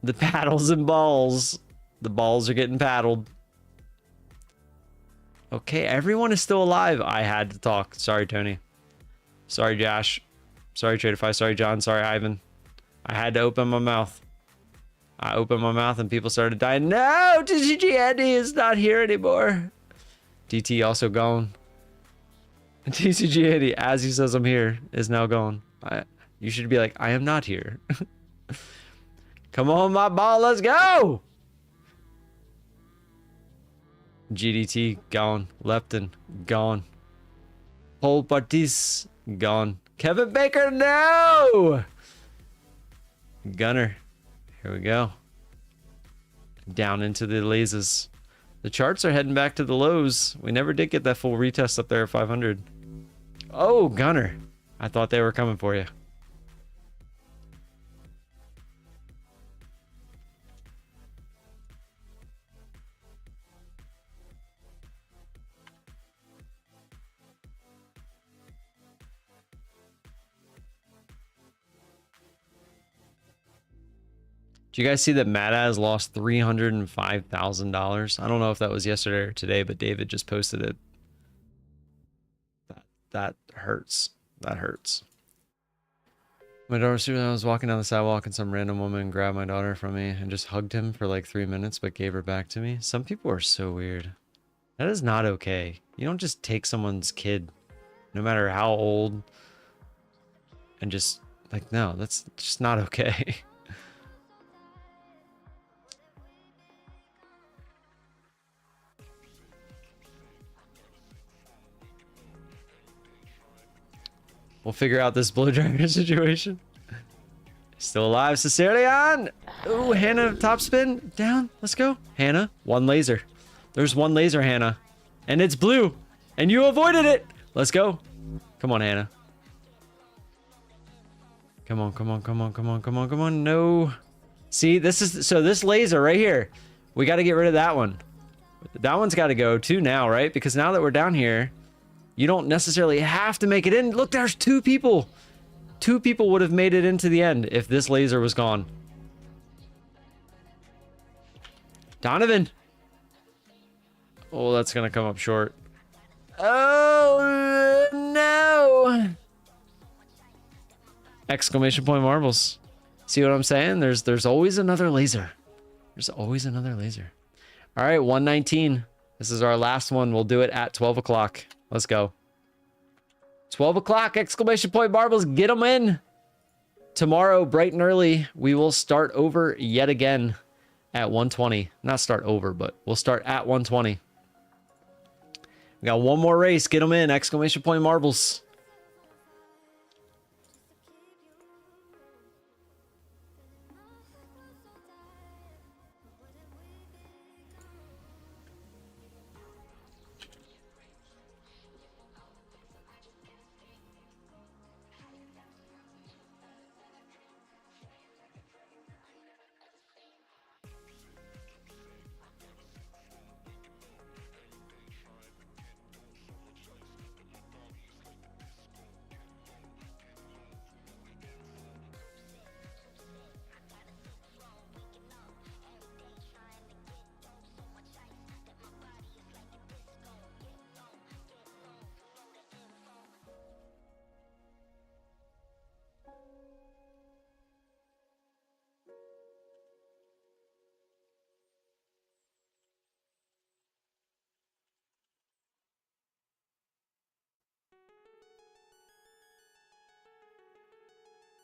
S1: The paddles and balls. The balls are getting paddled. Okay, everyone is still alive. I had to talk. Sorry, Tony. Sorry, Josh. Sorry, Tradeify. Sorry, John. Sorry, Ivan. I had to open my mouth. I opened my mouth and people started dying. No, TCG Andy is not here anymore. DT also gone. TCG Andy, as he says I'm here, is now gone. You should be like, I am not here. Come on, my ball, let's go. GDT gone. Lepton gone. Paul Partis gone. Kevin Baker, no. Gunner, here we go. Down into the lasers. The charts are heading back to the lows. We never did get that full retest up there at 500. Oh, Gunner. I thought they were coming for you. Do you guys see that Madaz lost $305,000? I don't know if that was yesterday or today, but David just posted it. That hurts. That hurts. My daughter, I was walking down the sidewalk and some random woman grabbed my daughter from me and just hugged him for like 3 minutes, but gave her back to me. Some people are so weird. That is not okay. You don't just take someone's kid, no matter how old, and just like, no, that's just not okay. We'll figure out this blow dragger situation. Still alive, Cecilion. Ooh, Hannah, top spin. Down. Let's go. Hannah, one laser. There's one laser, Hannah. And it's blue. And you avoided it. Let's go. Come on, Hannah. Come on, come on, come on, come on, come on, come on. No. See, this is... So this laser right here. We got to get rid of that one. That one's got to go too now, right? Because now that we're down here, you don't necessarily have to make it in. Look, there's two people. Two people would have made it into the end if this laser was gone. Donovan. Oh, that's going to come up short. Oh, no. Exclamation point marbles. See what I'm saying? There's always another laser. There's always another laser. All right, 119. This is our last one. We'll do it at 12 o'clock. Let's go. 12 o'clock, exclamation point marbles, get them in. Tomorrow, bright and early, we will start over yet again at 120. Not start over, but we'll start at 120. We got one more race. Get them in, exclamation point marbles.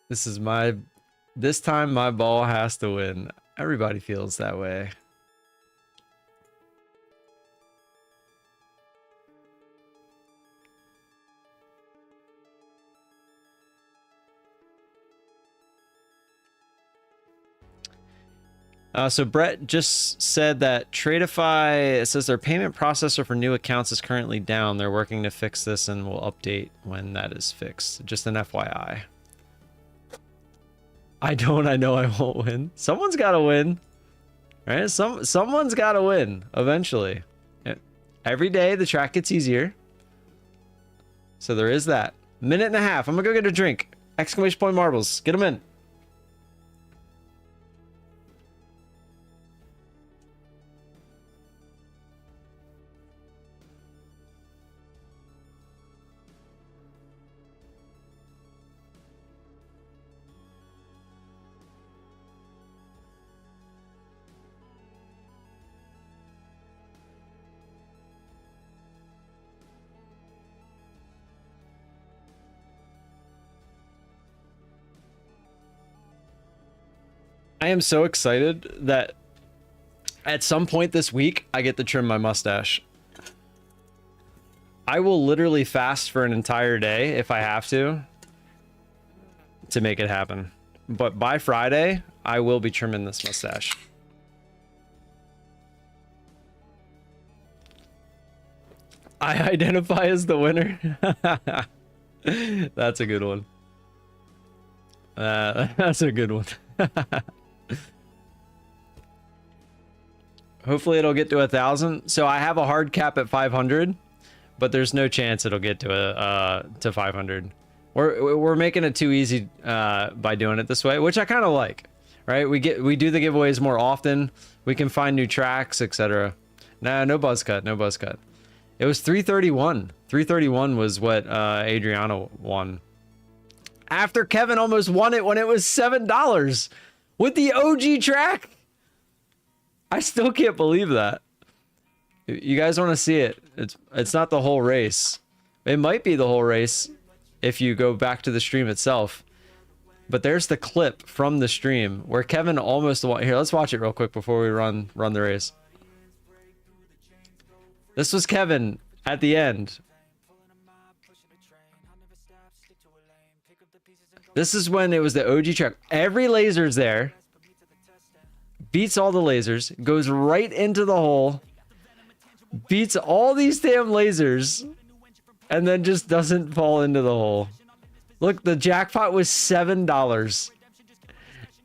S1: This time my ball has to win. Everybody feels that way. So Brett just said that Tradeify, it says their payment processor for new accounts is currently down. They're working to fix this and will update when that is fixed. Just an FYI. I know I won't win. Someone's got to win, right? Someone's got to win eventually. Every day the track gets easier. So there is that. Minute and a half. I'm going to go get a drink. Exclamation point marbles. Get them in. I am so excited that at some point this week, I get to trim my mustache. I will literally fast for an entire day if I have to make it happen. But by Friday, I will be trimming this mustache. I identify as the winner. That's a good one. That's a good one. Hopefully it'll get to 1,000. So I have a hard cap at 500, but there's no chance it'll get to 500. We're making it too easy by doing it this way, which I kind of like. Right? We do the giveaways more often. We can find new tracks, etc. Nah, no buzz cut, no buzz cut. It was 331. 331 was what Adriana won. After Kevin almost won it when it was $7 with the OG track. I still can't believe that. You guys want to see it? It's not the whole race. It might be the whole race if you go back to the stream itself. But there's the clip from the stream where Kevin almost won. Here, let's watch it real quick before we run the race. This was Kevin at the end. This is when it was the OG truck. Every laser's there. Beats all the lasers. Goes right into the hole. Beats all these damn lasers. And then just doesn't fall into the hole. Look, the jackpot was $7.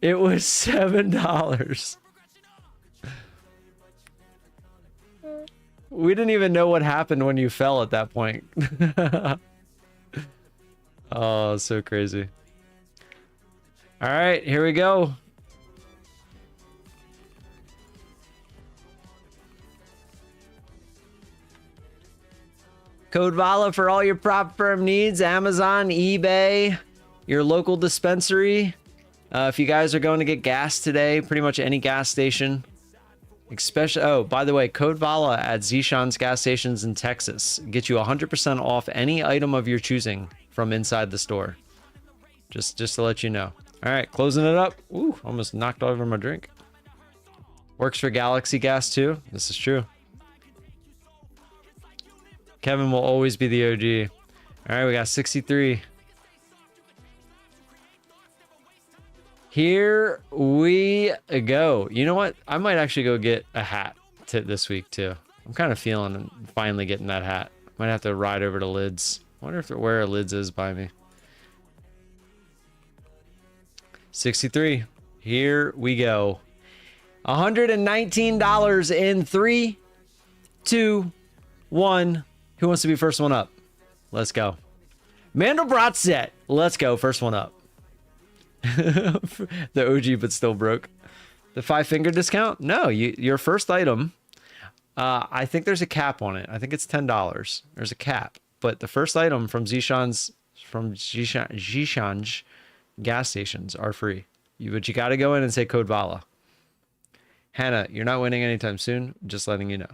S1: It was $7. We didn't even know what happened when you fell at that point. Oh, so crazy. All right, here we go. Code VOLA for all your prop firm needs. Amazon, eBay, your local dispensary. If you guys are going to get gas today, pretty much any gas station. Especially, oh, by the way, code VOLA at Zishan's gas stations in Texas. Get you 100% off any item of your choosing from inside the store. Just to let you know. All right, closing it up. Ooh, almost knocked over my drink. Works for Galaxy Gas too. This is true. Kevin will always be the OG. All right, we got 63. Here we go. You know what? I might actually go get a hat this week too. I'm kind of feeling finally getting that hat. Might have to ride over to Lids. I wonder if where Lids is by me. 63. Here we go. $119 in 3, 2, 1. Who wants to be first one up? Let's go. Mandelbrot set. Let's go. First one up. The OG, but still broke. The 5-finger discount? No, your first item. I think there's a cap on it. I think it's $10. There's a cap, but the first item from Zishan's gas stations are free. But you got to go in and say code VOLA. Hannah, you're not winning anytime soon. Just letting you know.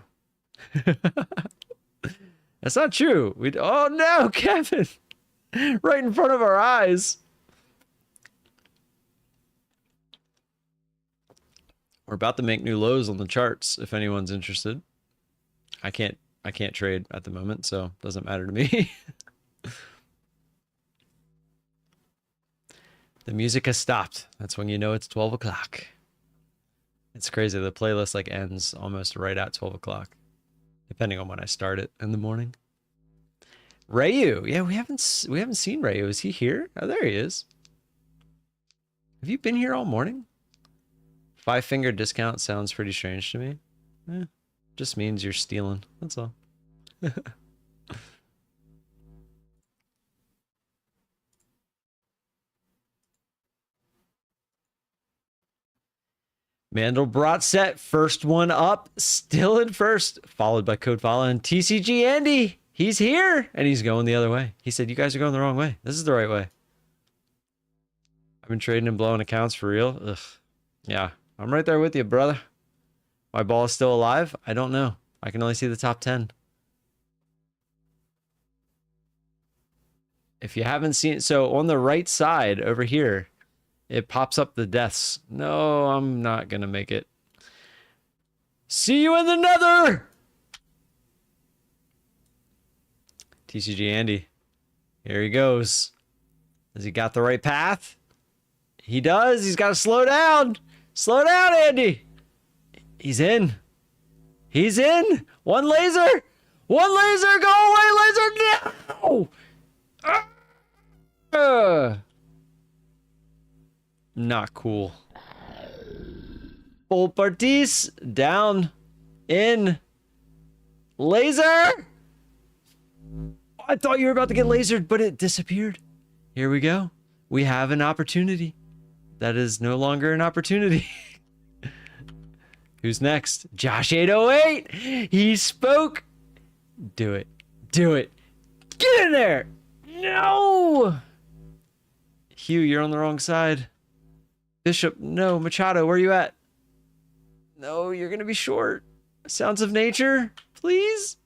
S1: That's not true. Oh no, Kevin! Right in front of our eyes. We're about to make new lows on the charts if anyone's interested. I can't trade at the moment, so it doesn't matter to me. The music has stopped. That's when you know it's 12 o'clock. It's crazy. The playlist like ends almost right at 12 o'clock, depending on when I start it in the morning. Rayu. Yeah, we haven't seen Rayu. Is he here? Oh, there he is. Have you been here all morning? 5-finger discount sounds pretty strange to me. Just means you're stealing. That's all. Mandelbrot set, first one up, still in first, followed by Code VOLA and TCG Andy. He's here, and he's going the other way. He said, you guys are going the wrong way. This is the right way. I've been trading and blowing accounts for real. Ugh. Yeah, I'm right there with you, brother. My ball is still alive? I don't know. I can only see the top 10. If you haven't seen, so on the right side over here, it pops up the deaths. No, I'm not going to make it. See you in the nether! TCG Andy. Here he goes. Has he got the right path? He does. He's got to slow down. Slow down, Andy. He's in. He's in. One laser. One laser. Go away, laser. No! Not cool. Full parties down in laser. I thought you were about to get lasered, but it disappeared. Here we go. We have an opportunity. That is no longer an opportunity. Who's next? Josh 808. He spoke. Do it. Do it. Get in there. No. Hugh, you're on the wrong side. Bishop, no. Machado, where are you at? No, you're going to be short. Sounds of Nature, please.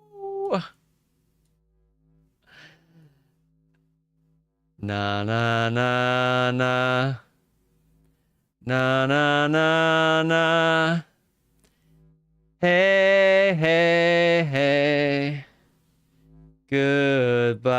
S1: No. Na na na na. Na na na na. Hey, hey, hey. Goodbye.